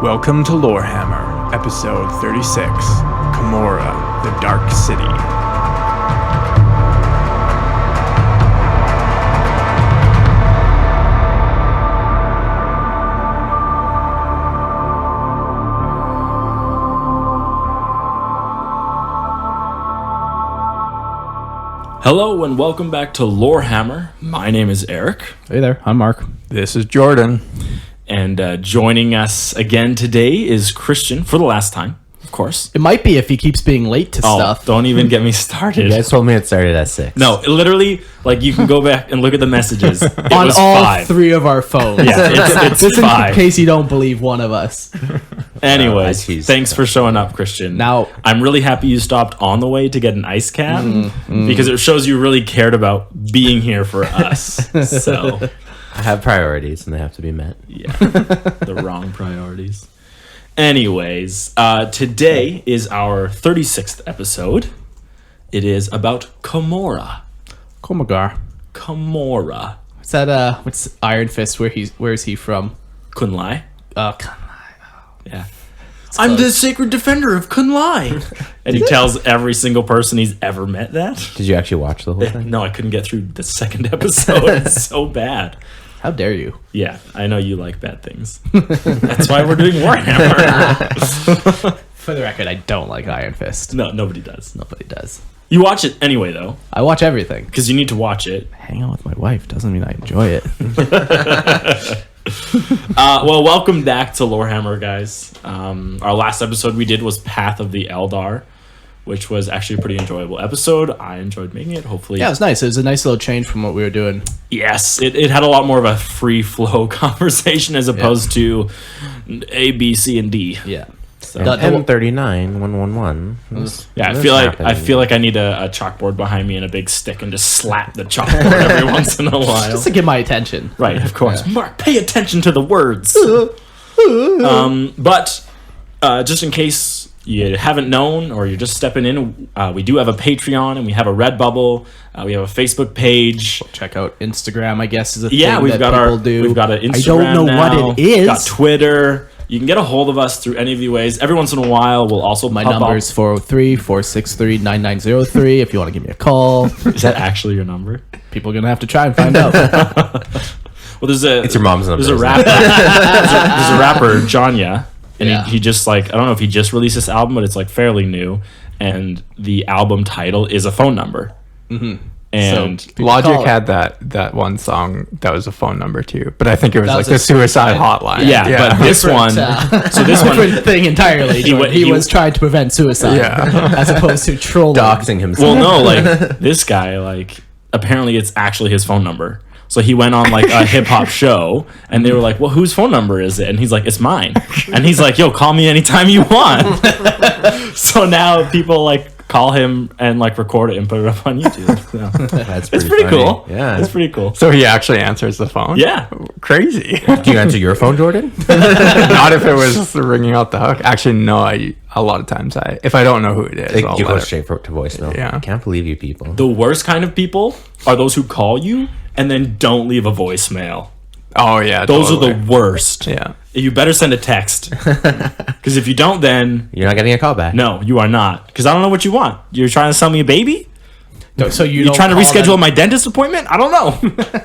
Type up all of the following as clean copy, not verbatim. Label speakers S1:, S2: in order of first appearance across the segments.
S1: Welcome to Lorehammer, episode 36, Commorragh, the Dark City.
S2: Hello and welcome back to Lorehammer. My name is Eric.
S3: Hey there, I'm Mark.
S1: This is Jordan.
S2: And joining us again today is Christian for the last time, of course.
S3: It might be if he keeps being late to stuff.
S2: Don't even get me started.
S4: You guys told me it started at 6.
S2: No, literally, like you can go back and look at the messages. It
S3: On
S2: was
S3: all
S2: 5.
S3: three of our phones.
S2: Yeah, it's
S3: Just
S2: 5.
S3: in case you don't believe one of us.
S2: Anyways,
S4: teased.
S2: thanks for showing up, Christian.
S3: Now-
S2: I'm really happy you stopped on the way to get an ice can because it shows you really cared about being here for us. So,
S4: I have priorities and they have to be met.
S2: yeah, the wrong priorities. Anyways, today is our 36th episode. It is about Commorragh. Commorragh.
S3: Is that what's Iron Fist? Where is he from?
S2: Kunlai. Yeah. I'm
S3: close.
S2: the sacred defender of Kunlai. And he tells every single person he's ever met that.
S4: Did you actually watch the whole thing?
S2: No, I couldn't get through the second episode. It's so bad.
S3: How dare you?
S2: Yeah, I know you like bad things. That's why we're doing Warhammer.
S3: For the record, I don't like Iron Fist.
S2: No, nobody does.
S3: Nobody does.
S2: You watch it anyway, though,
S3: I watch everything.
S2: because you need to watch it.
S3: Hang out with my wife doesn't mean I enjoy it.
S2: Well, welcome back to Lorehammer, guys. Our last episode we did was Path of the Eldar, which was actually a pretty enjoyable episode. I enjoyed making it, hopefully.
S3: Yeah, it was nice. It was a nice little change from what we were doing.
S2: Yes, it had a lot more of a free-flow conversation as opposed to A, B, C, and D.
S3: Yeah.
S2: So,
S4: M39 111.
S2: yeah, I feel like I need a chalkboard behind me and a big stick and just slap the chalkboard every once in a while.
S3: Just to get my attention.
S2: Right, of course. Yeah. Mark, pay attention to the words. But just in case you haven't known or you're just stepping in, we do have a Patreon and we have a Redbubble. We have a Facebook page.
S3: Check out Instagram, I guess, is a
S2: Yeah,
S3: thing
S2: we've
S3: that
S2: got
S3: people do.
S2: we've got an Instagram.
S3: I don't know
S2: now.
S3: what it is.
S2: We've got Twitter. You can get a hold of us through any of the ways. Every once in a while, we'll also
S3: My
S2: pop
S3: number is 403-463-9903 if you want to give me a call.
S2: Is that actually your number?
S3: People are going to have to try and find out.
S2: Well,
S4: It's your mom's number.
S2: There's a rapper. there's a rapper, Jonya, and
S3: Yeah.
S2: he just I don't know if he just released this album, but it's fairly new, and the album title is a phone number. Mm-hmm. And
S3: So,
S1: Logic
S3: call it.
S1: had that one song that was a phone number too, but I think it was
S3: That
S1: like
S3: was
S1: the
S3: a
S1: suicide hotline.
S2: yeah, but this one, so this one,
S3: Different thing entirely. He was trying to prevent suicide
S1: Yeah.
S3: as opposed to trolling.
S4: doxing himself.
S2: well, no, this guy, apparently it's actually his phone number. So he went on a hip hop show, and they were like, "Well, whose phone number is it?" And he's like, "It's mine." And he's like, "Yo, call me anytime you want." So now people call him and record it and put it up on YouTube. So,
S4: That's
S2: it's pretty
S4: funny.
S2: cool.
S4: Yeah.
S2: It's pretty cool.
S1: So he actually answers the phone.
S2: Yeah.
S1: Crazy.
S4: Do you answer your phone, Jordan?
S1: Not if it was ringing out the hook. Actually, no. A lot of times if I don't know who it is, I'll
S4: You go
S1: let it-
S4: straight to voicemail.
S1: Yeah.
S4: I can't believe you people.
S2: The worst kind of people are those who call you and then don't leave a voicemail.
S1: Oh yeah,
S2: Those
S1: totally.
S2: are the worst.
S1: Yeah.
S2: You better send a text. Because if you don't, then
S4: You're not getting a call back.
S2: no, you are not. Because I don't know what you want. You're trying to sell me a baby?
S3: So you
S2: You're
S3: don't
S2: trying to
S3: call
S2: reschedule
S3: them-
S2: my dentist appointment? I don't know.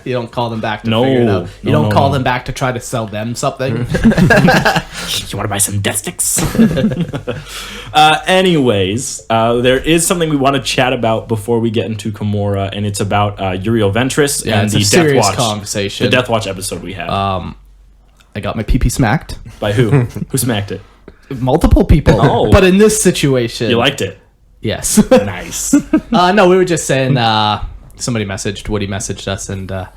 S3: You don't call them back to
S2: No.
S3: figure it out. You
S2: No,
S3: don't
S2: no,
S3: call
S2: no.
S3: them back to try to sell them something.
S2: You want to buy some death sticks? Anyways, there is something we want to chat about before we get into Commorragh, and it's about Yvraine Ventress
S3: Yeah,
S2: and
S3: it's
S2: the
S3: a
S2: Death
S3: serious
S2: Watch
S3: conversation.
S2: The Death Watch episode we had.
S3: I got my pee smacked.
S2: By who? Who smacked it?
S3: Multiple people.
S2: Oh.
S3: But in this situation...
S2: You liked it?
S3: Yes.
S2: Nice.
S3: No, we were just saying, Woody messaged us and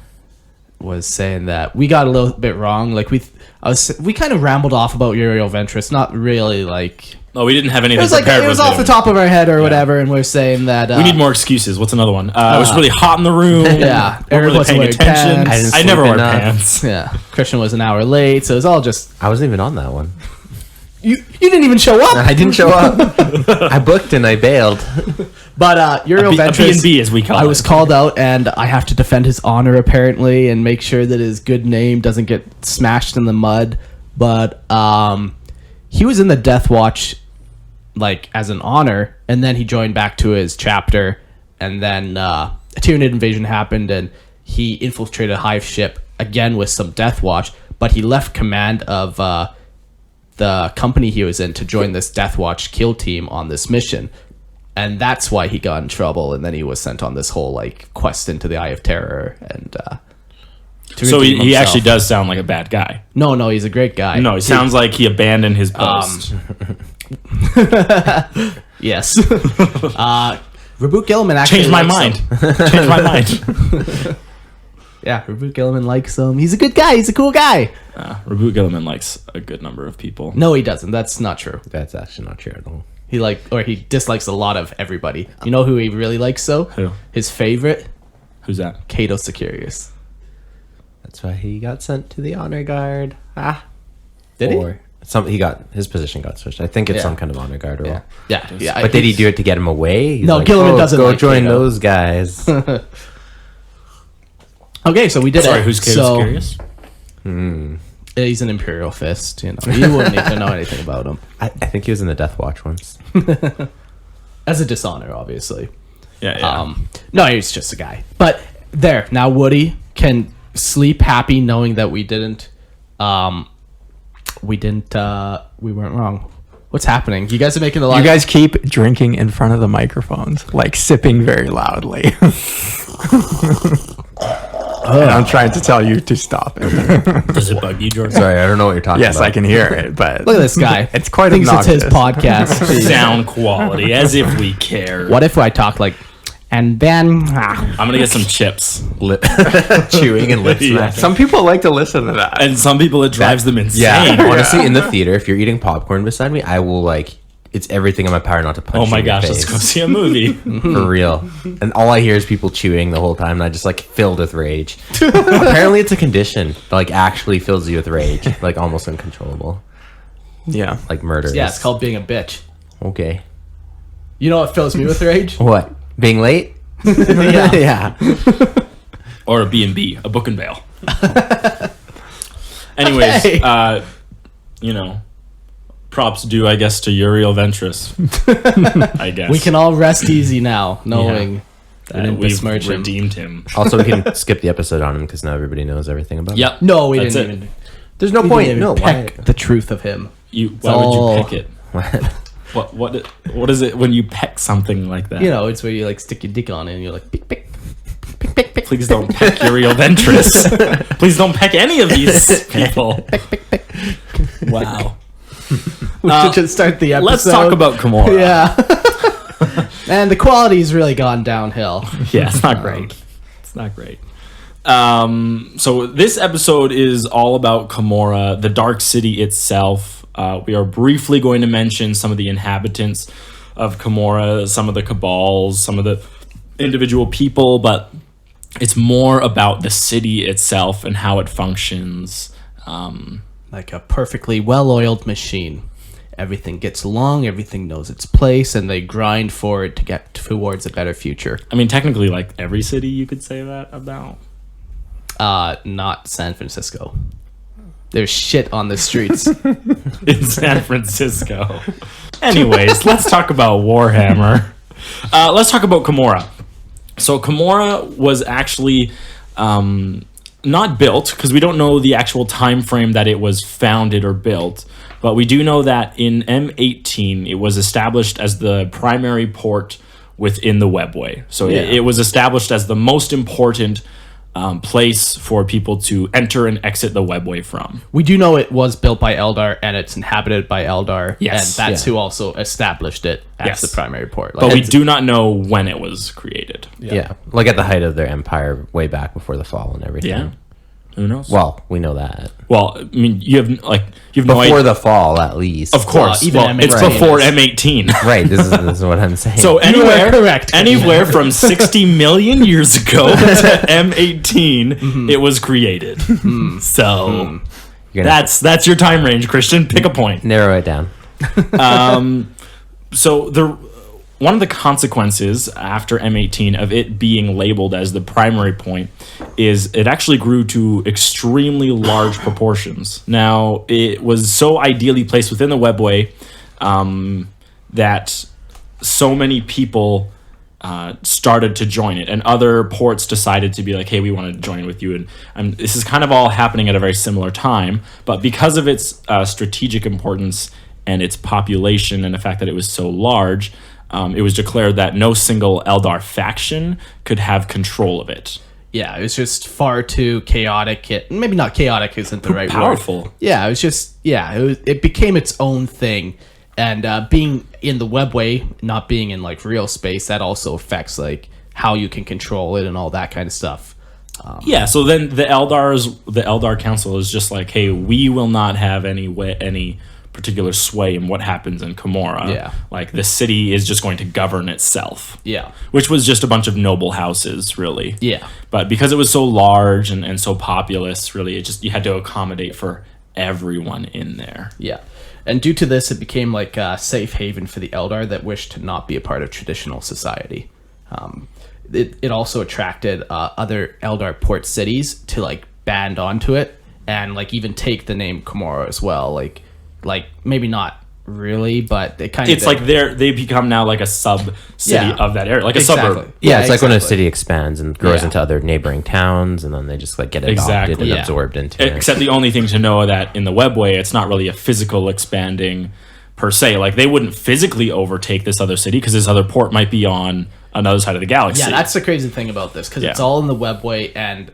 S3: was saying that we got a little bit wrong. We kind of rambled off about Yvraine Ventress, not really
S2: Oh, we didn't have anything
S3: It was
S2: prepared.
S3: it was
S2: with
S3: off the top of our head or whatever, and we're saying that
S2: We need more excuses. What's another one? It was really hot in the room.
S3: Yeah,
S2: We're
S3: Eric
S2: really
S3: wasn't
S2: paying
S3: wearing
S2: attention.
S3: pants.
S2: I never wear
S4: enough.
S2: pants.
S3: Yeah, Christian was an hour late, so it was all just
S4: I wasn't even on that one.
S3: you didn't even show up.
S4: I didn't show up. I booked and I bailed.
S3: But Yvraine
S2: A
S3: Ventress,
S2: B&B, as we call it.
S3: I was called out, and I have to defend his honor apparently, and make sure that his good name doesn't get smashed in the mud. But he was in the Death Watch, like, as an honor, and then he joined back to his chapter, and then a Tyranid invasion happened, and he infiltrated a Hive ship, again with some Death Watch, but he left command of the company he was in to join this Death Watch kill team on this mission. And that's why he got in trouble, and then he was sent on this whole, like, quest into the Eye of Terror, and to
S2: So
S3: redeem
S2: he
S3: himself.
S2: actually does sound like a bad guy.
S3: No, he's a great guy.
S2: No, he sounds like he abandoned his post.
S3: Yes. Reboot Gilliman actually
S2: Changed my
S3: likes
S2: mind.
S3: him.
S2: Changed my mind.
S3: Yeah, Reboot Gilliman likes him. He's a good guy. He's a cool guy.
S2: Reboot Gilliman likes a good number of people.
S3: No, he doesn't. That's not true.
S4: That's actually not true at all.
S3: He dislikes a lot of everybody. You know who he really likes, though?
S2: Who?
S3: His favorite?
S2: Who's that?
S3: Cato Securius.
S4: That's why he got sent to the honor guard.
S3: Did he?
S4: Or his position got switched. I think it's
S3: Yeah.
S4: some kind of honor guard role.
S3: Yeah.
S4: But did he do it to get him away? He's
S3: No, Gilliman doesn't
S4: go
S3: like
S4: join
S3: Cato."
S4: those guys.
S3: Okay, so we did
S2: Sorry,
S3: it.
S2: who's
S3: So,
S2: curious?
S3: he's an Imperial Fist. You know, you wouldn't need to know anything about him.
S4: I think he was in the Death Watch once.
S3: As a dishonor, obviously.
S2: Yeah.
S3: No, he's just a guy. But there, now Woody can sleep happy knowing that we weren't wrong. What's happening? You guys are making a lot.
S1: You guys keep drinking in front of the microphones, like sipping very loudly. And I'm trying to tell you to stop it.
S2: Does it bug you, Jordan?
S4: Sorry, I don't know what you're talking
S1: Yes,
S4: about.
S1: I can hear it, but
S3: Look at this guy.
S1: It's quite
S3: thinks it's his
S1: obnoxious.
S3: podcast.
S2: Sound quality, as if we care.
S3: What if I talk like, and then
S2: I'm gonna get some chips.
S4: Chewing and lip
S2: Yeah.
S4: smacking.
S1: Some people like to listen to that.
S2: And some people it drives them insane.
S4: Yeah, honestly, in the theater, if you're eating popcorn beside me, I will it's everything in my power not to punch
S2: Oh
S4: you
S2: my
S4: in your
S2: gosh, let's
S4: face.
S2: go see a movie.
S4: For real. And all I hear is people chewing the whole time, and I just filled with rage. Apparently, it's a condition that actually fills you with rage, almost uncontrollable,
S1: Yeah.
S4: like murder.
S3: yeah, it's called being a bitch.
S4: Okay.
S3: You know what fills me with rage?
S4: What? Being late?
S3: Yeah.
S4: Yeah.
S2: Or a B&B, a book and bail. Anyways,
S3: Okay.
S2: props due, I guess, to Uriel Ventris. I guess.
S3: We can all rest easy now, knowing we
S2: that
S3: didn't
S2: we've
S3: besmirch him.
S2: redeemed him.
S4: Also, we can skip the episode on him because now everybody knows everything about him.
S2: Yep.
S3: No, we
S2: That's
S3: didn't
S2: it.
S3: even.
S4: There's no
S3: We
S4: point.
S3: didn't
S4: No,
S3: even
S4: why?
S3: peck the truth of him.
S2: Why
S3: all-
S2: would you peck it? What is it when you peck something like that?
S3: You know, it's where you stick your dick on it and you're like, pick, pick, pick, pick, pick.
S2: Please don't peck Uriel Ventris. Please don't peck any of these people. Wow.
S3: We should just start the episode.
S2: Let's talk about Commorragh.
S3: Yeah. And the quality's really gone downhill.
S2: Yeah, it's not great. It's not great. So this episode is all about Commorragh, the Dark City itself. We are briefly going to mention some of the inhabitants of Commorragh, some of the cabals, some of the individual people, but it's more about the city itself and how it functions.
S3: Like a perfectly well-oiled machine. Everything gets along, everything knows its place, and they grind for it to get towards a better future.
S2: I mean, technically, like every city you could say that about.
S3: Not San Francisco. There's shit on the streets.
S2: In San Francisco. Anyways, let's talk about Warhammer. Let's talk about Commorragh. So Commorragh was actually not built, because we don't know the actual time frame that it was founded or built, but we do know that in M18 it was established as the primary port within the webway. So it was established as the most important place for people to enter and exit the webway from.
S3: We do know it was built by Eldar and it's inhabited by Eldar.
S2: Yes.
S3: And that's who also established it as
S2: Yes.
S3: the primary port.
S2: But we do not know when it was created.
S4: Yeah. Like at the height of their empire, way back before the fall and everything.
S2: Yeah. Who knows?
S4: Well, we know that.
S2: Well, I mean, you have no
S4: Before
S2: idea.
S4: the fall, at least.
S2: Of course,
S3: even
S2: well, it's
S3: M18
S2: before
S3: is.
S2: M18.
S4: Right. This is what I'm saying.
S2: So anywhere,
S3: correct.
S2: anywhere from 60 million years ago to M18, it was created. So
S4: You're gonna
S2: that's your time range, Christian. Pick a point.
S4: narrow it down.
S2: So one of the consequences after M18 of it being labeled as the primary point is it actually grew to extremely large proportions. Now, it was so ideally placed within the webway that so many people started to join it, and other ports decided to be like, hey, we want to join with you. And this is kind of all happening at a very similar time, but because of its strategic importance and its population and the fact that it was so large, it was declared that no single Eldar faction could have control of it.
S3: Yeah, it was just far too chaotic. Maybe not chaotic isn't the right
S2: Powerful.
S3: word. Yeah, it was just, it became its own thing. And being in the webway, not being in like real space, that also affects like how you can control it and all that kind of stuff.
S2: So then the Eldar Council is just like, hey, we will not have any particular sway in what happens in Commorragh.
S3: Yeah.
S2: Like the city is just going to govern itself.
S3: Yeah.
S2: Which was just a bunch of noble houses, really.
S3: Yeah.
S2: But because it was so large and so populous, really, you had to accommodate for everyone in there.
S3: Yeah. And due to this, it became like a safe haven for the Eldar that wished to not be a part of traditional society. It also attracted other Eldar port cities to like band onto it and like even take the name Commorragh as well. Like maybe not really, but they kind of...
S2: It's like they become now like a sub-city of that area, like a suburb.
S4: Yeah, it's like when a city expands and grows into other neighboring towns, and then they just like get adopted and absorbed into it.
S2: Except the only thing to know that in the webway, it's not really a physical expanding per se. Like they wouldn't physically overtake this other city because this other port might be on another side of the galaxy.
S3: Yeah, that's the crazy thing about this, because it's all in the webway, and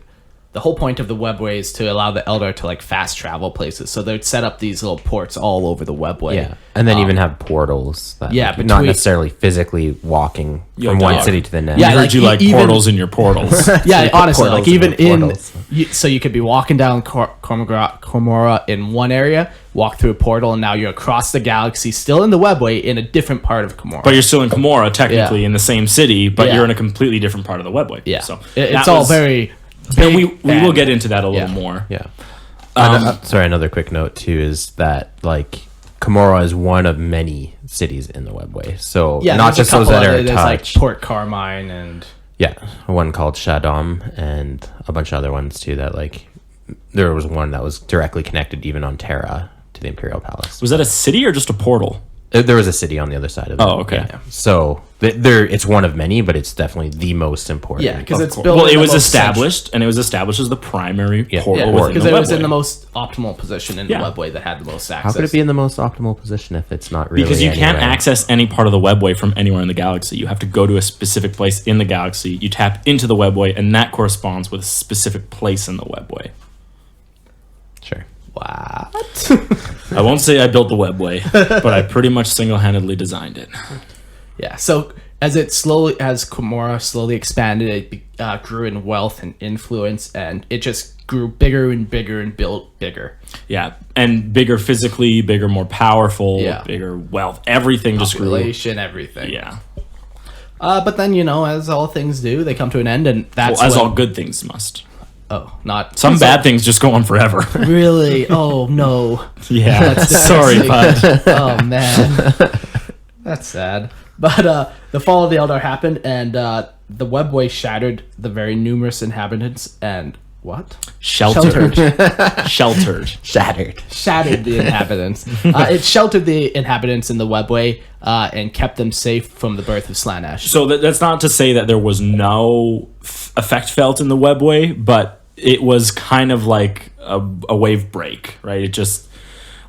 S3: the whole point of the webway is to allow the Eldar to like fast travel places. So they'd set up these little ports all over the webway.
S4: Yeah, and then even have portals. That not
S3: between-
S4: necessarily physically walking from one city to the next.
S3: Yeah,
S2: I heard you like
S3: even-
S2: portals in your portals.
S3: Yeah, honestly,
S4: Portals
S3: like even
S4: and portals.
S3: so you could be walking down Commorragh in one area, walk through a portal, and now you're across the galaxy, still in the webway, in a different part of Commorragh.
S2: But you're still in Commorragh, technically, in the same city, but
S3: Yeah.
S2: you're in a completely different part of the webway.
S3: Yeah,
S2: So
S3: it's all very...
S2: And we
S3: big
S2: will
S3: and-
S2: get into that a little more.
S4: Yeah. Sorry, another quick note too is that like Commorragh is one of many cities in the webway. So not
S3: there's a
S4: just those
S3: couple
S4: that are
S3: other- there's like
S4: touched.
S3: Port Carmine and...
S4: Yeah, one called Shaddam and a bunch of other ones too that like there was one that was directly connected even on Terra to the Imperial Palace.
S2: Was that a city or just a portal?
S4: There was a city on the other side of it.
S2: Oh, okay.
S4: Yeah. So it's one of many, but it's definitely the most important.
S3: Yeah, because
S4: Of
S3: it's
S4: course.
S3: built...
S2: Well,
S3: in
S2: it
S3: the
S2: was
S3: most
S2: established, and it was established as the primary portal
S3: Yeah,
S2: within
S3: because
S2: the
S3: it was in
S2: webway.
S3: the most optimal position in the webway that had the most access.
S4: How could it be in the most optimal position if it's not really?
S2: Because you can't
S4: anywhere?
S2: access any part of the webway from anywhere in the galaxy. You have to go to a specific place in the galaxy. You tap into the webway, and that corresponds with a specific place in the webway.
S4: Sure.
S3: What?
S2: I won't say I built the webway, but I pretty much single-handedly designed it.
S3: Yeah, so as Commorragh slowly expanded, it grew in wealth and influence, and it just grew bigger and bigger and built bigger.
S2: Yeah, and bigger physically, bigger, more powerful,
S3: Yeah.
S2: bigger wealth. Everything just grew.
S3: Population, everything.
S2: Yeah.
S3: But then, as all things do, they come to an end, and that's
S2: Well, as
S3: when-
S2: all good things must.
S3: Oh, not...
S2: Some bad things just go on forever.
S3: Really? Oh, no.
S2: Yeah.
S3: That's
S2: Sorry,
S3: depressing.
S2: bud.
S3: Oh, man. That's sad. But the fall of the Eldar happened, and the webway shattered the very numerous inhabitants, and what?
S2: Sheltered. Sheltered.
S3: Shattered the inhabitants. It sheltered the inhabitants in the webway and kept them safe from the birth of Slaanesh.
S2: So that's not to say that there was no effect felt in the webway, but it was kind of like a wave break, right? It just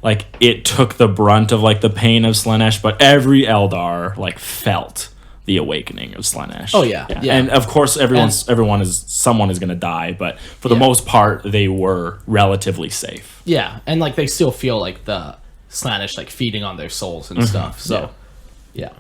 S2: like it took the brunt of like the pain of Slaanesh, but every Eldar like felt the awakening of Slaanesh.
S3: Oh, yeah.
S2: And of course someone is going to die, but for the most part they were relatively safe.
S3: Yeah, and like they still feel like the Slaanesh like feeding on their souls and stuff. So, yeah.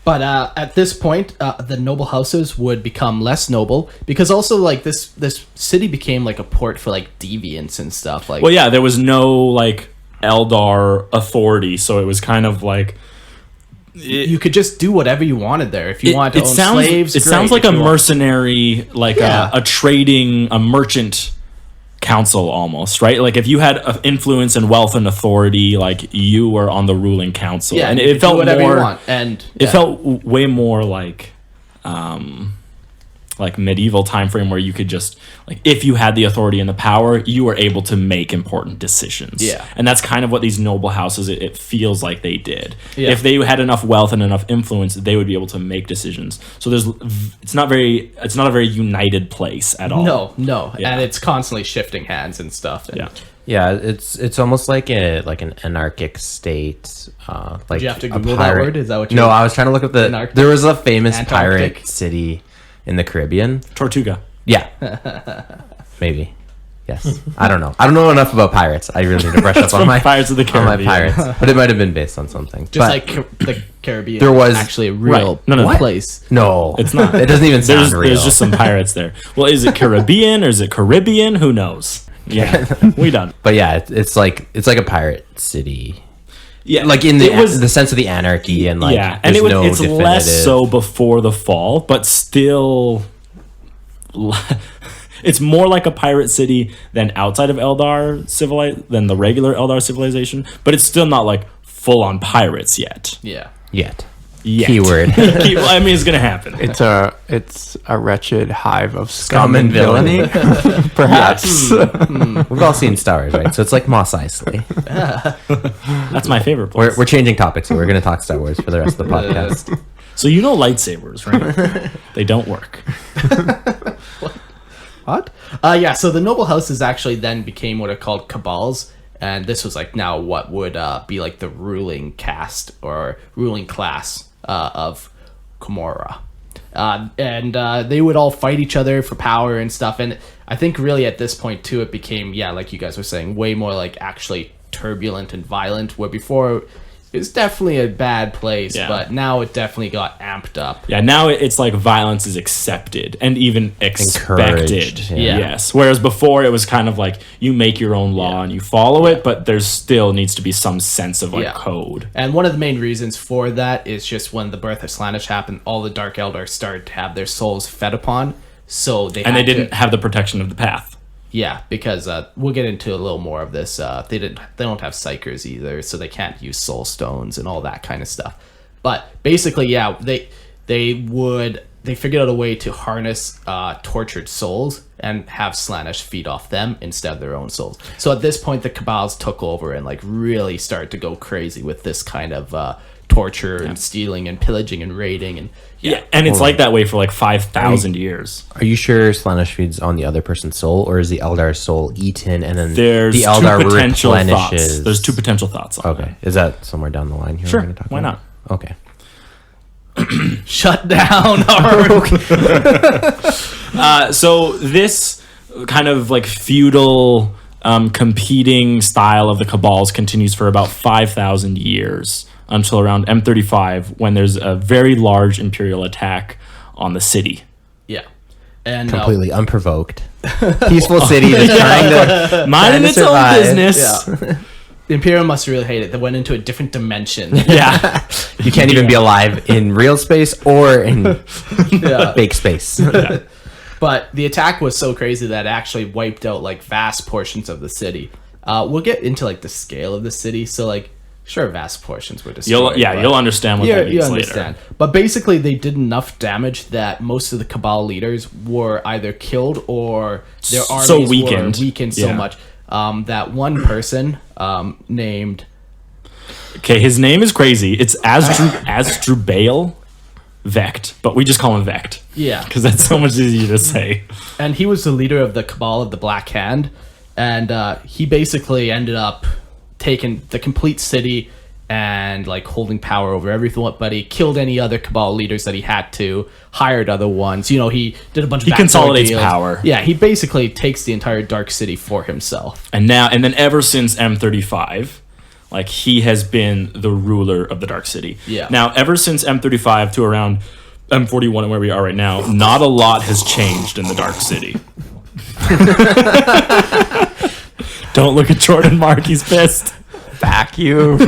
S3: But at this point, the noble houses would become less noble because also like this city became like a port for like deviants and stuff. Like,
S2: Well, yeah, there was no like Eldar authority, so it was kind of like
S3: you could just do whatever you wanted there. If you wanted to own slaves,
S2: It
S3: great.
S2: sounds like
S3: If
S2: a
S3: you want-
S2: mercenary, like
S3: Yeah.
S2: a trading, a merchant council almost, right? Like if you had influence and wealth and authority, like you were on the ruling council,
S3: Yeah,
S2: and
S3: you
S2: it
S3: could
S2: felt
S3: do whatever
S2: more.
S3: you want, and
S2: It felt way more like medieval time frame where you could just like if you had the authority and the power, you were able to make important decisions.
S3: Yeah.
S2: And that's kind of what these noble houses it feels like they did.
S3: Yeah.
S2: If they had enough wealth and enough influence, they would be able to make decisions. So it's not a very united place at all.
S3: No,
S2: Yeah.
S3: and it's constantly shifting hands and stuff. And
S2: Yeah.
S4: Yeah, it's almost like an anarchic state. Like
S3: you have to
S4: a
S3: Google that
S4: pirate-
S3: word? Is that what
S4: No,
S3: you're-
S4: I was trying to look up the.
S3: Anarchic?
S4: There was a famous
S3: Antarctic?
S4: pirate city in the Caribbean.
S2: Tortuga.
S4: Yeah, maybe. Yes, I don't know. I don't know enough about pirates. I really need to brush up on my
S2: Pirates of the
S4: on my
S2: Caribbean.
S4: pirates, but it might have been based on something.
S3: Just
S4: But
S3: like the Caribbean,
S4: There was-
S3: actually a real
S2: Right. No,
S3: place.
S4: no,
S2: It's not.
S4: It doesn't even sound real.
S2: There's just some pirates there. Well, is it Caribbean or is it Caribbean? Who knows? Yeah, we done.
S4: But yeah, it's like a pirate city.
S2: Yeah,
S4: Like in
S2: it was
S4: the sense of the anarchy and like
S2: yeah, and
S4: there's no
S2: it's less
S4: definitive-
S2: so before the fall, but still, it's more like a pirate city than outside of than the regular Eldar civilization. But it's still not like full on pirates yet.
S3: Yeah.
S4: yet.
S2: Yet.
S4: Keyword.
S2: Well, I mean, it's gonna happen.
S1: It's a wretched hive of scum and
S4: villainy.
S1: villainy, perhaps.
S4: We've all seen Star Wars, right? So it's like Mos Eisley.
S2: That's my favorite place.
S4: We're changing topics, so we're going to talk Star Wars for the rest of the podcast.
S2: So you know lightsabers, right? They don't work.
S3: What? Yeah, so the noble houses actually then became what are called cabals, and this was like now what would be like the ruling caste or ruling class of Commorragh. And they would all fight each other for power and stuff, and I think really at this point too it became, yeah, like you guys were saying, way more like actually turbulent and violent, where before it was definitely a bad place,
S2: Yeah.
S3: but now it definitely got amped up.
S2: Yeah, now it's like violence is accepted and even expected.
S4: Encouraged,
S3: yeah.
S2: Yes. Whereas before it was kind of like you make your own law and you follow it, but there still needs to be some sense of like
S3: Yeah.
S2: code.
S3: And one of the main reasons for that is just when the birth of Slaanesh happened, all the Dark Eldar started to have their souls fed upon, so they
S2: And they
S3: had to-
S2: didn't have the protection of the path.
S3: Yeah, because we'll get into a little more of this. They don't have psychers either, so they can't use soul stones and all that kind of stuff. But basically, yeah, they figured out a way to harness tortured souls and have Slaanesh feed off them instead of their own souls. So at this point, the Cabals took over and like really started to go crazy with this kind of torture and stealing and pillaging and raiding and
S2: Yeah. And it's like that way for like 5,000 years.
S4: Are you sure Slaanesh feeds on the other person's soul, or is the Eldar's soul eaten and then
S2: There's
S4: the Eldar
S2: two potential thoughts.
S4: replenishes?
S2: There's two potential thoughts on
S4: Okay, is that somewhere down the line here?
S2: Sure,
S4: we're gonna talk
S2: why
S4: about? Okay.
S3: shut down our
S2: So this kind of like feudal competing style of the Cabals continues for about 5,000 years until around M35 when there's a very large imperial attack on the city.
S3: Yeah. And
S4: Completely unprovoked. Peaceful city just trying to
S2: Minding its own
S4: survive.
S2: business.
S3: yeah. The Imperium must really hate it. They went into a different dimension.
S2: Yeah.
S4: You can't even be alive in real space or in
S3: Yeah.
S4: fake space.
S3: But the attack was so crazy that it actually wiped out like vast portions of the city. We'll get into like the scale of the city. So like, sure, vast portions were destroyed.
S2: You'll understand what that means
S3: you
S2: later.
S3: understand. But basically, they did enough damage that most of the Cabal leaders were either killed or their armies
S2: So weakened.
S3: were weakened so
S2: Yeah.
S3: much that one person named
S2: Okay, his name is crazy. It's Asdrubael Vect, but we just call him Vect.
S3: Yeah.
S2: Because that's so much easier to say.
S3: and he was the leader of the Cabal of the Black Hand, and he basically ended up taking the complete city and like holding power over everything, but he killed any other Cabal leaders that he had to, hired other ones. You know, he did a bunch of backdoor
S2: consolidates
S3: deals.
S2: power.
S3: Yeah, he basically takes the entire Dark City for himself.
S2: And then ever since M35, like he has been the ruler of the Dark City.
S3: Yeah.
S2: Now, ever since M35 to around M41 and where we are right now, not a lot has changed in the Dark City. Don't look at Jordan, Mark. He's pissed.
S1: vacuum.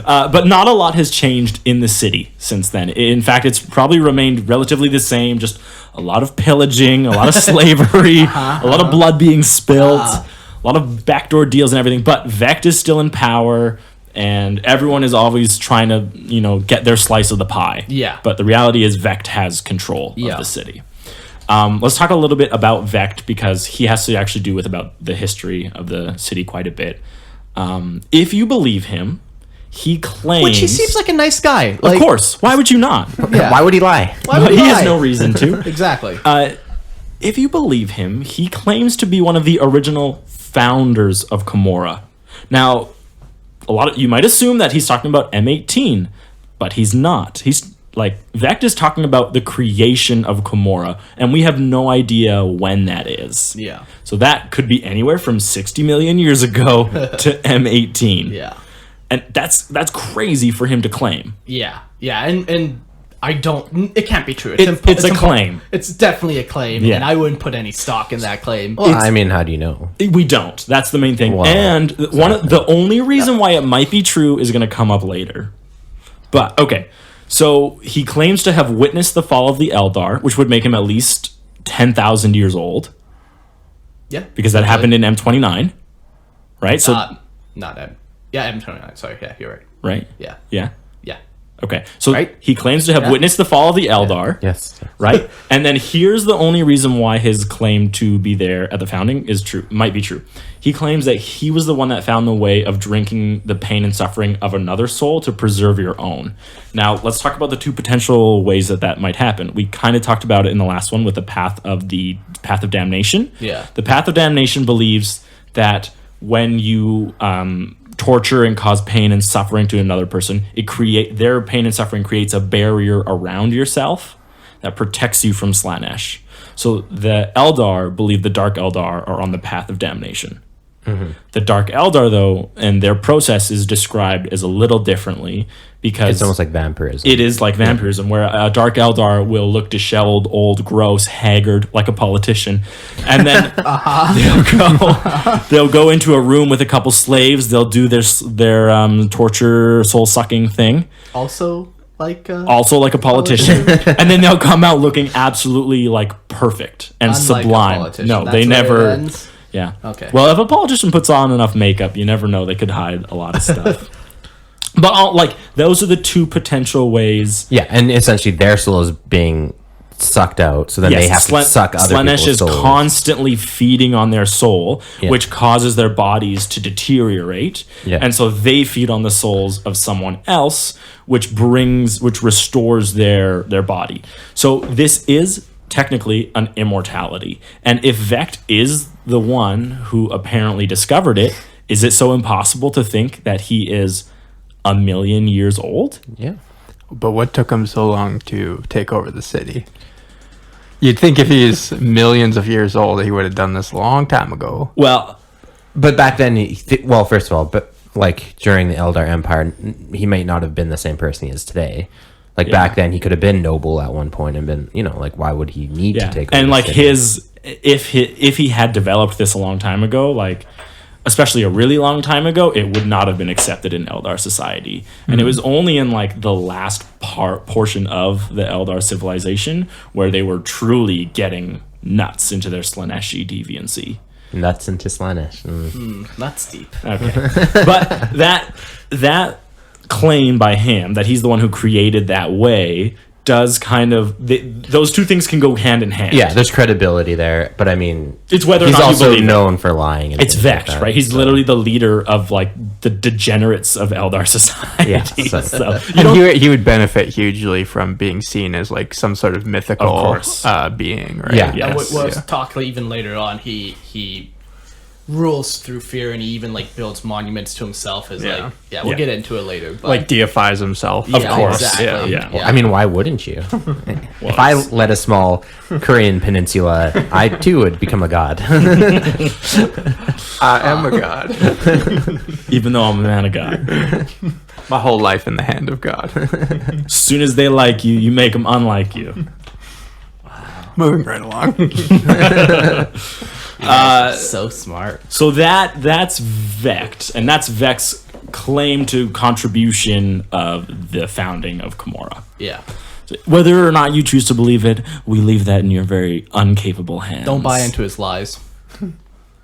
S2: But not a lot has changed in the city since then. In fact, it's probably remained relatively the same. Just a lot of pillaging, a lot of slavery, a lot of blood being spilt, a lot of backdoor deals and everything. But Vect is still in power, and everyone is always trying to, get their slice of the pie.
S3: Yeah.
S2: But the reality is Vect has control of the city. Let's talk a little bit about Vect, because he has to actually do with about the history of the city quite a bit. If you believe him, he claims...
S3: Which he seems like a nice guy.
S2: Of course. Why would you not?
S3: Yeah.
S4: Why would he lie?
S3: Why would
S2: He has
S3: lie?
S2: no reason to.
S3: Exactly.
S2: If you believe him, he claims to be one of the original founders of Commorragh. Now, you might assume that he's talking about M18, but he's not. Vect is talking about the creation of Commorragh, and we have no idea when that is.
S3: Yeah.
S2: So that could be anywhere from 60 million years ago to M18.
S3: Yeah.
S2: And that's crazy for him to claim.
S3: Yeah. Yeah. And I don't... It can't be true.
S2: It's a claim.
S3: It's definitely a claim,
S2: Yeah.
S3: and I wouldn't put any stock in that claim.
S4: Well, I mean, how do you know?
S2: We don't. That's the main thing.
S4: Wow.
S2: And the only reason why it might be true is going to come up later. But, okay. So he claims to have witnessed the fall of the Eldar, which would make him at least 10,000 years old.
S3: Yeah.
S2: Because that happened in M29. Right? So
S3: Not M. Yeah, M29. Sorry. Yeah, you're right.
S2: right?
S3: Yeah.
S2: Yeah.
S3: Yeah.
S2: Okay. So
S3: Right?
S2: he claims to have witnessed the fall of the Eldar.
S4: Yes.
S2: Right? And then here's the only reason why his claim to be there at the founding is true, might be true. He claims that he was the one that found the way of drinking the pain and suffering of another soul to preserve your own. Now, let's talk about the two potential ways that might happen. We kind of talked about it in the last one with the path of damnation.
S3: Yeah.
S2: The path of damnation believes that when you torture and cause pain and suffering to another person, their pain and suffering creates a barrier around yourself that protects you from Slanesh. So the Eldar believe the Dark Eldar are on the path of damnation. Mm-hmm. The Dark Eldar, though, and their process is described as a little differently, because
S4: It's almost like vampirism.
S2: it is like vampirism, where a Dark Eldar will look disheveled, old, gross, haggard, like a politician, and then they'll go into a room with a couple slaves. They'll do their torture, soul sucking thing,
S3: Also like
S2: a politician, and then they'll come out looking absolutely like perfect and
S3: unlike a
S2: sublime.
S3: politician.
S2: No,
S3: That's
S2: they
S3: where it
S2: never.
S3: ends?
S2: Yeah.
S3: Okay.
S2: Well, if a politician puts on enough makeup, you never know. They could hide a lot of stuff. But those are the two potential ways.
S4: Yeah, and essentially their soul is being sucked out, so then they have to suck other
S2: Slanesh
S4: people's
S2: is
S4: souls.
S2: constantly feeding on their soul,
S4: Yeah.
S2: which causes their bodies to deteriorate.
S4: Yeah.
S2: And so they feed on the souls of someone else, which restores their body. So this is technically an immortality. And if Vect is the one who apparently discovered it, is it so impossible to think that he is 1,000,000 years old?
S4: Yeah.
S1: But what took him so long to take over the city? You'd think if he's millions of years old, he would have done this a long time ago.
S2: Well,
S4: But back then, first of all, during the Eldar Empire, he might not have been the same person he is today. Back then, he could have been noble at one point and been, why would he need to take over
S2: and
S4: the city?
S2: if he had developed this a long time ago, especially a really long time ago, it would not have been accepted in Eldar society. Mm-hmm. And it was only in the last portion of the Eldar civilization where they were truly getting nuts into their Slaneshi deviancy.
S4: Nuts into Slanesh.
S3: That's deep.
S2: Okay. But that claim by him that he's the one who created that way does kind of those two things can go hand in hand.
S4: Yeah, there's credibility there, but I mean,
S2: it's whether or
S4: he's
S2: not
S4: also
S2: you believe
S4: known for lying. And
S2: it's
S4: things like
S2: Vect,
S4: that,
S2: right? He's
S4: so-
S2: literally the leader of the degenerates of Eldar society.
S4: Yeah,
S2: so
S1: And he would benefit hugely from being seen as some sort of mythical
S2: Of course.
S1: being, right?
S4: Yeah.
S2: Yeah.
S3: And
S2: Yes,
S3: we'll talk even later on. He rules through fear, and he even builds monuments to himself. We'll
S2: Yeah.
S3: get into it later. But
S1: Deifies himself.
S3: Yeah,
S2: of course.
S3: exactly.
S2: Yeah.
S4: I mean, why wouldn't you? If I led a small Korean peninsula, I too would become a god.
S1: I am a god.
S2: Even though I'm a man of God.
S1: My whole life in the hand of God.
S2: As soon as they like you, you make them unlike you.
S1: Moving right along.
S3: So smart.
S2: So that's Vect, and that's Vect's claim to contribution of the founding of Commorragh.
S3: Yeah.
S2: Whether or not you choose to believe it, we leave that in your very uncapable hands.
S3: Don't buy into his lies.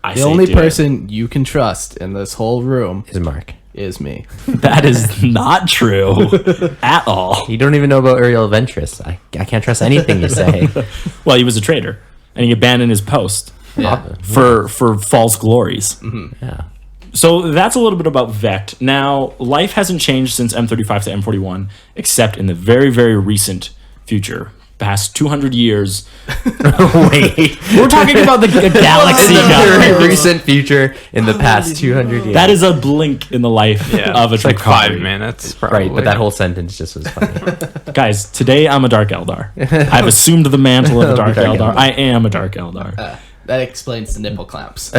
S2: I
S3: The
S2: say
S3: only
S2: do
S3: person you can trust in this whole room
S4: Is Mark.
S3: is me.
S2: it. That is not true at all.
S4: You don't even know about Uriel Ventris. I can't trust anything you say.
S2: Well, he was a traitor, and he abandoned his post
S3: Yeah.
S2: for false glories.
S4: Yeah.
S2: So that's a little bit about Vect. Now, life hasn't changed since M35 to M41, except in the very, very recent future. Past 200 years.
S4: Wait.
S2: We're talking about the galaxy.
S4: In the
S2: guys.
S4: very recent future, in the past 200 years.
S2: That is a blink in the life of a
S1: It's like
S2: Drukhari.
S1: 5 minutes, probably.
S4: right, but that whole sentence just was funny.
S2: Guys, today I'm a Dark Eldar. I've assumed the mantle of a Dark
S4: Dark
S2: Eldar.
S4: Eldar.
S2: I am a Dark Eldar.
S3: That explains the nipple clamps.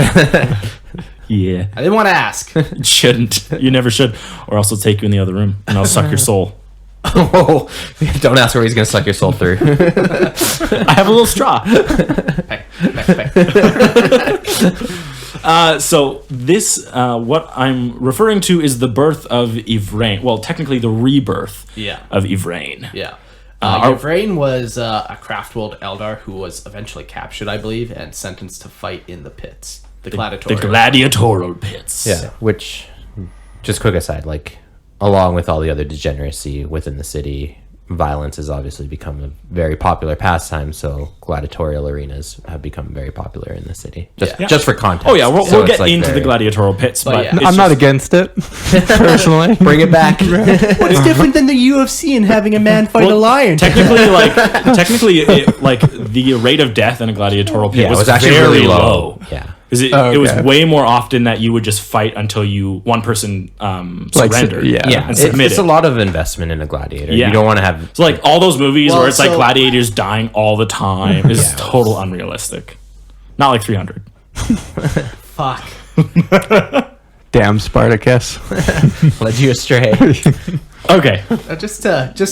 S2: Yeah.
S3: I didn't want to ask.
S2: Shouldn't. You never should. Or else I'll take you in the other room and I'll suck your soul.
S4: Oh, don't ask where he's going to suck your soul through.
S2: I have a little straw.
S3: Peck, peck, peck.
S2: So this, what I'm referring to is the birth of Yvraine. Well, technically the rebirth
S3: Yeah.
S2: of Yvraine.
S3: Yeah.
S2: Our-
S3: Yvraine was a Craftworld Eldar who was eventually captured, I believe, and sentenced to fight in the pits. The
S2: The
S3: gladiatorial.
S2: gladiatorial pits.
S4: Yeah, which, just quick aside, like, along with all the other degeneracy within the city, violence has obviously become a very popular pastime, so gladiatorial arenas have become very popular in the city. Just for context.
S2: Oh yeah, we'll
S4: So
S2: get
S4: it's, like,
S2: into the
S4: very-
S2: gladiatorial pits, but
S3: yeah.
S2: it's
S1: I'm not
S2: just-
S1: against it, personally.
S4: Bring it back.
S3: What's different than the UFC and having a man fight a lion?
S2: Technically, like the rate of death in a gladiatorial pit
S4: Yeah,
S2: was,
S4: it was actually
S2: very
S4: really
S2: low.
S4: low. Yeah.
S2: Because
S1: Oh,
S2: it was
S1: okay.
S2: way more often that you would just fight until one person
S1: Like,
S2: surrendered.
S1: yeah.
S4: Yeah,
S2: and
S4: it's
S2: submitted.
S4: a lot of investment in a gladiator.
S2: Yeah.
S4: You don't want to have...
S2: So like all those movies
S3: Well,
S2: where it's like
S3: so-
S2: gladiators dying all the time is
S4: Yeah.
S2: total unrealistic. Not like 300.
S3: Fuck.
S1: Damn Spartacus.
S4: led you astray.
S2: Okay.
S3: Just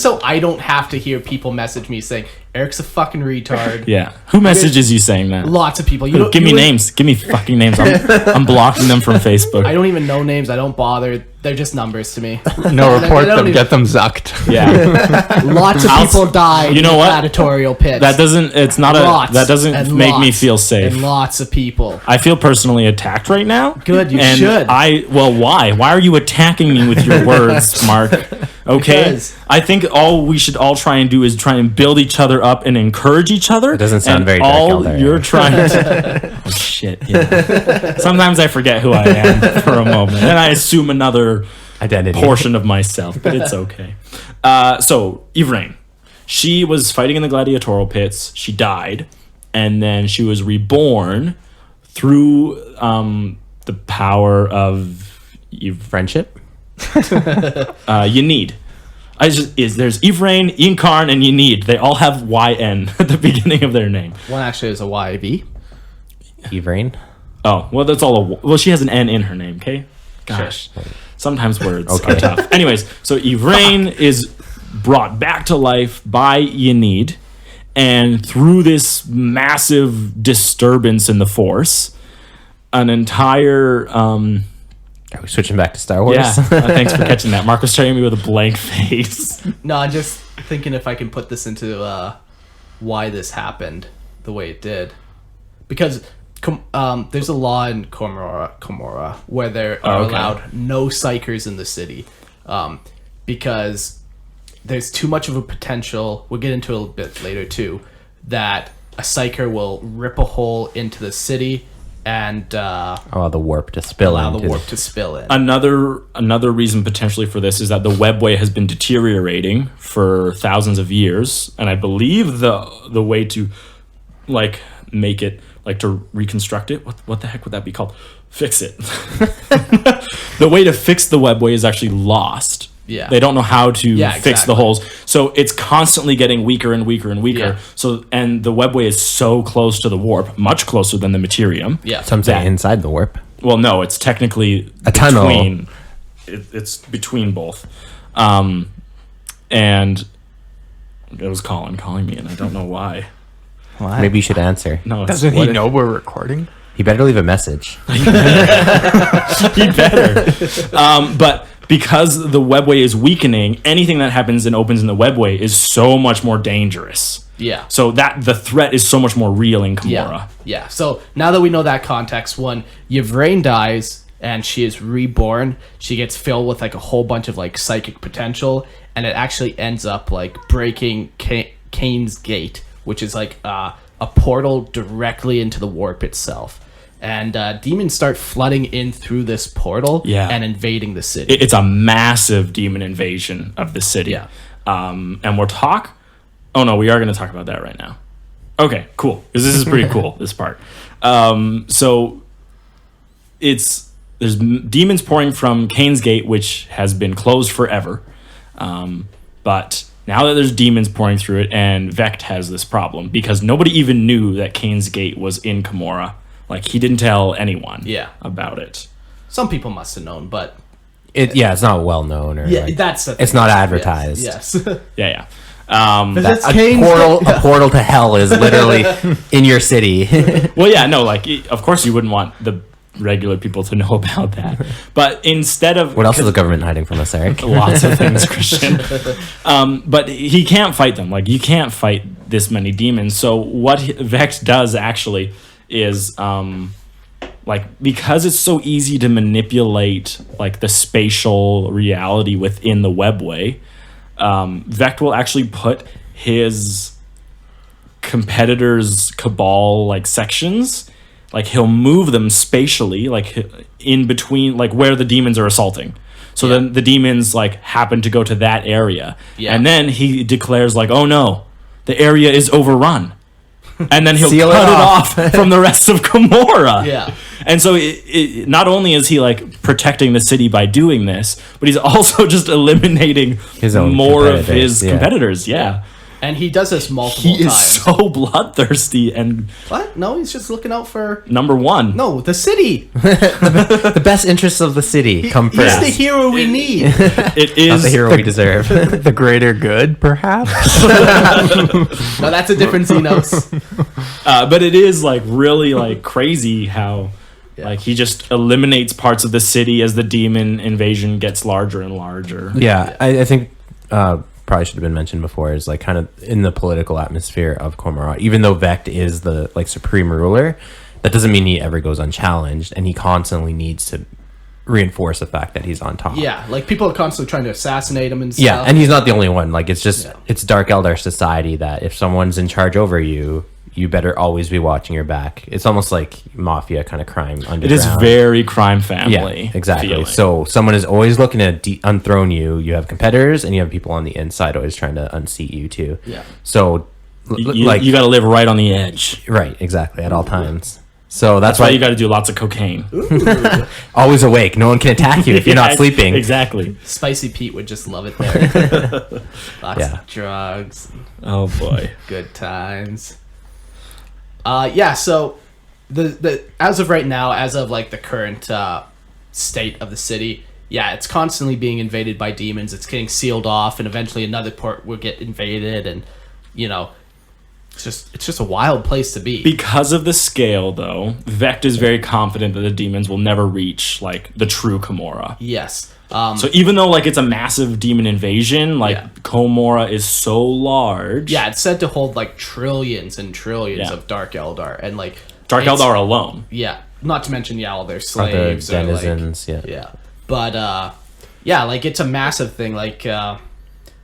S3: so I don't have to hear people message me saying Eric's a fucking retard.
S2: Yeah. Who messages you saying that?
S3: Lots of people. You don't
S2: Give me
S3: you would-
S2: names. Give me fucking names. I'm blocking them from Facebook.
S3: I don't even know names. I don't bother. They're just numbers to me.
S1: No,
S3: They
S1: report
S3: don't
S1: them.
S3: even-
S1: Get them zucked.
S2: Yeah.
S3: Lots of
S2: I'll-
S3: people died.
S2: you know
S3: in
S2: what?
S3: gladiatorial pits.
S2: That doesn't. It's not
S3: Lots
S2: that doesn't
S3: and
S2: make me
S3: lots
S2: feel safe.
S3: And lots of people.
S2: I feel personally attacked right now.
S3: Good, you
S2: and
S3: should.
S2: Well, why? Why are you attacking me with your words, Mark? Okay.
S3: Because-
S2: I think all we should all try and do is try and build each other up and encourage each other.
S4: It doesn't sound
S2: and
S4: very Dark
S2: all
S4: Eldar.
S2: you're trying to. Oh shit! Yeah. Sometimes I forget who I am for a moment, and I assume another
S4: Identity.
S2: portion of myself, but it's okay. So Yvraine, she was fighting in the gladiatorial pits. She died, and then she was reborn through the power of
S4: Friendship?
S2: Yenid. There's Yvraine, Incarn, and Yenid. They all have YN at the beginning of their name.
S3: One actually is a YV.
S4: Yvraine?
S2: Oh, well, that's all. Well, she has an N in her name. Okay. Gosh. Sometimes words are tough. Anyways, so Yvraine is brought back to life by Yenid, and through this massive disturbance in the Force, an entire
S4: Are we switching back to Star Wars?
S2: yeah. Thanks for catching that. Mark was staring at me with a blank face.
S3: No, I'm just thinking if I can put this into why this happened the way it did, because there's a law in Commorragh where there are
S2: Okay.
S3: allowed no psychers in the city, because there's too much of a potential. We'll get into it a little bit later too, that a psyker will rip a hole into the city and
S4: Allow the warp to spill
S3: allow
S4: into
S3: the warp to spill in.
S2: Another reason potentially for this is that the webway has been deteriorating for thousands of years, and I believe the way to like make it like to reconstruct it. What the heck would that be called? Fix it. The way to fix the webway is actually lost.
S3: Yeah.
S2: They don't know how to
S3: Yeah,
S2: fix the
S3: exactly.
S2: holes. So it's constantly getting weaker and weaker and weaker.
S3: Yeah.
S2: So and the webway is so close to the warp, much closer than the materium.
S3: Yeah.
S4: Some say
S2: that-
S4: inside the warp.
S2: Well, no, it's technically
S4: A tunnel.
S2: between. It's between both. And it was Colin calling me, and I don't know why.
S4: Maybe you should answer.
S2: No, it's,
S1: Doesn't he know we're recording?
S4: He better leave a message.
S2: He better. But because the webway is weakening, anything that happens and opens in the webway is so much more dangerous.
S3: Yeah.
S2: So that the threat is so much more real in Commorragh.
S3: Yeah. So now that we know that context, one, Yvraine dies and she is reborn. She gets filled with like a whole bunch of like psychic potential, and it actually ends up like breaking Kane's gate, which is like a portal directly into the warp itself. And demons start flooding in through this portal and invading the city.
S2: It's a massive demon invasion of the city.
S3: Yeah.
S2: And we'll talk. Oh no, we are going to talk about that right now. Okay, cool. Because this is pretty cool, this part. So there's demons pouring from Kane's Gate, which has been closed forever. But now that there's demons pouring through it, and Vect has this problem because nobody even knew that Kane's Gate was in Commorragh. Like, he didn't tell anyone about it.
S3: Some people must have known, but
S4: it's not well known, or
S3: that's the thing.
S4: It's not advertised.
S3: Yes.
S2: Yeah.
S4: A portal to hell is literally in your city.
S2: Well, yeah, no, like, of course you wouldn't want the regular people to know about that. But instead of...
S4: What else is the government hiding from us, Eric?
S2: Lots of things, Christian. But he can't fight them. Like, you can't fight this many demons. So what Vex does, actually, is... because it's so easy to manipulate, like, the spatial reality within the webway... Vect will actually put his competitors' cabal like sections, like he'll move them spatially, like in between, like where the demons are assaulting. So then the demons like happen to go to that area, and then he declares like, "Oh no, the area is overrun," and then he'll cut it off from the rest of Commorragh.
S3: Yeah.
S2: And so not only is he like protecting the city by doing this, but he's also just eliminating
S4: his own
S2: more of his competitors. Yeah.
S3: And he does this multiple
S2: He
S3: times.
S2: is so bloodthirsty and...
S3: What? No, he's just looking out for...
S2: Number one.
S3: No, the city.
S4: The best interests of the city come first.
S3: He's the hero we need.
S2: It is...
S4: Not the hero we deserve.
S1: The greater good, perhaps?
S3: No, that's a different Xenos.
S2: But it is like really like crazy how... Like, he just eliminates parts of the city as the demon invasion gets larger and larger.
S4: Yeah, I think probably should have been mentioned before, is like kind of in the political atmosphere of Commorragh. Even though Vect is the like supreme ruler, that doesn't mean he ever goes unchallenged, and he constantly needs to reinforce the fact that he's on top.
S3: Yeah, like people are constantly trying to assassinate him and stuff.
S4: Yeah, and he's not the only one. Like, it's just it's Dark Eldar society that if someone's in charge over you, you better always be watching your back. It's almost like mafia kind of crime underground.
S2: It is very crime family.
S4: Yeah, exactly.
S2: feeling.
S4: So someone is always looking to unthrone you. You have competitors, and you have people on the inside always trying to unseat you too.
S3: Yeah.
S4: So,
S2: You
S4: like,
S2: got to live right on the edge.
S4: right, exactly, at all times. So that's
S2: Why you got to do lots of cocaine.
S4: always awake. No one can attack you if you're not sleeping.
S2: Exactly.
S3: Spicy Pete would just love it there. Lots
S4: Yeah.
S3: of drugs,
S2: Oh boy.
S3: good times. So the as of right now, as of like the current state of the city, it's constantly being invaded by demons. It's getting sealed off, and eventually another port will get invaded, and it's just a wild place to be.
S2: Because of the scale, though, Vect is very confident that the demons will never reach like the true Commorragh.
S3: Yes.
S2: So even though like it's a massive demon invasion, like Commorragh is so large.
S3: Yeah, it's said to hold like trillions and trillions of Dark Eldar, and like
S2: Dark Eldar alone.
S3: Yeah, not to mention all their
S4: Other
S3: slaves,
S4: denizens,
S3: But like it's a massive thing. Like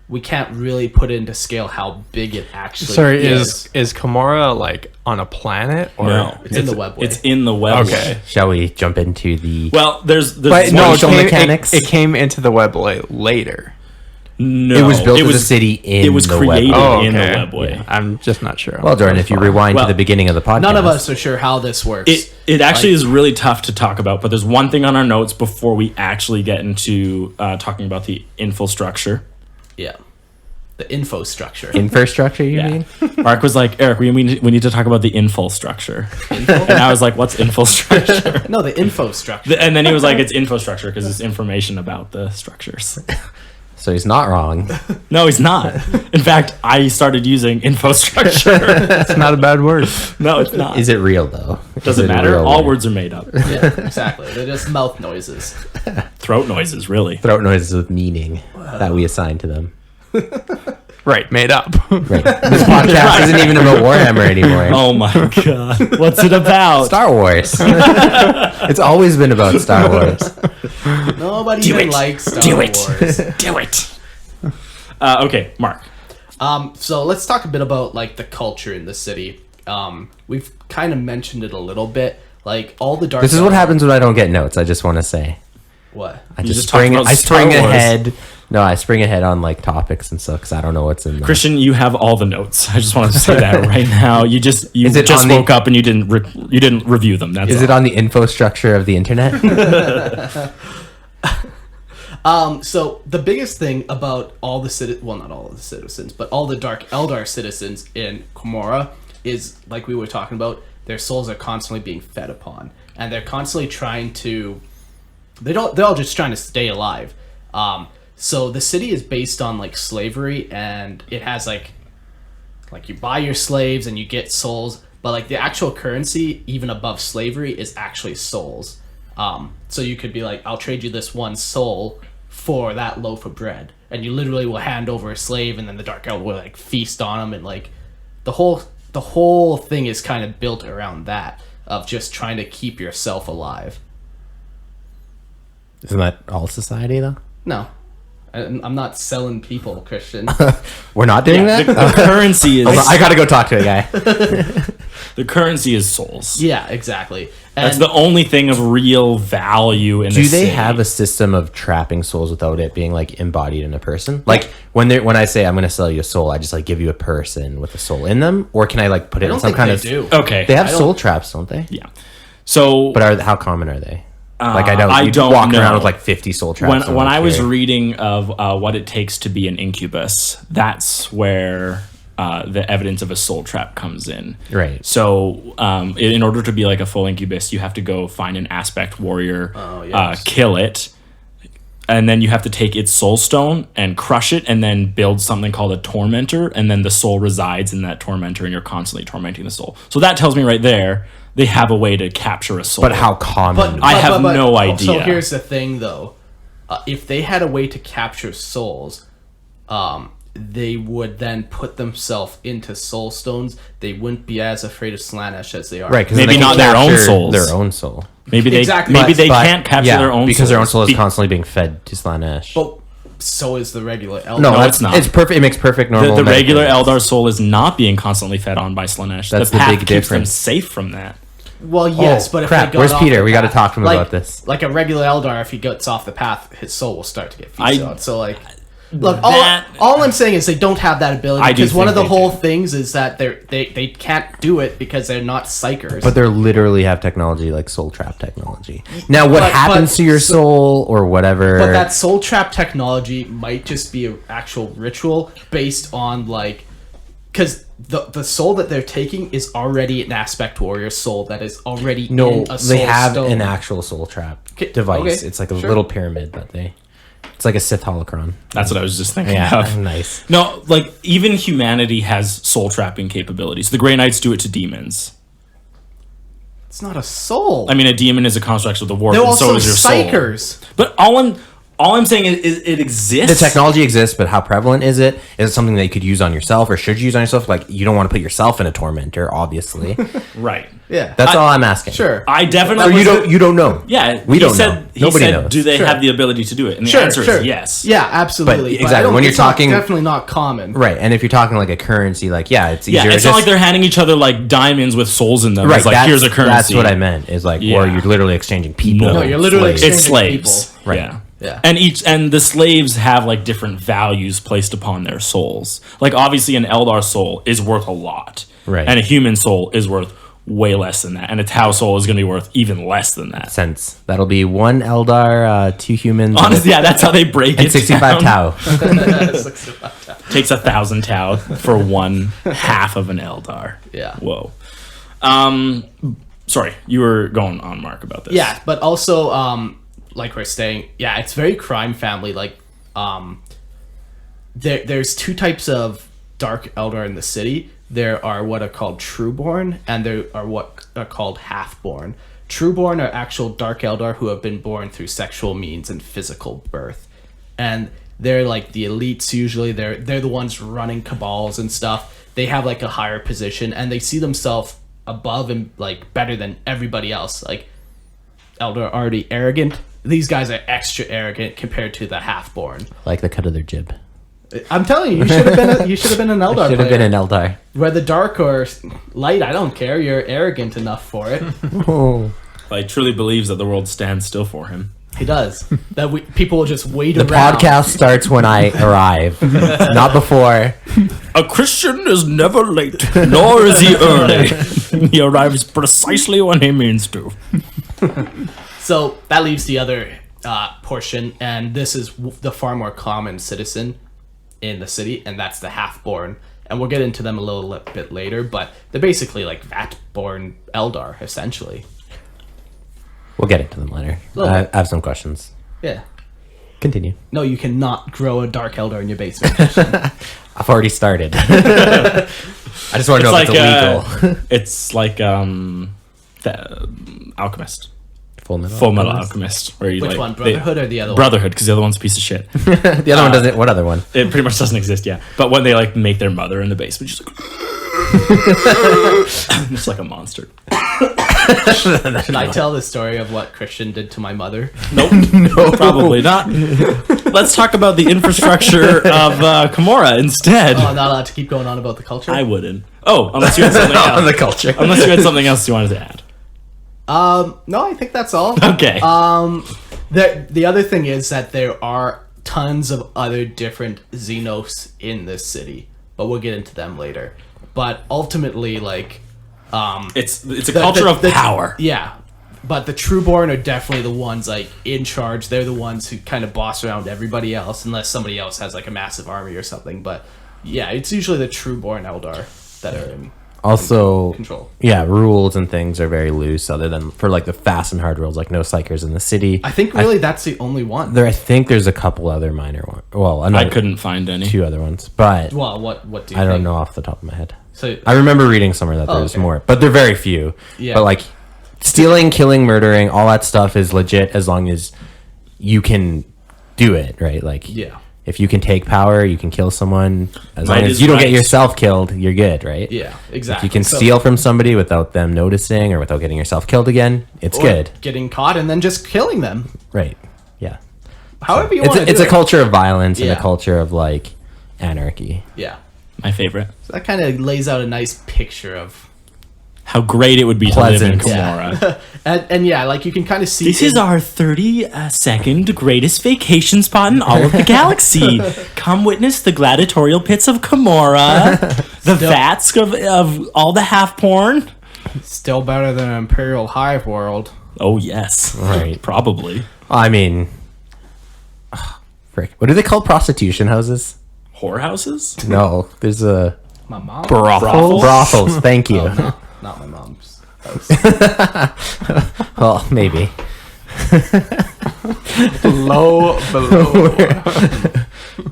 S3: we can't really put into scale how big it actually
S1: Sorry,
S3: is.
S1: is Commorragh like on a planet? Or
S2: No,
S3: It's in the webway.
S2: It's in the webway.
S1: Okay.
S4: Shall we jump into the...
S2: Well, there's
S1: But
S2: one
S1: no,
S4: Spatial
S1: it
S4: mechanics?
S1: came into the webway later.
S2: No,
S4: It was built as a city in
S2: It was
S4: the
S2: created
S4: webway.
S2: in the
S1: okay.
S2: webway.
S1: Yeah, I'm just not sure.
S4: Well, Jordan, if you rewind
S2: Well,
S4: to the beginning of the podcast...
S3: None of us are sure how this works.
S2: It actually is really tough to talk about, but there's one thing on our notes before we actually get into talking about the infrastructure.
S3: Yeah. The info structure.
S4: Infrastructure, you
S2: Yeah.
S4: mean?
S2: Mark was like, Eric, we need to talk about the info structure. And I was like, what's infrastructure?
S3: No, the info structure.
S2: And then he was like, it's infrastructure because it's information about the structures.
S4: so he's not wrong.
S2: No, he's not. In fact, I started using infrastructure.
S1: That's not a bad word.
S2: No, it's not.
S4: Is it real though?
S2: Doesn't
S4: Is it a
S2: matter.
S4: real
S2: All
S4: word?
S2: words are made up.
S3: Yeah, exactly. They're just mouth noises.
S2: Throat noises, really.
S4: Throat noises with meaning that we assign to them.
S1: Right, made up.
S4: Right. This podcast isn't even about Warhammer anymore.
S2: Oh my god. What's it about?
S4: Star Wars. It's always been about Star Wars.
S3: Nobody
S2: Do
S3: even
S2: it.
S3: likes Star
S2: Do it.
S3: Wars.
S2: Do it. Okay, Mark.
S3: So let's talk a bit about like the culture in the city. We've kind of mentioned it a little bit. Like all the dark.
S4: This is what happens when I don't get notes. I just want to say.
S3: What?
S4: I
S2: You
S4: just
S2: just talked
S4: spring.
S2: about
S4: I
S2: Star
S4: spring
S2: Wars.
S4: ahead. No, I spring ahead on like topics and stuff because I don't know what's in them.
S2: Christian, you have all the notes. I just wanted to say that right now. You just
S4: Is it on the-
S2: woke up and you didn't review them. That's
S4: Is
S2: all.
S4: it on the infrastructure of the internet?
S3: So the biggest thing about all the well, not all of the citizens, but all the Dark Eldar citizens in Commorragh is, like we were talking about, their souls are constantly being fed upon, and they're constantly trying to. They're all just trying to stay alive. So the city is based on like slavery, and it has like you buy your slaves and you get souls, but like the actual currency, even above slavery, is actually souls. So you could be like, I'll trade you this one soul for that loaf of bread, and you literally will hand over a slave, and then the Dark Elder will like feast on them, and like the whole thing is kind of built around that of just trying to keep yourself alive.
S4: Isn't that all society though?
S3: No, I'm not selling people, Christian.
S4: We're not doing
S2: Yeah,
S4: that.
S2: the currency is
S4: Hold on, I gotta go talk to a guy.
S2: the currency is souls.
S3: Yeah, exactly.
S2: That's
S3: And
S2: the only thing of real value in.
S4: Do
S2: a
S4: they
S2: city.
S4: have a system of trapping souls without it being like embodied in a person? Like when I say I'm going to sell you a soul, I just like give you a person with a soul in them, or can I like put it
S3: I don't
S4: in some
S3: think
S4: kind
S3: they
S4: of?
S3: do.
S2: Okay.
S4: They have
S3: I don't-
S4: soul traps, don't they?
S2: Yeah. So,
S4: But how common are they? Like I
S2: I
S4: you
S2: don't
S4: walk
S2: know.
S4: around with like 50 soul traps.
S2: when I was reading of what it takes to be an incubus, that's where the evidence of a soul trap comes in.
S4: Right.
S2: So, in order to be like a full incubus, you have to go find an aspect warrior,
S3: yes.
S2: kill it, and then you have to take its soul stone and crush it, and then build something called a tormentor, and then the soul resides in that tormentor, and you're constantly tormenting the soul. So that tells me right there they have a way to capture a soul.
S4: But how common?
S2: I have no idea.
S3: So here's the thing, though. If they had a way to capture souls, they would then put themselves into soul stones. They wouldn't be as afraid of Slanesh as they are.
S4: right? 'Cause
S2: Maybe
S4: they can
S2: not their own
S4: capture
S2: souls.
S4: Their own soul.
S2: maybe they
S3: Exactly.
S2: maybe
S3: But-
S2: they
S4: But-
S2: can't capture
S4: yeah,
S2: their own
S4: because their own
S2: souls.
S4: soul is constantly being fed to Slanesh.
S3: But so is the regular Eldar.
S4: no,
S2: it's not.
S4: It's perfect. It makes perfect normal.
S2: The regular
S4: medical
S2: Eldar soul is not being constantly fed on by Slanesh.
S4: That's
S2: the
S4: the
S2: path
S4: big
S2: keeps them
S4: difference.
S2: safe from that.
S3: Well, yes,
S4: Oh,
S3: but if
S4: crap.
S3: they got
S4: Where's
S3: off
S4: Peter?
S3: the
S4: We gotta
S3: path-
S4: talk to him
S3: like-
S4: about this.
S3: Like a regular Eldar, if he gets off the path, his soul will start to get feasted
S2: I-
S3: on. So like, look,
S2: That-
S3: all I'm saying is they don't have that ability
S2: I do
S3: because one of
S2: think
S3: the
S2: they
S3: whole
S2: do.
S3: things is that they can't do it because they're not psychers.
S4: But they literally have technology like soul trap technology. Now, what
S3: But-
S4: happens
S3: but-
S4: to your soul or whatever?
S3: But that soul trap technology might just be an actual ritual based on like, because the soul that they're taking is already an aspect warrior soul that is already
S4: no,
S3: in a soul
S4: they have
S3: stone.
S4: an actual soul trap
S3: Okay,
S4: device.
S3: okay,
S4: It's like a
S3: sure.
S4: little pyramid that they. It's like a Sith holocron.
S2: That's what I was just thinking
S4: Yeah,
S2: of.
S4: nice.
S2: No, like even humanity has soul trapping capabilities. The Grey Knights do it to demons.
S3: It's not a soul.
S2: I mean, a demon is a construct of the warp,
S3: they're
S2: and
S3: also
S2: so is your soul.
S3: psychers.
S2: But all I'm saying is it exists.
S4: The technology exists, but how prevalent is it? Is it something that you could use on yourself, or should you use on yourself? Like, you don't want to put yourself in a tormentor, obviously.
S2: right?
S3: Yeah,
S4: That's all I'm asking.
S3: sure.
S2: I definitely.
S4: Or you don't know.
S2: Yeah,
S4: we
S2: he
S4: don't
S2: said,
S4: know.
S2: He
S4: Nobody
S2: said,
S4: knows.
S2: do they
S3: Sure.
S2: have the ability to do it? And the
S3: Sure,
S2: answer
S3: sure.
S2: is yes.
S3: Yeah, absolutely.
S4: But exactly, when you're
S3: it's not-
S4: talking-
S3: definitely not common.
S4: Right, and if you're talking like a currency, like it's
S2: Yeah,
S4: easier.
S2: it's
S4: to
S2: not
S4: just,
S2: like they're handing each other like diamonds with souls in them.
S4: right.
S2: It's like
S4: that's,
S2: here's a currency.
S4: That's what I meant. Is like,
S2: Yeah.
S4: or you're literally exchanging people.
S2: No,
S3: you're literally
S4: slaves.
S2: It's
S3: exchanging
S2: slaves.
S3: people.
S4: Right.
S2: Yeah.
S3: Yeah.
S2: And the slaves have like different values placed upon their souls. Like obviously an Eldar soul is worth a lot.
S4: Right.
S2: And a human soul is worth way less than that. And a Tau soul is going to be worth even less than that.
S4: Sense. That'll be one Eldar, 2 humans,
S2: Honestly, yeah, that's how they break
S4: and
S2: it
S4: 65
S2: down.
S4: Tau.
S2: Takes 1,000 Tau for one half of an Eldar.
S3: Yeah.
S2: Whoa. Sorry, you were going on, Mark, about this.
S3: Yeah, but also, like we're saying, yeah, it's very crime family. Like, there's two types of Dark Eldar in the city. There are what are called Trueborn, and there are what are called Halfborn. Trueborn are actual Dark Eldar who have been born through sexual means and physical birth, and they're like the elites. Usually, they're the ones running cabals and stuff. They have like a higher position, and they see themselves above and like better than everybody else. Like Eldar are already arrogant. These guys are extra arrogant compared to the Halfborn.
S4: Like the cut of their jib.
S3: I'm telling you, you should have been an Eldar.
S4: Should have been an Eldar.
S3: Whether dark or light, I don't care. You're arrogant enough for it.
S4: Oh.
S2: But he truly believes that the world stands still for him.
S3: He does. That people will just wait
S4: The
S3: around.
S4: podcast starts when I arrive, not before.
S2: A Christian is never late, nor is he early. He arrives precisely when he means to.
S3: So that leaves the other portion, and this is the far more common citizen in the city, and that's the Halfborn. And we'll get into them a little bit later, but they're basically like Vatborn Eldar, essentially.
S4: We'll get into them later.
S3: Well-
S4: I have some questions.
S3: Yeah.
S4: Continue.
S3: No, you cannot grow a Dark Eldar in your basement.
S4: I've already started. I just want to know if it's illegal.
S2: It's like the Alchemist.
S4: Full
S2: Metal Alchemist. Where you
S3: Which
S2: like,
S3: one, Brotherhood or the other one?
S2: Brotherhood, because the other one's a piece of shit.
S4: The other one doesn't. What other one?
S2: It pretty much doesn't exist, yeah. But when they like make their mother in the basement, she's like, just like a monster.
S3: Should I tell the story of what Christian did to my mother?
S2: Nope, no, probably not. Let's talk about the infrastructure of Commorragh instead.
S3: Oh, I'm not allowed to keep going on about the culture?
S2: I wouldn't. Oh, unless you had something else.
S4: On the culture.
S2: Unless you had something else you wanted to add.
S3: No, I think that's all.
S2: Okay.
S3: The other thing is that there are tons of other different Xenos in this city, but we'll get into them later. But ultimately, like,
S2: it's a culture of power.
S3: Yeah, but the Trueborn are definitely the ones like in charge. They're the ones who kind of boss around everybody else, unless somebody else has like a massive army or something. But yeah, it's usually the Trueborn Eldar that are in control.
S4: Yeah, rules and things are very loose. Other than for like the fast and hard rules, like no psychers in the city.
S3: I think really that's the only one.
S4: I think there's a couple other minor ones. Well,
S2: I couldn't find any.
S4: Two other ones, but
S3: Well, what do you
S4: I
S3: think?
S4: don't know off the top of my head.
S3: So
S4: I remember reading somewhere that there's
S3: okay.
S4: more, but they're very few.
S3: Yeah.
S4: But like stealing, killing, murdering, all that stuff is legit as long as you can do it, right? Like,
S3: yeah.
S4: if you can take power, you can kill someone. As
S2: Might
S4: long
S2: is
S4: as you don't
S2: right.
S4: get yourself killed, you're good, right?
S3: Yeah,
S4: If
S3: exactly.
S4: you can
S3: So-
S4: steal from somebody without them noticing or without getting yourself killed again, it's
S3: or
S4: good,
S3: getting caught and then just killing them.
S4: right? Yeah.
S3: However you
S4: It's
S3: want to
S4: it's a culture of violence and
S3: Yeah.
S4: a culture of like anarchy.
S3: Yeah.
S2: My favorite.
S3: So that kind of lays out a nice picture of
S2: How great it would be to live in
S4: Pleasant.
S2: Commorragh.
S3: and yeah, like you can kind of see
S2: This is our 32nd greatest vacation spot in all of the galaxy. Come witness the gladiatorial pits of Commorragh, the vats of all the half porn.
S3: still better than an Imperial Hive world.
S2: Oh yes,
S4: Right.
S2: probably.
S4: I mean, frick. What do they call prostitution houses?
S2: Whorehouses?
S4: No, there's a
S3: My mom?
S2: Brothels?
S4: brothels. Thank you.
S3: Not my mom's house.
S4: Well, maybe.
S1: Low below.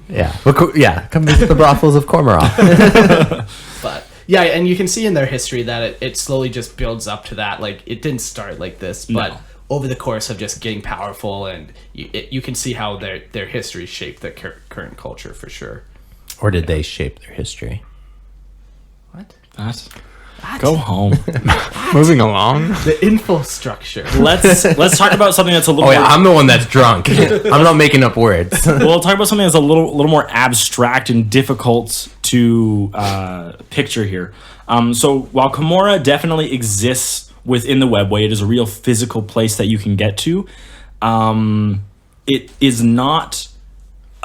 S4: Yeah. Yeah. Come visit the brothels of Commorragh.
S3: But yeah, and you can see in their history that it slowly just builds up to that. Like it didn't start like this, but
S2: No.
S3: over the course of just getting powerful, and you can see how their history shaped their current culture for sure.
S4: Or did they shape their history?
S3: What?
S2: That. Go home.
S1: Moving along.
S3: The infrastructure.
S2: Let's talk about something that's a little.
S4: Oh yeah,
S2: more,
S4: I'm the one that's drunk. I'm not making up words.
S2: we'll talk about something that's a little more abstract and difficult to picture here. So while Commorragh definitely exists within the webway, it is a real physical place that you can get to. It is not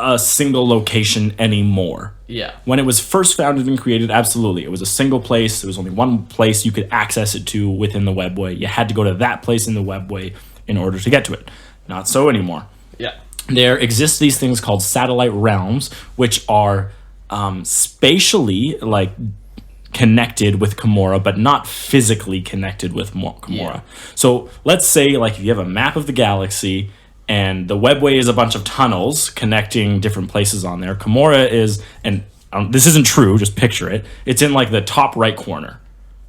S2: a single location anymore.
S3: Yeah.
S2: When it was first founded and created, absolutely. It was a single place. There was only one place you could access it to within the webway. You had to go to that place in the webway in order to get to it. Not so anymore.
S3: Yeah.
S2: There exist these things called satellite realms, which are spatially like connected with Commorragh, but not physically connected with Commorragh.
S3: Yeah.
S2: So let's say like if you have a map of the galaxy And the webway is a bunch of tunnels connecting different places on there. Commorragh is, and this isn't true, just picture it. It's in like the top right corner.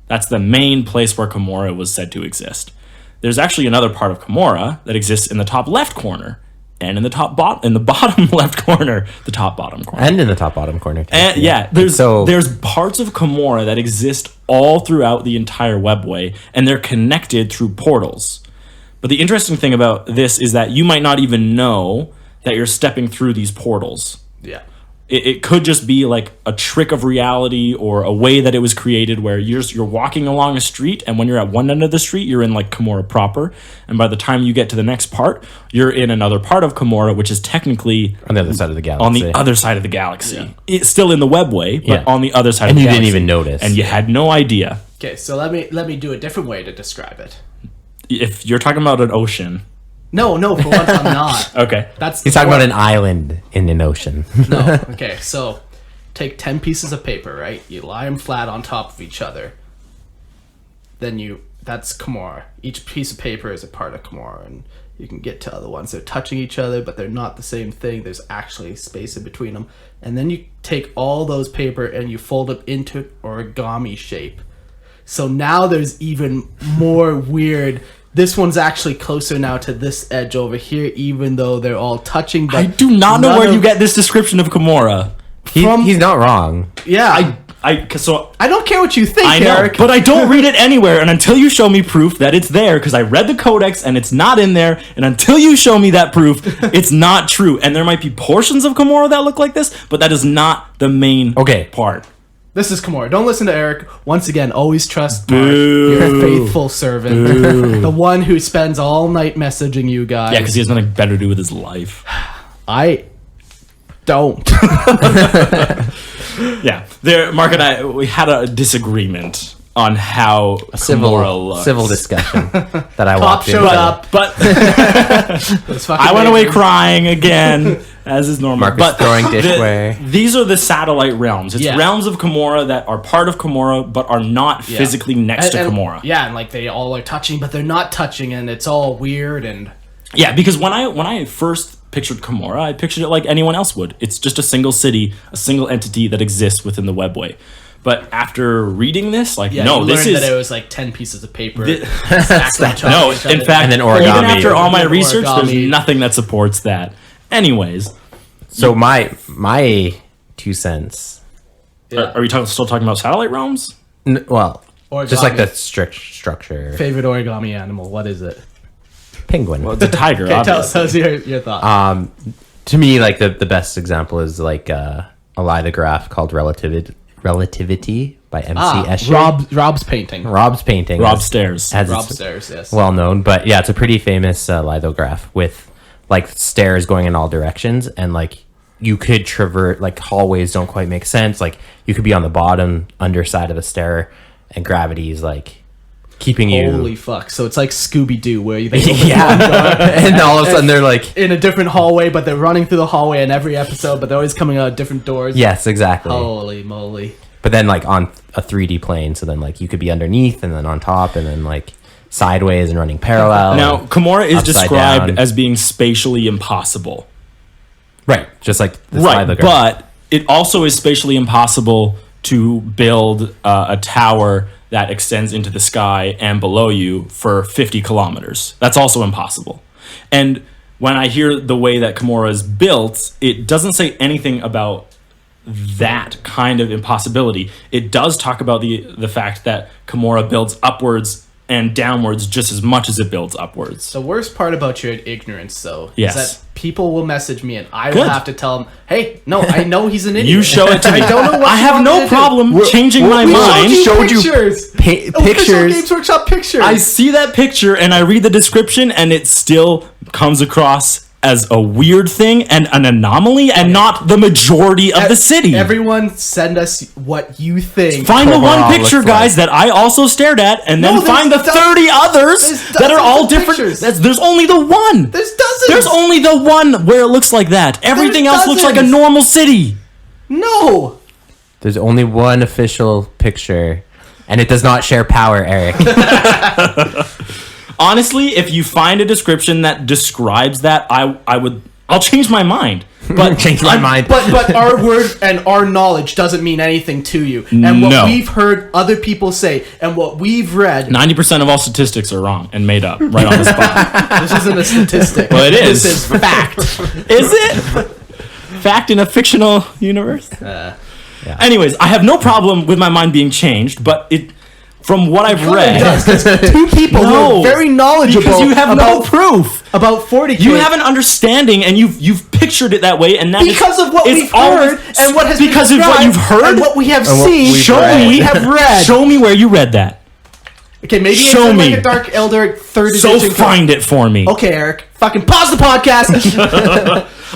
S2: That's the main place where Commorragh was said to exist. There's actually another part of Commorragh that exists in the top left corner, and in the bottom left corner, the top bottom corner,
S4: and in the top bottom corner. Too.
S2: And there's parts of Commorragh that exist all throughout the entire webway, and they're connected through portals. But the interesting thing about this is that you might not even know that you're stepping through these portals.
S3: Yeah.
S2: It could just be like a trick of reality or a way that it was created where you're walking along a street, and when you're at one end of the street, you're in like Commorragh proper. And by the time you get to the next part, you're in another part of Commorragh, which is technically
S4: on the other side of the galaxy.
S2: On the other side of the galaxy. It's still in the webway, but on the other side
S4: and
S2: of the
S4: you
S2: galaxy.
S4: didn't even notice.
S2: And you had no idea.
S3: Okay, so let me do a different way to describe it.
S2: If you're talking about an ocean.
S3: No, for once I'm not.
S2: Okay.
S3: He's
S4: talking about an island in an ocean.
S3: No, okay, so take 10 pieces of paper, right? You lie them flat on top of each other. Then that's Commorragh. Each piece of paper is a part of Commorragh, and you can get to other ones. They're touching each other, but they're not the same thing. There's actually space in between them. And then you take all those paper and you fold them into origami shape. So now there's even more weird. This one's actually closer now to this edge over here, even though they're all touching. But
S2: I do not know where you get this description of Commorragh.
S4: He's not wrong.
S3: Yeah.
S2: I
S3: don't care what you think,
S2: I know,
S3: Eric.
S2: but I don't read it anywhere, and until you show me proof that it's there, because I read the codex and it's not in there, and until you show me that proof, it's not true. And there might be portions of Commorragh that look like this, but that is not the main part.
S3: This is Commorragh. Don't listen to Eric. Once again, always trust Mark, your faithful servant, the one who spends all night messaging you guys.
S2: Yeah, because he has nothing better to do with his life.
S3: I don't.
S2: Yeah, Mark and I, we had a disagreement on how
S4: civil discussion that I
S3: Pop
S4: walked
S3: showed
S4: into.
S3: up,
S2: but
S3: I
S2: went away crying again, as is normal.
S4: Mark was throwing dishware.
S2: These are the satellite realms. It's
S3: Yeah.
S2: realms of Commorragh that are part of Commorragh, but are not physically next to Commorragh.
S3: Yeah, and like they all are touching, but they're not touching, and it's all weird and.
S2: Yeah, because when I first pictured Commorragh, I pictured it like anyone else would. It's just a single city, a single entity that exists within the webway. But after reading this,
S3: That it was like 10 pieces of paper. Stacked on top
S2: No,
S3: of each other.
S2: in fact,
S4: And then origami.
S2: even after all my
S3: And
S2: research, there's
S3: origami.
S2: nothing that supports that. Anyways,
S4: So my 2 cents.
S2: are we still talking about satellite realms?
S4: Just like the strict structure.
S3: Favorite origami animal? What is it?
S4: Penguin.
S2: Well, it's a tiger.
S3: Okay, tell
S2: obviously.
S3: us your thought.
S4: To me, like the best example is like a lithograph called Relativity by MC Escher.
S3: Rob's painting.
S4: Rob's painting.
S2: Rob Stairs.
S3: Rob Stairs, yes.
S4: Well known, but yeah, it's a pretty famous lithograph with like stairs going in all directions, and like you could traverse, like hallways don't quite make sense. Like you could be on the bottom underside of a stair, and gravity is like keeping you.
S3: Holy fuck! So it's like Scooby Doo, where they
S4: and all of a sudden they're like
S3: in a different hallway, but they're running through the hallway in every episode, but they're always coming out different doors.
S4: yes, exactly.
S3: Holy moly!
S4: But then like on a 3D plane, so then like you could be underneath and then on top and then like sideways and running parallel.
S2: Now, Commorragh is
S4: upside
S2: described
S4: down.
S2: as being spatially impossible.
S4: Right, just like the
S2: Right,
S4: lithograph.
S2: but it also is spatially impossible to build a tower that extends into the sky and below you for 50 kilometers. That's also impossible. And when I hear the way that Commorragh is built, it doesn't say anything about that kind of impossibility. It does talk about the fact that Commorragh builds upwards and downwards just as much as it builds upwards.
S3: The worst part about your ignorance, though,
S2: Yes.
S3: is that people will message me and I
S2: Good.
S3: will have to tell them, "Hey, no, I know he's an idiot."
S2: You show it to me.
S3: I don't know what
S2: I
S3: you
S2: have
S3: want me
S2: no
S3: to do.
S2: problem changing my
S3: We
S2: mind.
S3: showed you pictures. Official
S4: pictures.
S3: Games Workshop pictures.
S2: I see that picture and I read the description and it still comes across as a weird thing and an anomaly and not the majority of the city.
S3: Everyone, send us what you think.
S2: Find the
S4: Commorragh
S2: one picture,
S4: looks
S2: guys, that I also stared at, and then
S3: No,
S2: find the
S3: there's
S2: 30 others
S3: there's
S2: that are all
S3: dozens of
S2: different.
S3: pictures.
S2: There's only the one.
S3: There's dozens.
S2: There's only the one where it looks like that. Everything else looks like a
S3: dozens.
S2: normal city.
S3: No.
S4: There's only one official picture, and it does not share power, Eric.
S2: Honestly, if you find a description that describes that, I'll change my mind. But
S4: Change my mind.
S3: But our word and our knowledge doesn't mean anything to you. And what
S2: No.
S3: we've heard other people say and what we've read,
S2: 90% of all statistics are wrong and made up right on the spot.
S3: this isn't a statistic.
S2: Well, it is.
S3: This is fact.
S2: Is it? Fact in a fictional universe? Anyways, I have no problem with my mind being changed, but from what I've read,
S3: Two people who are very knowledgeable
S2: because you have no proof.
S3: about 40K.
S2: You have an understanding, and you've pictured it that way, and that
S3: because of what
S2: it's
S3: we've heard and what has been
S2: because of what you've heard
S3: and what we have
S4: what
S3: seen.
S4: we've
S3: Show
S4: read.
S3: me. We have read.
S2: Show me where you read that.
S3: Okay, maybe
S2: Show
S3: it's
S2: me.
S3: like a Dark Elder 3rd
S2: So
S3: edition.
S2: find it for me.
S3: Okay, Eric. Fucking pause the podcast.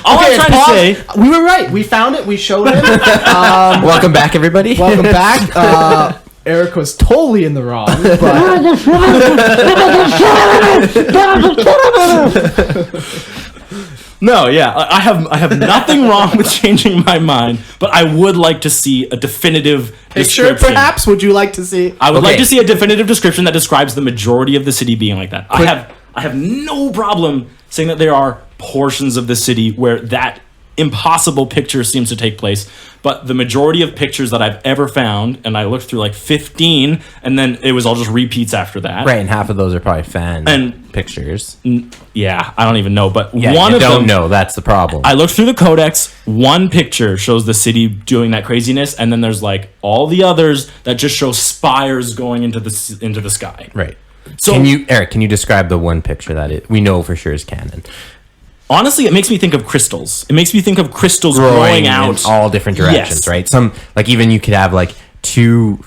S2: All I'm trying to say.
S3: We were right. We found it. We showed it.
S4: Welcome back, everybody.
S3: Welcome back. Eric was totally in the wrong. But
S2: No, yeah, I have nothing wrong with changing my mind, but I would like to see a definitive
S3: picture,
S2: description.
S3: perhaps. Would you like to see?
S2: I would like
S4: Okay.
S2: to see a definitive description that describes the majority of the city being like that. I have no problem saying that there are portions of the city where that impossible picture seems to take place, but the majority of pictures that I've ever found, and I looked through like 15, and then it was all just repeats after that.
S4: Right, and half of those are probably fan
S2: And-
S4: pictures.
S2: Yeah, I don't even know, but
S4: Yeah,
S2: one
S4: you
S2: of
S4: don't
S2: them.
S4: know. That's the problem.
S2: I looked through the codex. One picture shows the city doing that craziness, and then there's like all the others that just show spires going into the sky.
S4: right.
S2: So
S4: Eric? Can you describe the one picture that we know for sure is canon?
S2: honestly, it makes me think of crystals. It makes me think of crystals growing out
S4: in all different directions,
S2: Yes.
S4: right? Some like even you could have like two.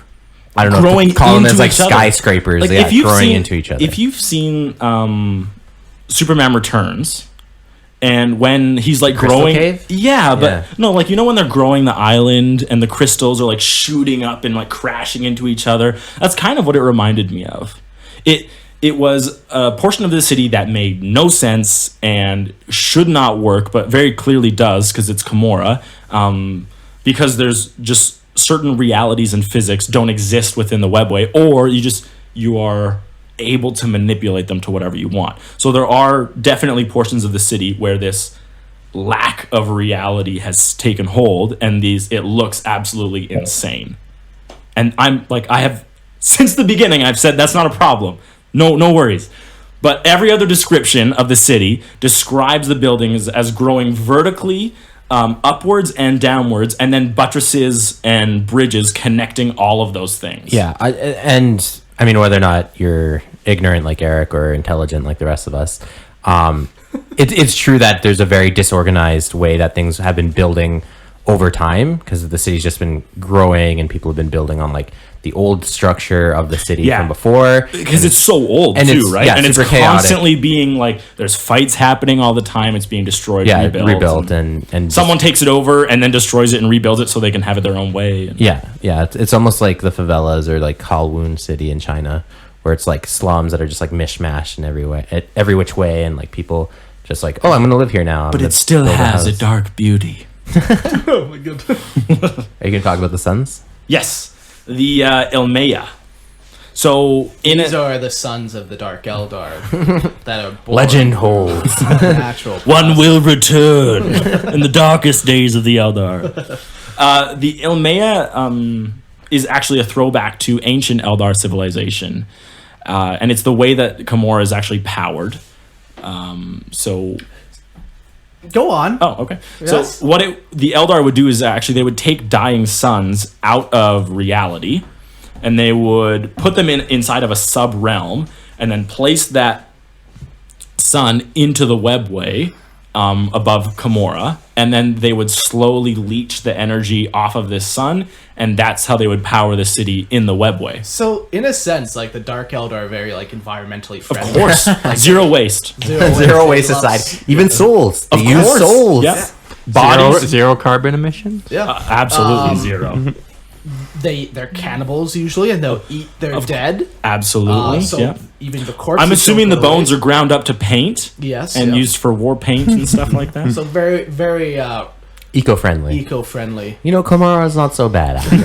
S4: I don't know.
S2: growing
S4: Call them as
S2: into
S4: like
S2: each other.
S4: skyscrapers.
S2: Like,
S4: yeah,
S2: if you've
S4: growing
S2: seen,
S4: into each other.
S2: If you've seen Superman Returns, and when he's like
S4: Crystal
S2: growing,
S4: cave?
S2: yeah, but
S4: Yeah.
S2: no, like when they're growing the island and the crystals are like shooting up and like crashing into each other. That's kind of what it reminded me of. It was a portion of the city that made no sense and should not work, but very clearly does because it's Commorragh. Because there's just certain realities and physics don't exist within the webway, or you are able to manipulate them to whatever you want. So there are definitely portions of the city where this lack of reality has taken hold, and it looks absolutely insane. And I have since the beginning I've said that's not a problem. No worries. But every other description of the city describes the buildings as growing vertically, upwards and downwards, and then buttresses and bridges connecting all of those things.
S4: yeah, I mean whether or not you're ignorant like Eric or intelligent like the rest of us, it's true that there's a very disorganized way that things have been building over time because the city's just been growing and people have been building on like the old structure of the city
S2: Yeah.
S4: from before
S2: Because it's so old
S4: and
S2: too,
S4: it's-
S2: right?
S4: yeah,
S2: And it's
S4: super chaotic.
S2: constantly being like, there's fights happening all the time. It's being destroyed, and
S4: rebuilt and
S2: someone takes it over and then destroys it and rebuilds it so they can have it their own way. And
S4: yeah it's almost like the favelas or like Kowloon City in China where it's like slums that are just like mishmash in every which way and like people just like, oh, I'm gonna live here now.
S2: But it still has a dark beauty.
S3: Oh my god.
S4: Are you gonna talk about the suns?
S2: Yes, the Elmea. So
S3: These are the sons of the Dark Eldar that are born
S4: Legend holds.
S3: natural.
S2: one will return in the darkest days of the Eldar. The Elmea is actually a throwback to ancient Eldar civilization, and it's the way that Commorragh is actually powered. So
S3: Go on.
S2: Oh, okay.
S3: Yes.
S2: So the Eldar would do is actually they would take dying suns out of reality, and they would put them inside of a sub realm, and then place that sun into the webway above Commorragh, and then they would slowly leach the energy off of this sun, and that's how they would power the city in the webway.
S3: So, in a sense, like the Dark Eldar are very like environmentally friendly.
S2: Of course, zero waste.
S4: Zero waste
S3: They love
S4: aside. Even souls. They
S2: Of
S4: use
S2: course.
S4: souls.
S2: Yeah.
S1: Bodies, zero carbon emissions.
S3: Yeah.
S2: Absolutely zero.
S3: They're cannibals usually, and they'll eat their dead.
S2: Absolutely.
S3: So
S2: yeah.
S3: even the corpses.
S2: I'm assuming the
S3: don't go
S2: bones
S3: away.
S2: are ground up to paint.
S3: Yes,
S2: And
S3: yeah.
S2: used for war paint and stuff like that.
S3: So very, very
S4: Eco-friendly.
S3: Eco-friendly.
S4: You know, Commorragh's not so bad after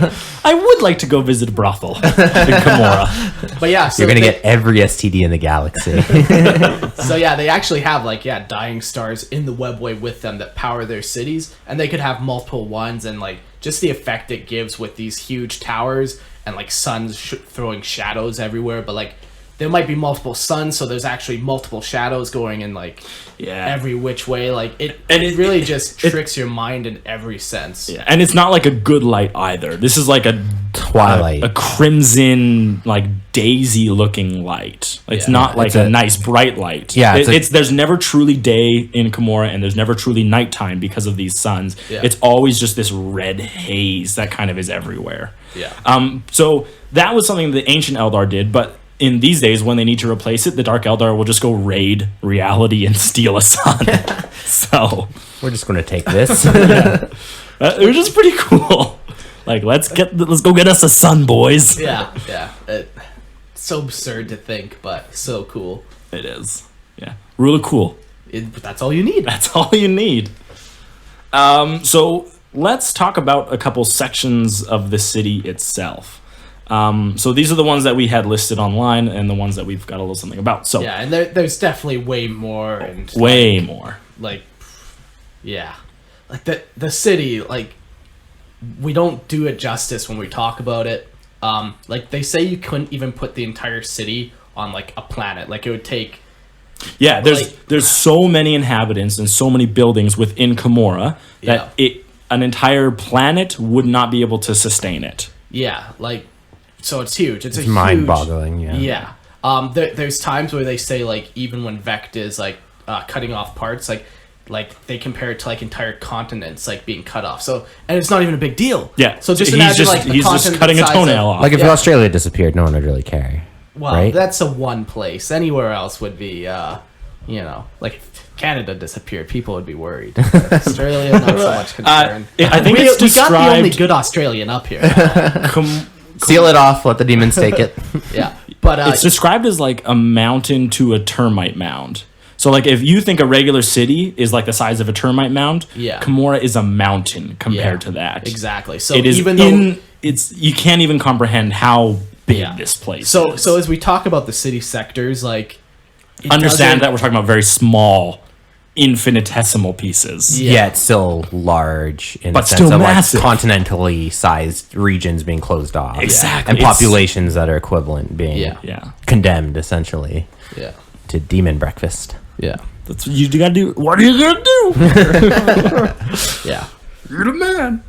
S4: all.
S2: I would like to go visit a brothel in Commorragh.
S3: But yeah, so
S4: You're going to get every STD in the galaxy.
S3: So yeah, they actually have like dying stars in the webway with them that power their cities, and they could have multiple ones, and like just the effect it gives with these huge towers and like suns throwing shadows everywhere. But like there might be multiple suns, so there's actually multiple shadows going in like every which way. Like it really just tricks your mind in every sense.
S2: Yeah, and it's not like a good light either. This is like a
S4: Twilight.
S2: a crimson, like daisy looking light. It's not like
S4: It's
S2: a
S4: a
S2: nice bright light.
S4: Yeah,
S2: it's there's never truly day in Commorragh, and there's never truly nighttime because of these suns.
S3: Yeah.
S2: It's always just this red haze that kind of is everywhere.
S3: Yeah.
S2: So that was something the ancient Eldar did, but in these days, when they need to replace it, the Dark Eldar will just go raid reality and steal a sun. So
S4: We're just going to take this.
S2: it was just pretty cool. Like, let's go get us a sun, boys.
S3: Yeah. It's so absurd to think, but so cool.
S2: It is. Yeah. Rule of cool.
S3: That's all you need.
S2: That's all you need. So let's talk about a couple sections of the city itself. So these are the ones that we had listed online and the ones that we've got a little something about. So
S3: Yeah, and there's definitely way more and
S2: way more.
S3: like the city, like we don't do it justice when we talk about it. Like they say you couldn't even put the entire city on like a planet. Like it would take
S2: Yeah, there's so many inhabitants and so many buildings within Commorragh that an entire planet would not be able to sustain it.
S3: like so it's huge. It's a
S4: mind-boggling,
S3: huge, yeah. There's times where they say like even when Vect is like cutting off parts, like they compare it to like entire continents like being cut off. So and it's not even a big deal.
S2: Yeah.
S3: So just imagine like
S2: he's just cutting a toenail off.
S4: Like if Australia disappeared, no one would really care.
S3: Well,
S4: right?
S3: that's a one place. Anywhere else would be, like if Canada disappeared, people would be worried. Australia, not so much concern.
S2: I think it's
S3: we got the only
S2: described.
S3: good Australian up here.
S4: Seal it off, let the demons take it.
S3: Yeah, but
S2: It's described as like a mountain to a termite mound. So like if you think a regular city is like the size of a termite mound, Commorragh is a mountain compared to that.
S3: Exactly. So
S2: it is
S3: even though
S2: you can't even comprehend how big this place is.
S3: So as we talk about the city sectors, like
S2: understand that we're talking about very small, infinitesimal pieces.
S4: Yeah, it's still large in
S2: But
S4: the sense
S2: still
S4: of
S2: massive.
S4: like continentally sized regions being closed off.
S2: Exactly.
S4: And
S2: It's-
S4: populations that are equivalent being
S2: Yeah.
S4: condemned essentially
S3: Yeah.
S4: to demon breakfast.
S3: Yeah.
S2: That's what you gotta do. What are you gonna do?
S3: Yeah.
S2: You're the man.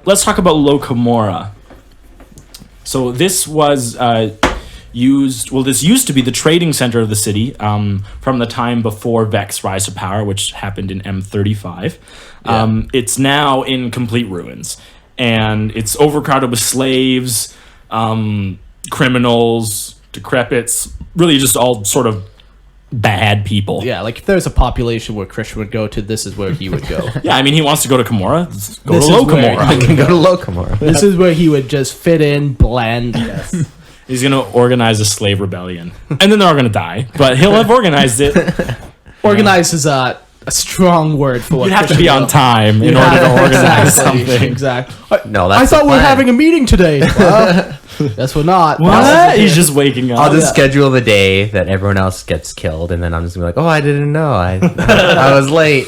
S2: Let's talk about Low Commorragh. So this was this used to be the trading center of the city from the time before Vect's rise to power, which happened in M35. It's now in complete ruins, and it's overcrowded with slaves, criminals, decrepits, really just all sort of bad people.
S3: Yeah, like if there's a population where Christian would go to, this is where he would go.
S2: Yeah, I mean, he wants to go to Commorragh. Let's go
S3: This
S2: to Low
S3: is where
S2: Commorragh.
S4: I can go to Low Commorragh.
S3: This is where he would just fit in, blend. Yes.
S2: He's going to organize a slave rebellion. And then they're all going to die. But he'll have organized it.
S3: Organize is a strong word for what
S2: You'd have to
S3: Christian
S2: be on
S3: will.
S2: time in order to organize
S3: Exactly,
S2: something.
S3: Exactly.
S4: No,
S3: I
S4: that's
S3: thought
S4: the
S3: we were
S4: plan.
S3: having a meeting today. Well, guess we're not.
S2: What? He's just waking up.
S4: I'll just schedule the day that everyone else gets killed, and then I'm just gonna be like, oh, I didn't know. I was late.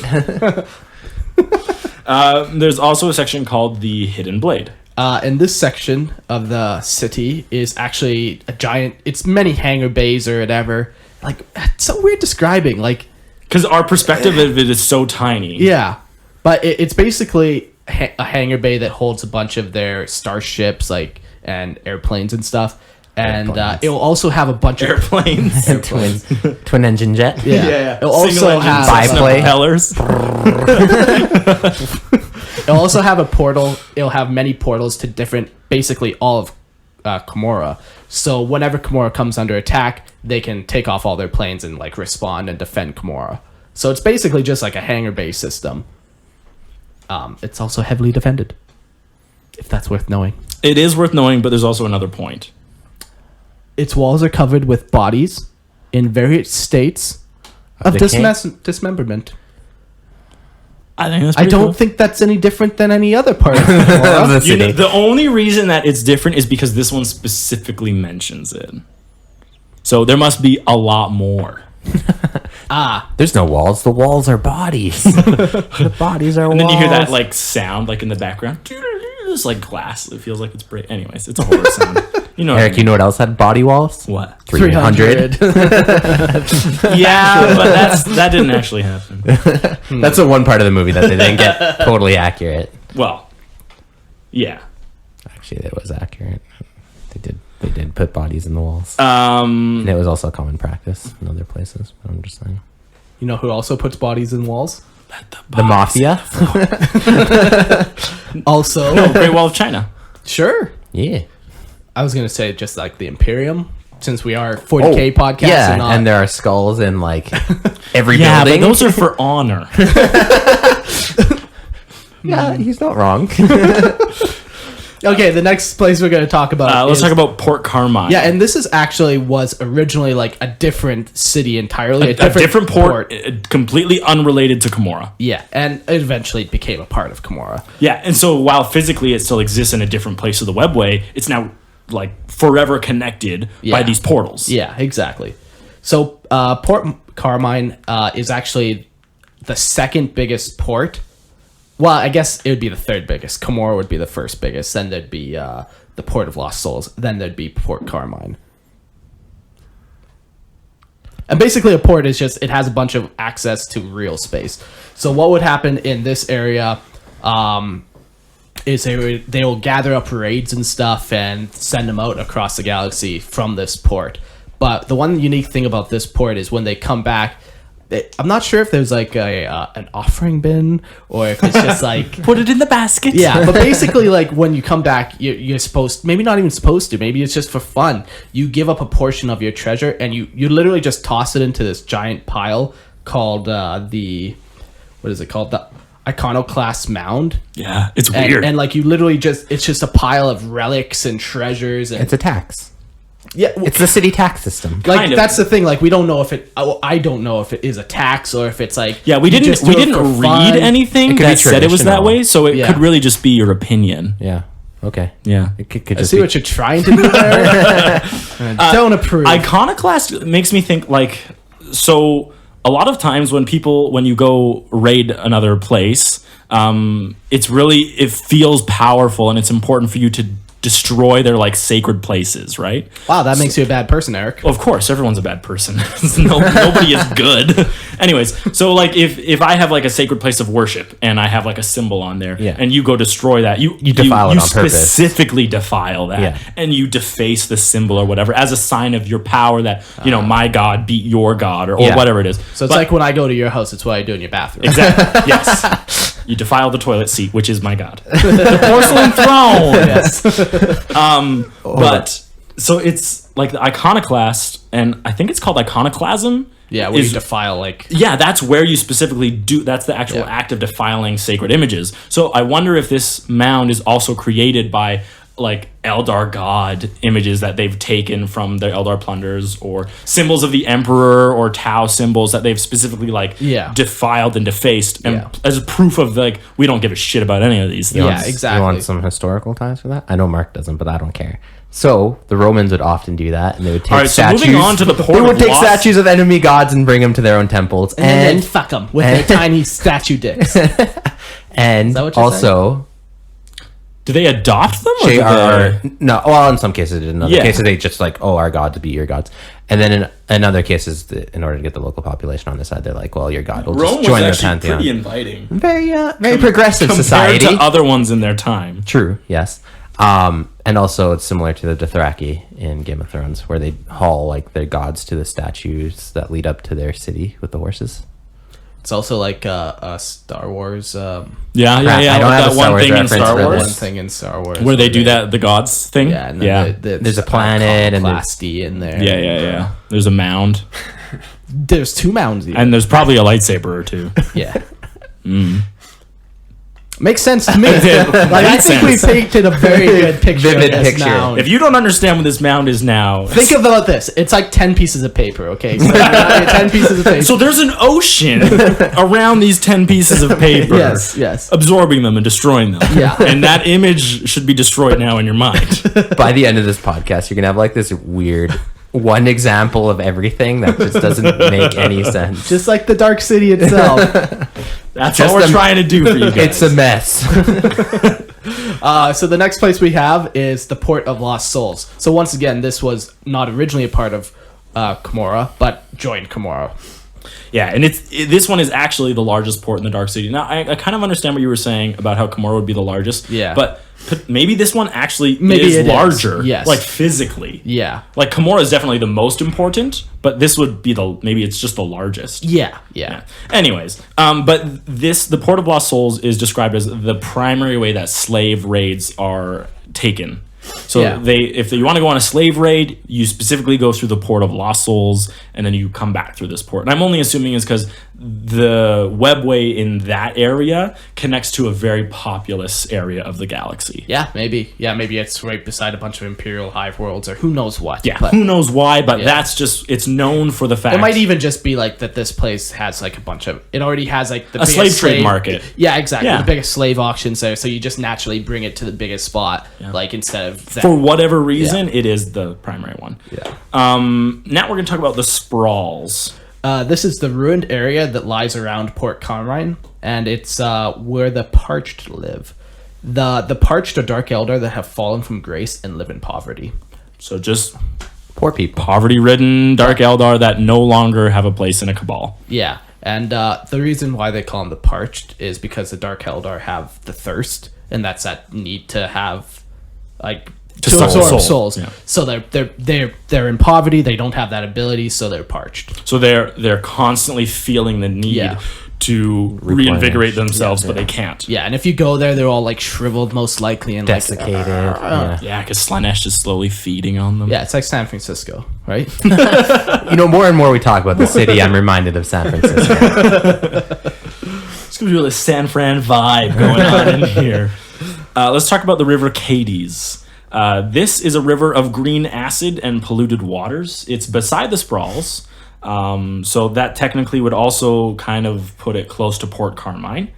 S2: There's also a section called the Hidden Blade.
S3: And this section of the city is actually a giant. It's many hangar bays or whatever. Like it's so weird describing. Like
S2: Because our perspective of it is so tiny.
S3: yeah, but it's basically a hangar bay that holds a bunch of their starships, like and airplanes and stuff. And
S4: Airplanes.
S3: it will also have a bunch of
S2: Airplanes.
S4: Twin engine jet.
S3: yeah. It'll also
S2: Single-engine
S3: have
S4: Biplane.
S2: propellers.
S3: It'll also have a portal. It'll have many portals to basically all of Commorragh. So whenever Commorragh comes under attack, they can take off all their planes and like respond and defend Commorragh. So it's basically just like a hangar base system. It's also heavily defended, if that's worth knowing.
S2: It is worth knowing, but there's also another point.
S3: Its walls are covered with bodies in various states of
S4: Decay?
S3: dismemberment.
S2: I think that's
S3: I
S2: pretty
S3: don't
S2: cool.
S3: think that's any different than any other part of Commorragh.
S4: The city.
S2: The only reason that it's different is because this one specifically mentions it. So there must be a lot more.
S4: There's no walls. The walls are bodies. The bodies are walls.
S2: And then you hear that like sound like in the background. It's like glass. It feels like it's break. Anyways, it's a horror sound. You know,
S4: Eric, you know what else had body walls?
S2: what?
S4: 300.
S2: Yeah, but that didn't actually happen.
S4: That's the one part of the movie that they didn't get totally accurate.
S2: Well, yeah.
S4: Actually, it was accurate. They did put bodies in the walls. And it was also a common practice in other places. But I'm just saying.
S3: You know who also puts bodies in walls?
S4: The mafia.
S3: Also,
S2: Great Wall of China.
S3: sure.
S4: Yeah.
S3: I was gonna say just like the Imperium, since we are 40K podcast.
S4: Yeah,
S3: not-
S4: and there are skulls in like every
S2: Yeah,
S4: building.
S2: but those are for honor.
S4: Yeah, he's not wrong.
S3: Okay, the next place we're going to talk about
S2: Let's
S3: is,
S2: talk about Port Carmine.
S3: Yeah, and this is actually was originally like a different city entirely.
S2: a different port, completely unrelated to Commorragh.
S3: Yeah, and it eventually became a part of Commorragh.
S2: Yeah, and so while physically it still exists in a different place of the webway, it's now like forever connected by these portals.
S3: Yeah, exactly. So Port Carmine is actually the second biggest port. Well, I guess it would be the third biggest. Commorragh would be the first biggest. Then there'd be the Port of Lost Souls. Then there'd be Port Carmine. And basically a port is just, it has a bunch of access to real space. So what would happen in this area is they will gather up raids and stuff and send them out across the galaxy from this port. But the one unique thing about this port is when they come back, I'm not sure if there's like an offering bin or if it's just like
S2: Put it in the basket.
S3: yeah, but basically like when you come back, you're supposed, maybe not even supposed to, maybe it's just for fun. You give up a portion of your treasure and you literally just toss it into this giant pile called what is it called? The Iconoclast Mound.
S2: Yeah, it's
S3: And,
S2: weird.
S3: and like you literally it's just a pile of relics and treasures and
S4: It's a tax.
S3: yeah,
S4: It's the city tax system.
S3: like
S2: kind of.
S3: that's the thing. Like we don't know if it. I don't know if it is a tax or if it's like.
S2: yeah, we
S3: you
S2: didn't
S3: just do it for
S2: read
S3: fun.
S2: anything
S4: It could
S2: that
S4: be
S2: said it was that
S4: traditional.
S2: way, so it
S3: Yeah.
S2: could really just be your opinion.
S4: Yeah. Okay.
S2: Yeah.
S4: It could
S3: I
S4: just
S3: see
S4: be.
S3: what you're trying to do there. Don't approve.
S2: Iconoclast makes me think like, so a lot of times when you go raid another place, it feels powerful and it's important for you to destroy their like sacred places, right?
S3: Wow, that makes you a bad person, Eric.
S2: Of course, everyone's a bad person. Nobody is good. Anyways, so like if I have like a sacred place of worship and I have like a symbol on there,
S4: Yeah.
S2: and you go destroy that, you
S4: defile it
S2: you
S4: on purpose.
S2: specifically defile that,
S4: Yeah.
S2: and you deface the symbol or whatever as a sign of your power that my God beat your God or
S4: Yeah.
S2: whatever it is.
S3: So it's like when I go to your house, it's what I do in your bathroom.
S2: Exactly. Yes. You defile the toilet seat, which is my God. The porcelain throne.
S3: Yes.
S2: But so it's like the iconoclast, and I think it's called iconoclasm.
S3: Yeah, where
S2: is-
S3: you defile like.
S2: Yeah, that's where you specifically do. That's the actual
S3: Yeah.
S2: act of defiling sacred images. So I wonder if this mound is also created by like Eldar god images that they've taken from their Eldar plunders, or symbols of the Emperor or Tau symbols that they've specifically like defiled and defaced, and as a proof of like we don't give a shit about any of these things.
S3: Yeah, exactly.
S4: You want some historical ties for that? I know Mark doesn't, but I don't care. So the Romans would often do that, and they would take
S2: All right, so
S4: statues.
S2: moving on to the Port
S4: they would
S2: of
S4: take
S2: Lost-
S4: statues of enemy gods and bring them to their own temples,
S3: And then fuck them with their tiny statue dicks.
S4: and
S3: that what you're
S4: also.
S2: Do they adopt them? Or do
S4: JRR.
S2: they-
S4: No, well, in some cases, in other
S2: Yeah.
S4: cases, they just like, oh, our gods be your gods. And then in other cases, in order to get the local population on the side, they're like, well, your god will
S2: Rome
S4: just join the
S2: was actually
S4: pantheon.
S2: pretty inviting.
S4: Very progressive
S2: Compared
S4: society.
S2: to other ones in their time.
S4: True, yes. And also, it's similar to the Dothraki in Game of Thrones, where they haul like their gods to the statues that lead up to their city with the horses.
S3: It's also like a Star Wars.
S2: Yeah.
S4: I don't have
S2: that
S4: a Star
S2: one
S4: Wars
S2: thing in
S4: reference
S2: Star
S4: for
S2: Wars.
S3: One thing in Star Wars
S2: Where they do that, the gods thing.
S3: Yeah, and
S2: yeah.
S3: then
S4: There's a planet and there's-
S3: Iconoclasty in there.
S2: Yeah. There's a mound,
S3: There's two mounds. Here.
S2: and there's probably a lightsaber or two.
S3: Yeah. Makes sense to me. I
S2: Makes
S3: think we
S2: sense.
S3: painted a very good picture
S4: Vivid
S3: of this
S4: picture.
S3: mound.
S2: If you don't understand what this mound is now,
S3: Think about this. It's like 10 pieces of paper, okay? So 10 pieces of paper.
S2: so there's an ocean around these 10 pieces of paper.
S3: Yes.
S2: Absorbing them and destroying them.
S3: Yeah.
S2: And that image should be destroyed now in your mind.
S4: By the end of this podcast, you're gonna have like this weird one example of everything that just doesn't make any sense.
S3: Just like the Dark City itself.
S2: That's
S4: Just
S2: all we're
S4: a-
S2: trying to do for you guys.
S4: It's a mess.
S3: So the next place we have is the Port of Lost Souls. So once again, this was not originally a part of Commorragh, but joined Commorragh.
S2: Yeah, and this one is actually the largest port in the Dark City. Now, I kind of understand what you were saying about how Commorragh would be the largest.
S3: Yeah.
S2: But maybe this one actually
S3: Maybe
S2: is
S3: it is,
S2: larger.
S3: yes.
S2: Like physically.
S3: Yeah.
S2: Like Commorragh is definitely the most important, but this would be maybe it's just the largest.
S3: Yeah.
S2: Anyways, but the Port of Lost Souls is described as the primary way that slave raids are taken. So
S3: Yeah.
S2: if you want to go on a slave raid, you specifically go through the Port of Lost Souls, and then you come back through this port. And I'm only assuming it's because the webway in that area connects to a very populous area of the galaxy.
S3: Yeah, maybe. Yeah, maybe it's right beside a bunch of Imperial hive worlds or who knows what.
S2: Yeah,
S3: But
S2: who knows why, but
S3: Yeah.
S2: that's just, it's known for the fact.
S3: it might even just be like that this place has like a bunch of, it already has like the
S2: A
S3: biggest
S2: slave trade market.
S3: Yeah, exactly.
S2: Yeah.
S3: The biggest slave auctions there. So you just naturally bring it to the biggest spot, like instead of that.
S2: for whatever reason, it is the primary one.
S3: Yeah.
S2: Now we're going to talk about the sprawls.
S3: This is the ruined area that lies around Port Commorragh, and it's where the parched live. The parched are dark eldar that have fallen from grace and live in poverty.
S2: So just
S4: Poor people.
S2: poverty-ridden Dark Eldar that no longer have a place in a cabal.
S3: Yeah, and the reason why they call them the parched is because the dark eldar have the thirst, and that's that need to have like to absorb
S2: soul.
S3: souls.
S2: Yeah.
S3: So they're in poverty. They don't have that ability, so they're parched.
S2: So they're constantly feeling the need
S3: Yeah.
S2: to reinvigorate themselves, but they can't.
S3: Yeah, and if you go there, they're all like shriveled, most likely, and
S4: Desiccated. Yeah.
S2: Yeah, because Slanesh is slowly feeding on them.
S3: yeah, it's like San Francisco, right?
S4: You know, more and more we talk about the city, I'm reminded of San Francisco.
S2: It's going to be a San Fran vibe going on in here. Let's talk about the River Cadiz. This is a river of green acid and polluted waters. It's beside the sprawls, so that technically would also kind of put it close to Port Carmine.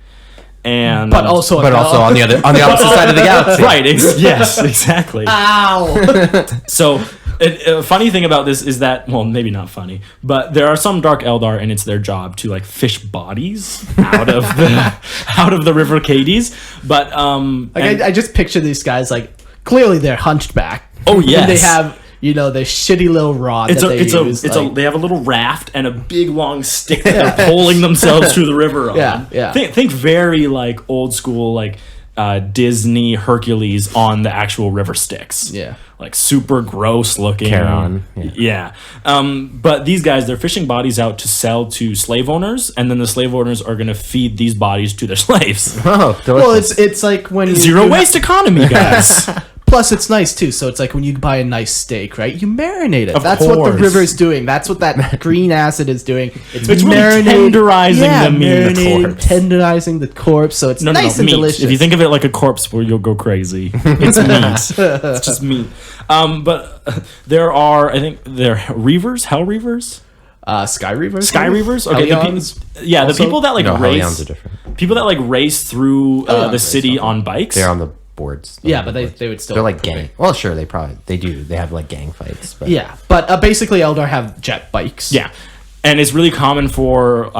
S2: And
S3: but also
S4: But also on the opposite side of the galaxy.
S2: right, yes, exactly.
S3: ow.
S2: So, a funny thing about this is that, well, maybe not funny, but there are some Dark Eldar, and it's their job to like fish bodies out of the River Cadiz. But
S3: Like I just picture these guys like clearly they're hunched back.
S2: Oh,
S3: And
S2: yes.
S3: they have this shitty little rod that they use.
S2: they have a little raft and a big long stick that they're pulling themselves through the river on.
S3: Yeah.
S2: Think very like old school like Disney Hercules on the actual river Styx.
S3: Yeah.
S2: Like super gross looking.
S4: Charon,
S2: Yeah. But these guys, they're fishing bodies out to sell to slave owners, and then the slave owners are going to feed these bodies to their slaves.
S4: Oh, delicious.
S3: Well, it's like when you
S2: Zero waste economy, guys.
S3: Plus, it's nice too. So it's like when you buy a nice steak, right? You marinate it.
S2: Of
S3: That's what the
S2: course.
S3: river is doing. That's what that green acid is doing. It's
S2: really tenderizing the meat of the
S3: marinating,
S2: corpse.
S3: tenderizing the corpse. So it's nice and
S2: meat.
S3: delicious.
S2: If you think of it like a corpse, well, you'll go crazy. It's meat. It's just meat. But there are, I think, there are reavers, hell reavers,
S3: Sky Reavers,
S2: sky reavers. Okay,
S3: Hellions?
S2: the
S3: also?
S2: people that like
S4: No, Hellions
S2: race,
S4: are different.
S2: people that like race through
S3: Hellions
S2: the
S3: race
S2: city
S3: on
S2: on bikes.
S4: They're on the boards.
S3: Yeah, but they would still.
S4: They're like gang. Well, sure, they do. They have like gang fights. But
S3: Yeah, but basically Eldar have jet bikes.
S2: Yeah. And it's really common for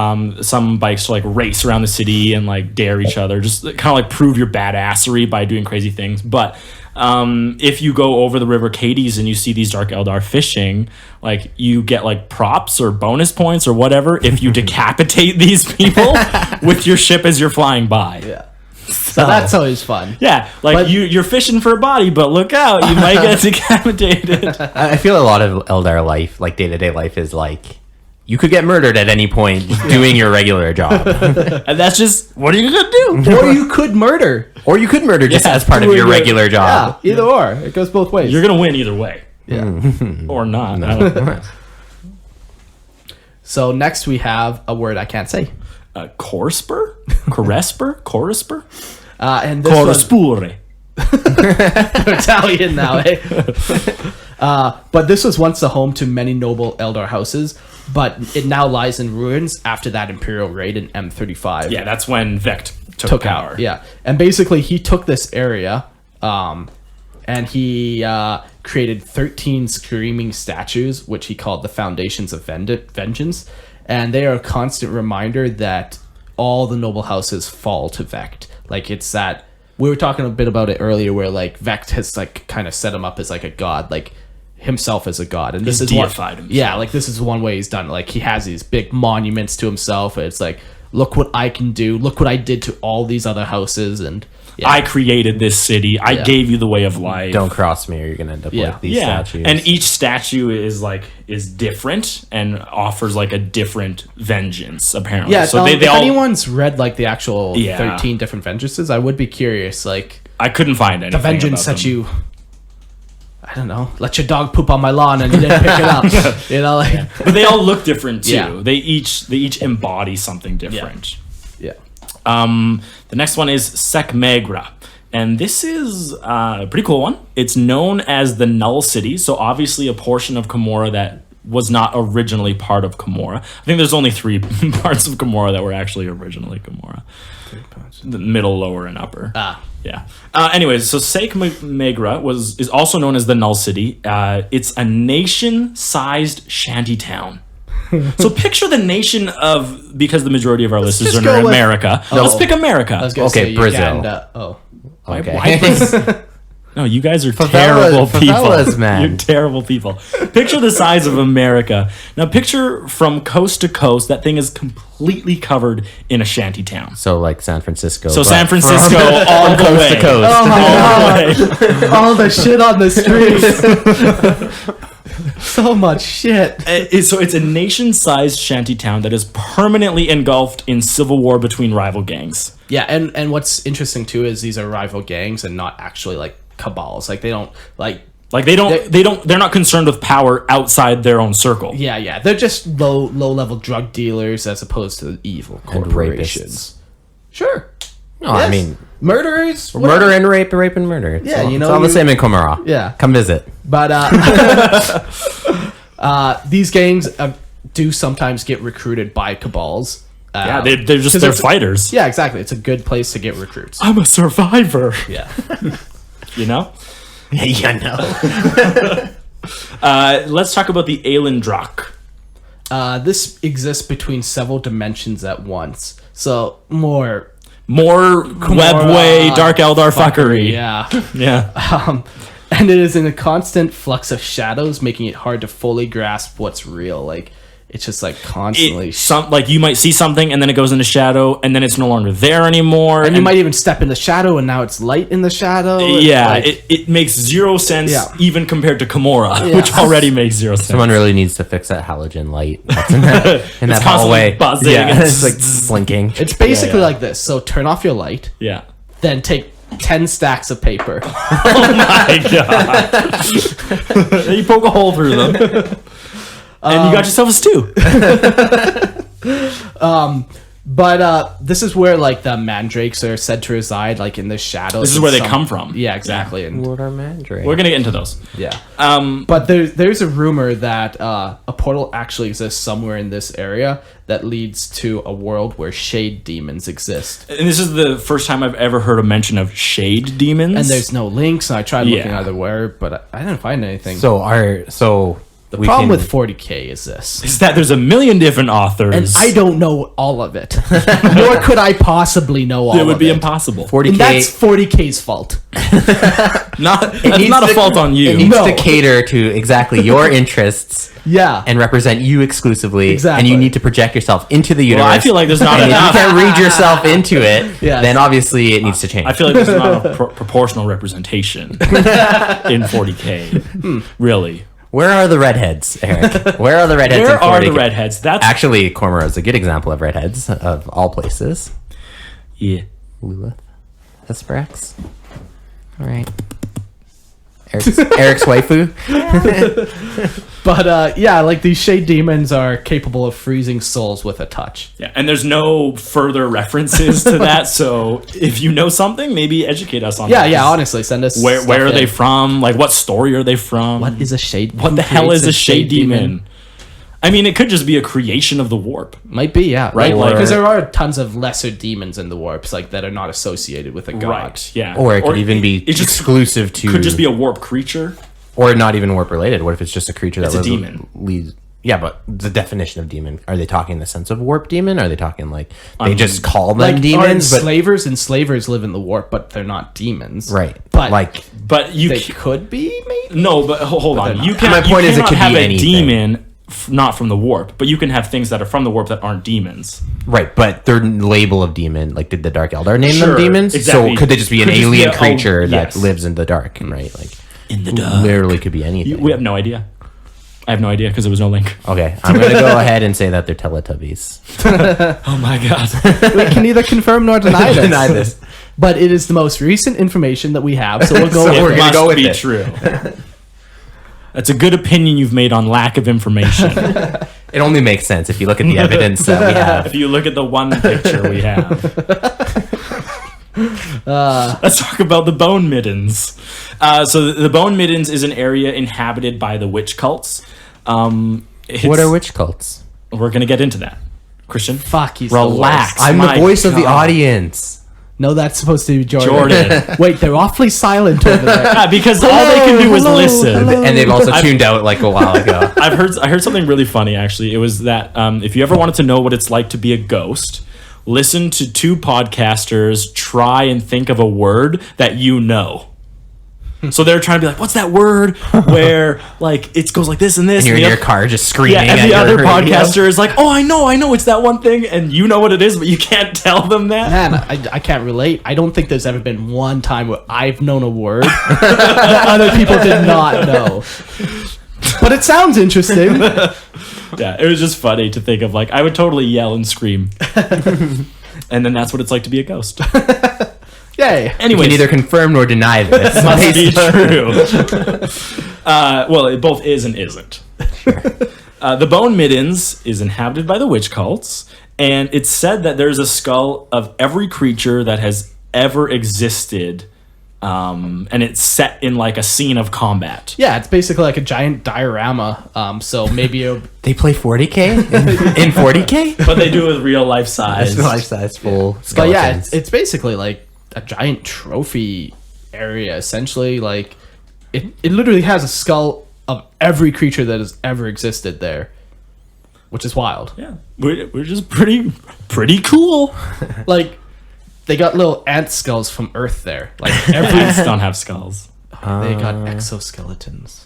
S2: some bikes to like race around the city and like dare each other, just kind of like prove your badassery by doing crazy things. But if you go over the River Cadiz and you see these Dark Eldar fishing, like you get like props or bonus points or whatever if you decapitate these people with your ship as you're flying by.
S3: Yeah. So that's always fun.
S2: Yeah, like
S3: But-
S2: you're fishing for a body, but look out, you might get decapitated.
S4: I feel a lot of Eldar life, like day-to-day life, is like you could get murdered at any point doing your regular job,
S2: And that's just, what are you gonna do?
S3: Or you could murder.
S4: or you could murder just
S2: Yeah,
S4: as part of
S3: doing
S4: your
S3: your-
S4: regular job.
S3: Yeah, either or. It goes both ways.
S2: You're gonna win either way.
S3: yeah.
S2: Or not. I don't know.
S3: So next we have a word I can't say.
S2: Corresper? Corresper? Corresper?
S3: And this
S2: Coro
S3: was
S2: spure.
S3: Italian now, eh? But this was once the home to many noble Eldar houses, but it now lies in ruins after that Imperial raid in M35.
S2: Yeah, that's when Vect took power.
S3: out. Yeah, and basically he took this area, and he created 13 screaming statues, which he called the Foundations of Vengeance, and they are a constant reminder that all the noble houses fall to Vect. Like, it's that we were talking a bit about it earlier, where like Vect has like kind of set him up as like a god, like himself as a god, and this
S2: He's
S3: is
S2: deified himself.
S3: Yeah, like this is one way he's done it. Like, he has these big monuments to himself, and it's like, look what I can do, look what I did to all these other houses, and yeah.
S2: I created this city. I gave you the way of life.
S4: Don't cross me, or you're gonna end up like these statues.
S2: And each statue is different and offers like a different vengeance. Apparently,
S3: Yeah,
S2: so
S3: if
S2: they all.
S3: anyone's read like the actual
S2: Yeah.
S3: 13 different vengeances, I would be curious. Like,
S2: I couldn't find anything.
S3: the vengeance
S2: about
S3: that
S2: them.
S3: you, I don't know, let your dog poop on my lawn and you didn't pick it up. You know, like,
S2: But they all look different too.
S3: Yeah.
S2: They each embody something different.
S3: yeah.
S2: The next one is Sekmegra. And this is a pretty cool one. It's known as the Null City, so obviously a portion of Commorragh that was not originally part of Commorragh. I think there's only 3 parts of Commorragh that were actually originally Commorragh. The middle, lower, and upper. Yeah. Anyways, so Sekmegra is also known as the Null City. It's a nation-sized shanty town. So picture the nation of, because the majority of our listeners
S3: just
S2: are in
S3: go with-
S2: America.
S3: No.
S2: Let's pick America.
S3: I was gonna
S4: Okay,
S3: say
S4: Brazil.
S3: Uganda. Oh.
S4: Okay.
S2: Why No, you guys are terrible
S4: favelas,
S2: people.
S4: man.
S2: You're terrible people. Picture the size of America. Now picture from coast to coast, that thing is completely covered in a shanty town.
S4: So like San Francisco.
S2: So
S4: but
S2: San Francisco
S4: from-
S2: all
S4: from
S2: the
S4: coast
S2: way.
S4: to coast.
S3: Oh my
S2: All the way.
S3: All the shit on the streets. So much shit.
S2: So it's a nation-sized shanty town that is permanently engulfed in civil war between rival gangs.
S3: Yeah, and what's interesting too is these are rival gangs and not actually like cabals. Like, they don't like.
S2: Like they're not concerned with power outside their own circle.
S3: Yeah. They're just low level drug dealers as opposed to evil
S4: And
S3: corporations.
S4: rapists.
S3: Sure.
S4: No, I mean
S3: Murderers.
S4: murder and rape and murder. It's
S3: Yeah,
S4: all,
S3: you know,
S4: it's all the
S3: you-
S4: same in Commorragh.
S3: Yeah.
S4: Come visit.
S3: But these gangs do sometimes get recruited by cabals.
S2: Yeah, they're just
S3: 'cause
S2: they're
S3: it's-
S2: fighters.
S3: Yeah, exactly. It's a good place to get recruits.
S2: I'm a survivor.
S3: Yeah.
S2: You know?
S4: Yeah, no.
S2: Let's talk about the Aelendrak.
S3: This exists between several dimensions at once. So more
S2: Webway, Dark Eldar fuckery.
S3: Yeah.
S2: Yeah.
S3: And it is in a constant flux of shadows, making it hard to fully grasp what's real. Like, it's just like constantly.
S2: Like you might see something and then it goes into shadow and then it's no longer there anymore.
S3: and you might even step in the shadow and now it's light in the shadow. It's
S2: Yeah,
S3: like-
S2: it makes zero sense
S3: Yeah.
S2: even compared to Commorragh,
S3: Yeah.
S2: which already makes zero sense.
S4: Someone really needs to fix that halogen light that's in that, in that
S2: It's constantly
S4: hallway.
S2: buzzing
S4: Yeah,
S2: and
S4: it's like blinking.
S3: It's basically
S2: yeah.
S3: like this. So turn off your light,
S2: Yeah.
S3: then take 10 stacks of paper.
S2: My God. Then you poke a hole through them. And you got yourself a stew.
S3: But this is where like the mandrakes are said to reside, like in the shadows.
S2: This is
S3: and
S2: where they come from.
S3: Yeah, exactly. And
S4: What are mandrake?
S2: We're going to get into those.
S3: yeah.
S2: Um,
S3: But there's a rumor that a portal actually exists somewhere in this area that leads to a world where shade demons exist.
S2: and this is the first time I've ever heard a mention of shade demons.
S3: And there's no links, and I tried looking
S2: Yeah.
S3: otherwhere, but I didn't find anything.
S4: So
S3: the problem with 40K is this.
S2: is that there's a million different authors.
S3: And I don't know all of it. Nor could I possibly know all
S2: It would
S3: of
S2: be
S3: it.
S2: impossible.
S4: 40K.
S3: And that's 40K's fault.
S2: That's
S4: needs
S2: not a
S4: to-
S2: fault on
S4: It
S2: you.
S4: needs
S3: No.
S4: to cater to exactly your interests
S3: Yeah.
S4: and represent you exclusively.
S3: Exactly.
S4: And you need to project yourself into the universe.
S2: Well, I feel like there's not
S4: and if you
S2: enough.
S4: can't read yourself into it,
S3: Yes.
S4: then obviously it needs to change.
S2: I feel like there's not a proportional representation in 40K. Really.
S4: Where are the redheads, Eric? Where are the redheads?
S2: Where
S4: in
S2: are
S4: 40K?
S2: the redheads? That's
S4: Actually, Commorragh is a good example of redheads of all places.
S2: yeah.
S4: Lilith, Hesperex. All right. Eric's waifu.
S3: But yeah, like these shade demons are capable of freezing souls with a touch.
S2: Yeah, and there's no further references to that. So if you know something, maybe educate us on that.
S3: Yeah, honestly, send us
S2: Where are they from? Like, what story are they from?
S3: What is a shade?
S2: What the hell is a shade demon? I mean, it could just be a creation of the warp.
S3: Might be, yeah.
S2: Right,
S3: Like,
S2: or-
S3: because there are tons of lesser demons in the warps, like that are not associated with a god.
S2: Right, yeah.
S4: Or it could even be
S2: it's just
S4: exclusive to...
S2: could just be a warp creature.
S4: Or not even warp related. What if it's just a creature that
S2: It's a
S4: lives...
S2: demon.
S4: Leads, yeah, but the definition of demon, are they talking in the sense of warp demon? Are they talking like... They just call them
S3: Like
S4: demons? But,
S3: enslavers live in the warp, but they're not demons.
S4: right.
S3: But
S4: like...
S2: But you
S3: they
S2: ca-
S3: could be, maybe?
S2: no, but hold on.
S3: they're
S2: You
S3: not.
S2: can't.
S4: My point is it
S2: cannot
S4: could be
S2: have a
S4: anything.
S2: demon not from the warp, but you can have things that are from the warp that aren't demons.
S4: Right, but their label of demon, like did the Dark Eldar name
S2: Sure,
S4: them demons?
S2: exactly.
S4: So could they just be an
S2: Could just be
S4: alien
S2: a-
S4: creature that
S2: yes.
S4: lives in the dark, right? Like
S2: In the dark.
S4: literally could be anything.
S2: We have no idea. I have no idea because there was no link.
S4: Okay, I'm gonna go ahead and say that they're Teletubbies.
S2: Oh my god.
S3: We can neither confirm nor deny this.
S4: Deny this.
S3: But it is the most recent information that we have, so we'll go
S4: So
S3: with
S4: we're
S2: It
S4: gonna
S2: must
S4: go with
S2: be
S4: it.
S2: true. That's a good opinion you've made on lack of information.
S4: It only makes sense if you look at the evidence that we have.
S2: If you look at the one picture we have. Let's talk about the Bone Middens. So the Bone Middens is an area inhabited by the witch cults.
S4: What are witch cults?
S2: We're going to get into that. Christian?
S3: Fuck, he's
S2: Relax.
S3: the worst.
S4: I'm
S2: My
S4: the voice of the
S2: God.
S4: audience.
S3: No, that's supposed to be Jordan.
S2: Jordan.
S3: Wait, they're awfully silent over there.
S2: Yeah, because all they can do is
S3: hello,
S2: listen.
S3: hello.
S4: And they've also tuned out like a while ago.
S2: I heard something really funny actually. It was that if you ever wanted to know what it's like to be a ghost, listen to two podcasters try and think of a word that you know. So they're trying to be like, what's that word where like it goes like this and this?
S4: And you're in
S2: the
S4: your
S2: oth-
S4: car just screaming.
S2: Yeah, and
S4: at
S2: the
S4: your
S2: other
S4: radio.
S2: podcaster is like, oh, I know, it's that one thing, and you know what it is, but you can't tell them that.
S3: Man, I can't relate. I don't think there's ever been one time where I've known a word that other people did not know. But it sounds interesting.
S2: Yeah, it was just funny to think of like, I would totally yell and scream. And then that's what it's like to be a ghost.
S3: Yay.
S4: You
S2: Anyway,
S4: can neither confirm nor deny this.
S2: must be true. Well, it both is and isn't. The Bone Middens is inhabited by the witch cults, and it's said that there's a skull of every creature that has ever existed, and it's set in like a scene of combat.
S3: Yeah, it's basically like a giant diorama. So maybe
S4: They play 40K in 40K.
S2: But they do it with real life size.
S4: That's life-size full skeletons.
S3: But yeah, it's basically like a giant trophy area, essentially. Like, it literally has a skull of every creature that has ever existed there, which is wild.
S2: Yeah, we're just pretty cool.
S3: Like, they got little ant skulls from Earth there. Like,
S2: Ants don't have skulls.
S3: they got exoskeletons.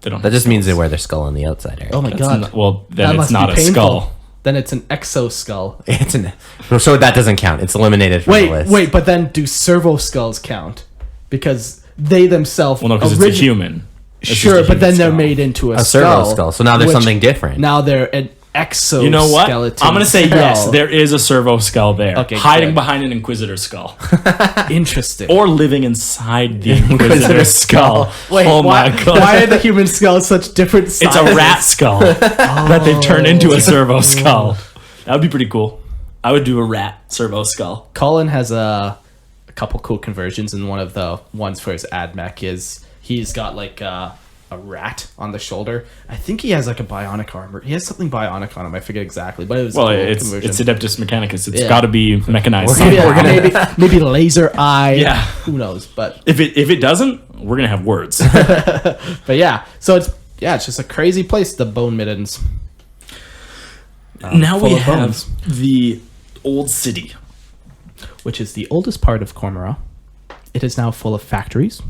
S2: They don't.
S4: That just means they wear their skull on the outside area.
S3: Oh my
S2: That's
S3: god.
S2: not- well,
S3: That
S2: then it's
S3: must
S2: not
S3: be
S2: a
S3: painful.
S2: skull.
S3: Then it's an exoskull.
S4: It's so that doesn't count. It's eliminated from the list.
S3: Wait, but then do servo skulls count? Because they themselves.
S2: Well, no, because it's a human. It's just
S3: Sure,
S2: a
S3: but
S2: human
S3: then they're
S2: skull.
S3: made into
S4: A servo skull. So now there's
S3: which-
S4: something different.
S3: Now they're an exoskeleton.
S2: You know what? I'm gonna say
S3: skull.
S2: yes. There is a servo skull there,
S3: Okay,
S2: hiding
S3: good.
S2: behind an inquisitor skull,
S3: Interesting.
S2: or living inside the inquisitor skull.
S3: Wait,
S2: oh
S3: why,
S2: my god!
S3: why are the human skulls such different sizes?
S2: It's a rat skull that they've turned into a servo skull. That would be pretty cool. I would do a rat servo skull.
S3: Colin has a couple cool conversions, and one of the ones for his ad mech is he's got like a rat on the shoulder. I think he has like a bionic armor. He has something bionic on him. I forget exactly, but it was
S2: Well,
S3: a cool
S2: it's
S3: conversion.
S2: Adeptus Mechanicus. It's
S3: Yeah.
S2: got to be mechanized.
S3: Maybe laser eye.
S2: Yeah.
S3: Who knows? But
S2: If it doesn't, we're gonna have words.
S3: yeah. So it's just a crazy place. The Bone Middens.
S2: Now
S3: full
S2: we
S3: of
S2: have
S3: bones.
S2: the old city.
S3: Which is the oldest part of Commorragh. It is now full of factories,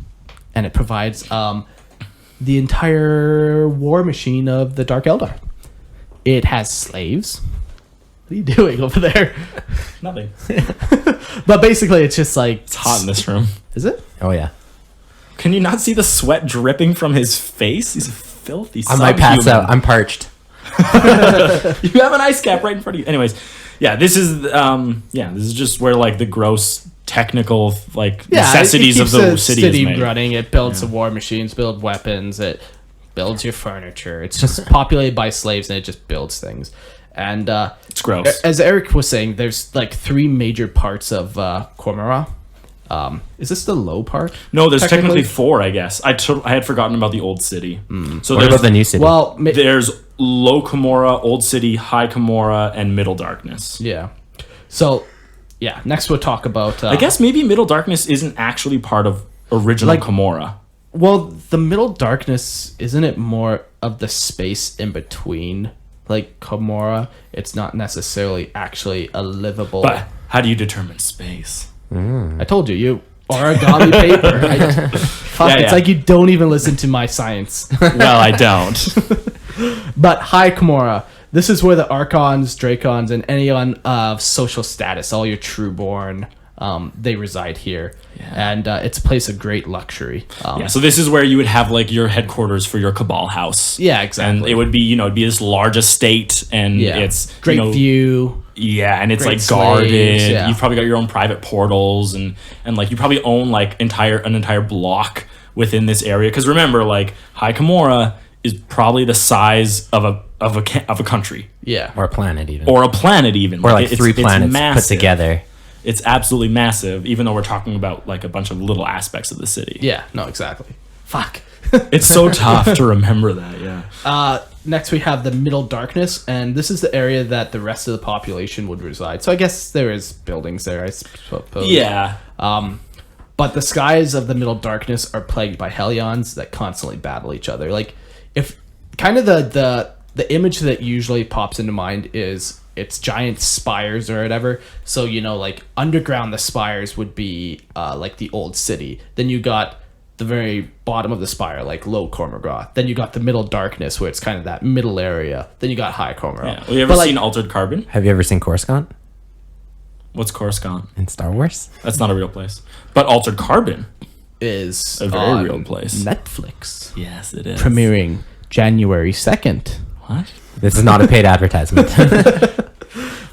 S3: and it provides the entire war machine of the Dark Eldar. It has slaves. What are you doing over there?
S2: Nothing.
S3: But basically, it's just like
S2: It's hot in this room.
S3: Is it?
S4: Oh yeah.
S2: Can you not see the sweat dripping from his face? He's a filthy.
S4: I might pass
S2: subhuman.
S4: out. I'm parched.
S2: You have an ice cap right in front of you. Anyways, yeah, this is just where like the gross technical like
S3: Yeah,
S2: necessities
S3: it
S2: of
S3: keeps
S2: the city is made.
S3: running. It builds the war machines, build weapons. It builds your furniture. It's just populated by slaves, and it just builds things. And
S2: It's gross.
S3: as Eric was saying, there's like 3 major parts of Commorragh. Is this the low part?
S2: No, there's technically 4, I guess. I had forgotten about the old city. So
S4: What about the new city?
S3: Well,
S2: there's Low Commorragh, Old City, High Commorragh, and Middle Darkness.
S3: yeah. So, yeah. Next, we'll talk about.
S2: I guess maybe Middle Darkness isn't actually part of original
S3: Like-
S2: Commorragh.
S3: Well, the Middle Darkness, isn't it more of the space in between? Like Commorragh, it's not necessarily actually a livable.
S2: But how do you determine space?
S3: I told you origami paper. Fuck, it's like you don't even listen to my science.
S2: Well, I don't.
S3: But High Commorragh, this is where the Archons, Dracons, and anyone of social status, all your trueborn, they reside here. And it's a place of great luxury.
S2: Yeah, so this is where you would have like your headquarters for your cabal house.
S3: Yeah, exactly.
S2: And it would be, it'd be this large estate, and it's
S3: great view.
S2: Yeah, and it's
S3: Great
S2: like guarded.
S3: slaves, yeah.
S2: You've probably got your own private portals, and like you probably own like an entire block within this area. Because remember, like High Commorragh is probably the size of a country.
S3: Yeah.
S4: or a planet even.
S2: Or a planet even.
S4: Or like 3 planets put
S2: massive.
S4: together.
S2: It's absolutely massive, even though we're talking about like a bunch of little aspects of the city.
S3: Yeah, no, exactly. Fuck.
S2: It's so tough to remember that, yeah.
S3: Next, we have the Middle Darkness, and this is the area that the rest of the population would reside. So I guess there is buildings there, I suppose.
S2: Yeah.
S3: But the skies of the Middle Darkness are plagued by Hellions that constantly battle each other. Like, if kind of the image that usually pops into mind is it's giant spires or whatever. So, like underground, the spires would be like the old city. Then you got the very bottom of the spire, like Low Commorragh. Then you got the Middle Darkness, where it's kind of that middle area. Then you got High Commorragh.
S2: Yeah. Well, you ever seen Altered Carbon?
S4: Have you ever seen Coruscant
S2: What's Coruscant?
S4: in Star Wars?
S2: That's not a real place. But Altered Carbon
S3: Is
S2: a very
S3: on
S2: real place.
S3: Netflix.
S2: Yes, it is.
S3: Premiering January 2nd.
S2: What?
S4: This is not a paid advertisement.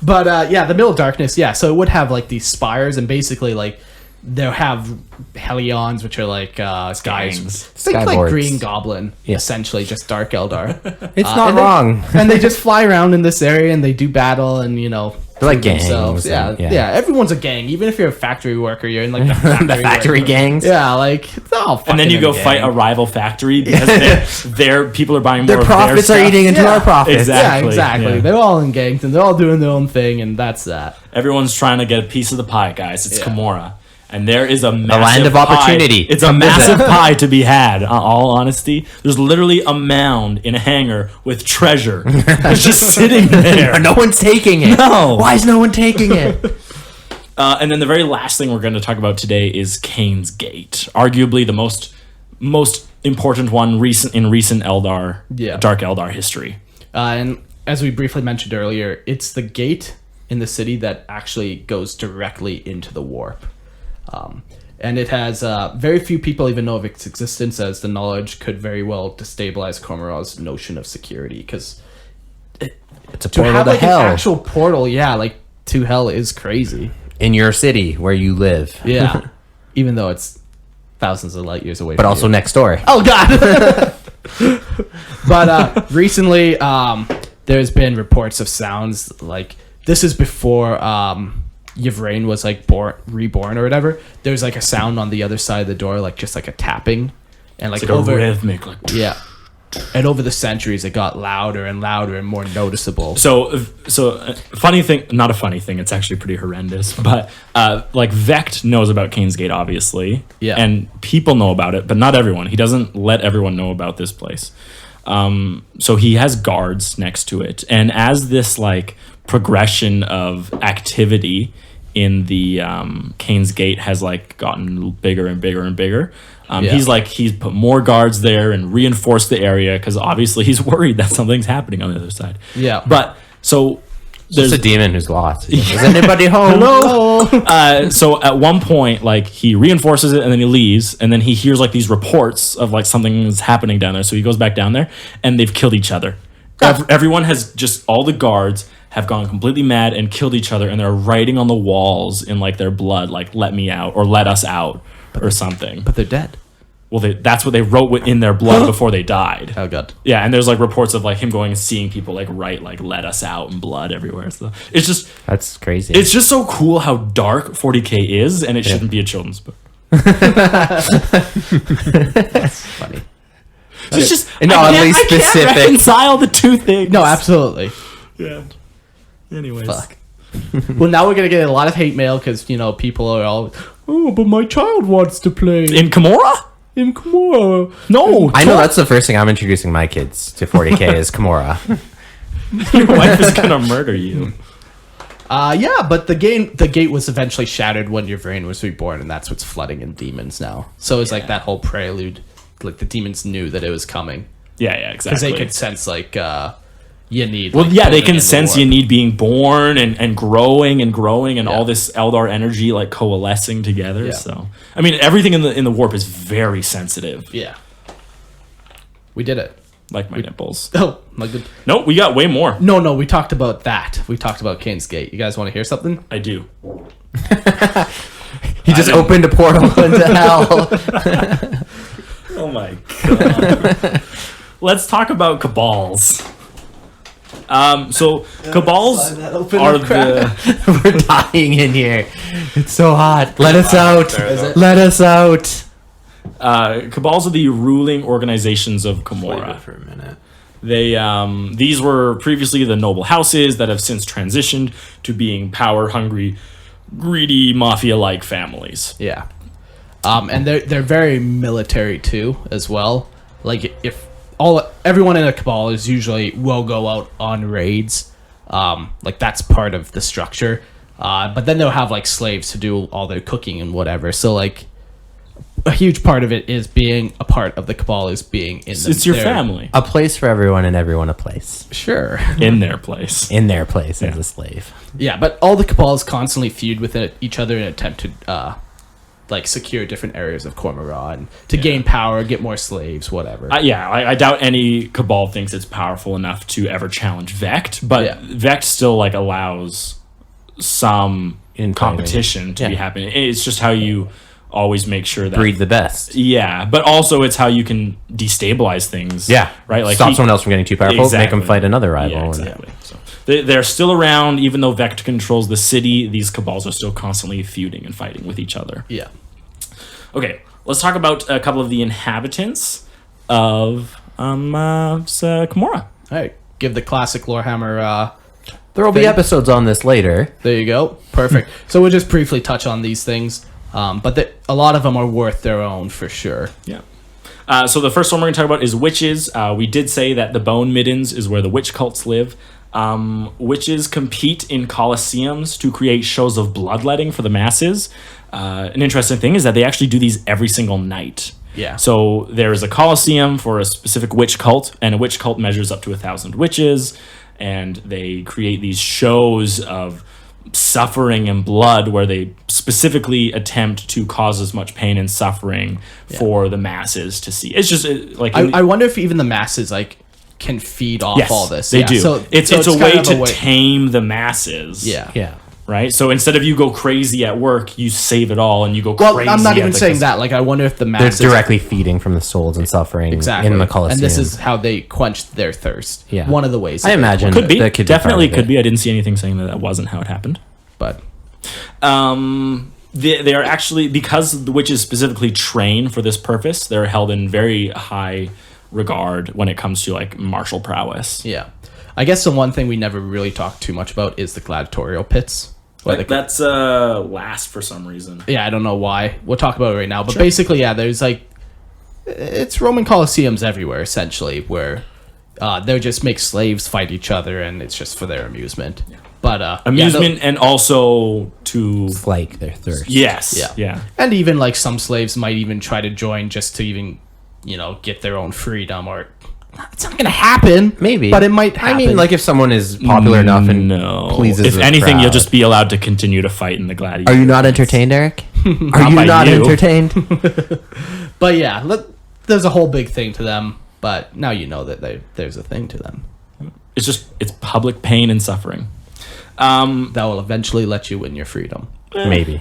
S3: But yeah, the Middle Darkness, yeah. So it would have like these spires, and basically like they'll have Hellions, which are like guys.
S2: Gangs.
S3: Think like
S4: Skyboards.
S3: Green Goblin,
S4: Yeah.
S3: essentially just Dark Eldar.
S4: It's not
S3: and they-
S4: wrong.
S3: and they just fly around in this area and they do battle and
S4: They're like
S3: prove themselves.
S4: gangs
S3: Yeah,
S4: and-
S3: yeah,
S4: yeah.
S3: Everyone's a gang. Even if you're a factory worker, you're in like the factory,
S4: The factory
S3: worker.
S4: gangs?
S3: Yeah, like it's all
S2: And then
S3: fucking
S2: you go
S3: in a
S2: fight
S3: gang.
S2: a rival factory because their people are buying more
S4: Their
S2: of
S4: profits
S2: their
S4: are
S2: stuff.
S4: eating into
S3: Yeah.
S4: our profits.
S2: Exactly.
S3: Yeah, exactly.
S2: Yeah.
S3: They're all in gangs and they're all doing their own thing, and that's that.
S2: Everyone's trying to get a piece of the pie, guys. It's
S3: Yeah.
S2: Commorragh. And there is a massive
S4: land of
S2: pie.
S4: opportunity.
S2: It's a
S4: Come
S2: massive
S4: visit.
S2: pie to be had. In all honesty, there's literally a mound in a hangar with treasure. It's just sitting there.
S4: No one's taking it.
S2: No.
S4: Why is no one taking it?
S2: And then the very last thing we're going to talk about today is Kane's Gate, arguably the most important one in recent Eldar, Dark Eldar history.
S3: And as we briefly mentioned earlier, it's the gate in the city that actually goes directly into the warp. And it has very few people even know of its existence, as the knowledge could very well destabilize Commorragh's notion of security. Because
S4: It's a
S3: to
S4: portal
S3: have
S4: to
S3: like
S4: hell
S3: an actual portal, yeah, like to hell is crazy.
S4: in your city where you live,
S3: Yeah, even though it's thousands of light years away.
S4: but
S3: from
S4: also
S3: you.
S4: next door.
S3: Oh God! But recently, there's been reports of sounds like this is before Yvraine was like reborn or whatever. There's like a sound on the other side of the door, like just like a tapping, and like
S2: It's like
S3: over
S2: a rhythmic, like
S3: yeah. And over the centuries, it got louder and louder and more noticeable.
S2: So funny thing, not a funny thing. It's actually pretty horrendous. But like Vect knows about Kane's Gate, obviously,
S3: Yeah.
S2: and people know about it, but not everyone. He doesn't let everyone know about this place. So he has guards next to it, and as this like progression of activity in the Kane's Gate has like gotten bigger and bigger and bigger. He's put more guards there and reinforced the area because obviously he's worried that something's happening on the other side.
S3: Yeah.
S2: But so
S4: There's a demon who's lost. Is anybody home?
S3: Hello.
S2: So at one point, like he reinforces it and then he leaves, and then he hears like these reports of like something is happening down there. So he goes back down there, and they've killed each other. Everyone has just all the guards have gone completely mad and killed each other, and they're writing on the walls in like their blood, like "Let me out" or "Let us out" or something.
S3: But they're dead.
S2: Well, that's what they wrote in their blood before they died.
S3: Oh god.
S2: Yeah, and there's like reports of like him going and seeing people like write like "Let us out" in blood everywhere. So it's just
S4: That's crazy.
S2: it's just so cool how dark 40K is, and it shouldn't be a children's book.
S3: That's funny.
S2: It's just
S4: an
S2: I
S4: oddly
S2: can't
S4: specific.
S2: reconcile the two things.
S3: No, absolutely.
S2: Yeah. Anyways.
S3: Fuck. Well, now we're gonna get a lot of hate mail because people are all, oh, but my child wants to play
S2: In Commorragh?
S3: in Commorragh.
S2: No.
S4: I know that's the first thing I'm introducing my kids to 40K is Commorragh.
S2: Your wife is gonna murder you.
S3: Yeah, but the gate was eventually shattered when Yvraine was reborn, and that's what's flooding in demons now. So it's like that whole prelude, like the demons knew that it was coming
S2: Yeah,
S3: because
S2: exactly.
S3: they could sense you need.
S2: Well,
S3: like,
S2: yeah, they
S3: building
S2: can
S3: in the
S2: sense
S3: war.
S2: you need being born and growing and
S3: Yeah.
S2: all this Eldar energy like coalescing together.
S3: Yeah.
S2: So, I mean, everything in the warp is very sensitive.
S3: Yeah, we did it.
S2: Like my nipples.
S3: Oh my good.
S2: Nope, we got way more.
S3: No, we talked about that. We talked about Kane's Gate. You guys want to hear something?
S2: I do.
S4: He just opened a portal into hell.
S2: Oh my god. Let's talk about cabals. So cabals are the
S4: We're dying in here. It's so hot. Let us out.
S3: it?
S4: Let us out.
S2: cabals are the ruling organizations of
S1: Leave it
S2: Commorragh.
S1: for a minute.
S2: They these were previously the noble houses that have since transitioned to being power hungry, greedy mafia like families.
S3: Yeah. And they're very military too, as well. Like if everyone in a cabal is usually will go out on raids. Like that's part of the structure. But then they'll have like slaves to do all their cooking and whatever. So like a huge part of it is being a part of the cabal is being in
S2: It's your family
S4: A place for everyone and everyone a place.
S3: Sure.
S2: in their place.
S4: In their place as a slave.
S3: Yeah, but all the cabals constantly feud with each other in an attempt to like secure different areas of Commorragh and to gain power, get more slaves, whatever.
S2: I doubt any cabal thinks it's powerful enough to ever challenge Vect, but
S3: Yeah.
S2: Vect still like allows some
S4: Infighting.
S2: competition to be
S4: Yeah.
S2: happening. It's just how you always make sure that
S4: Breed the best.
S2: yeah, but also it's how you can destabilize things.
S4: Yeah.
S2: right. Like
S4: Stop someone else from getting too powerful. Make
S2: Exactly.
S4: them fight another rival.
S2: Yeah,
S4: and-
S2: exactly. So they're still around, even though Vect controls the city. These cabals are still constantly feuding and fighting with each other.
S3: Yeah.
S2: Okay, let's talk about a couple of the inhabitants of Commorragh.
S3: All right. Give the classic Lorehammer.
S4: There will be episodes on this later.
S3: There you go. Perfect. So we'll just briefly touch on these things. But a lot of them are worth their own for sure.
S2: Yeah. So the first one we're going to talk about is witches. We did say that the Bone Middens is where the witch cults live. Witches compete in coliseums to create shows of bloodletting for the masses. An interesting thing is that they actually do these every single night.
S3: Yeah.
S2: So there is a coliseum for a specific witch cult, and a witch cult measures up to 1,000 witches, and they create these shows of suffering and blood where they specifically attempt to cause as much pain and suffering for the masses to see. It's just like
S3: I wonder if even the masses like can feed off
S2: yes,
S3: all this.
S2: they
S3: Yeah,
S2: do.
S3: So
S2: it's
S3: so
S2: a
S3: kind
S2: way
S3: of
S2: to tame the masses.
S3: Yeah.
S4: Yeah.
S2: Right. So instead of you go crazy at work, you save it all and you go
S3: Well,
S2: crazy.
S3: I'm not even
S2: at the
S3: saying that. Like, I wonder if the
S4: They're
S3: masses
S4: directly feeding from the souls and suffering
S3: exactly
S4: in the Colosseum.
S3: and this is how they quenched their thirst.
S4: Yeah.
S3: One of the ways.
S4: I
S3: that they
S4: imagine
S2: Could be.
S4: that could
S2: Definitely
S4: be part of
S2: could
S4: it.
S2: be. I didn't see anything saying that wasn't how it happened.
S3: But
S2: They are actually, because the witches specifically train for this purpose, they're held in very high regard when it comes to like martial prowess.
S3: yeah, I guess the one thing we never really talked too much about is the gladiatorial pits. Where
S2: Like
S3: the-
S2: that's last for some reason.
S3: yeah, I don't know why. We'll talk about it right now. But basically, yeah, there's like it's Roman Colosseums everywhere, essentially, where they just make slaves fight each other, and it's just for their amusement. But
S2: Amusement and also to
S4: It's like their thirst.
S2: yes,
S3: Yeah.
S2: yeah.
S3: and even like some slaves might even try to join just to even get their own freedom. Or it's not gonna happen,
S4: Maybe.
S3: but it might happen.
S4: I mean, like if someone is popular enough and
S2: No.
S4: pleases
S2: If
S4: the
S2: anything, you'll
S4: crowd.
S2: just be allowed to continue to fight in the gladiator.
S4: Are you not entertained, Eric? Are you
S2: by
S4: not
S2: you.
S4: entertained?
S3: But yeah, there's a whole big thing to them. But now you know that there's a thing to them.
S2: It's public pain and suffering.
S3: That will eventually let you win your freedom.
S4: Maybe.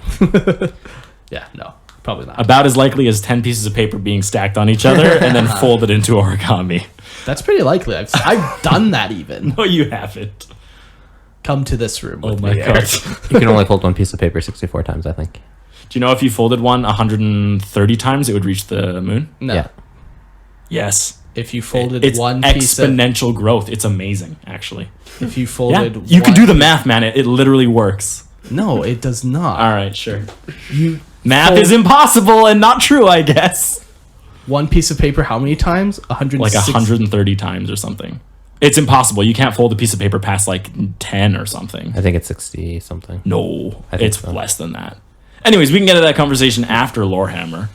S3: Yeah, no, probably not.
S2: About as likely as 10 pieces of paper being stacked on each other and then folded into origami.
S3: That's pretty likely. I've done that even.
S2: No, you haven't.
S3: Come to this room.
S2: Oh
S3: with
S2: my
S3: me.
S2: god.
S4: You can only fold one piece of paper 64 times, I think.
S2: Do you know if you folded one 130 times, it would reach the moon?
S3: No.
S4: Yeah.
S2: Yes.
S3: If you folded
S2: It's
S3: one piece of,
S2: exponential growth. It's amazing, actually.
S3: if you
S2: Yeah.
S3: folded,
S2: You can do the
S3: one-
S2: math, man. It literally works.
S3: No, it does not.
S2: All right, sure.
S3: You
S2: Math
S3: fold
S2: is impossible and not true, I guess.
S3: one piece of paper how many times? 160.
S2: Like 130 times or something. It's impossible. You can't fold a piece of paper past like 10 or something.
S4: I think it's 60 something.
S2: No,
S4: I think
S2: it's
S4: so.
S2: less than that. Anyways, we can get to that conversation after Lorehammer.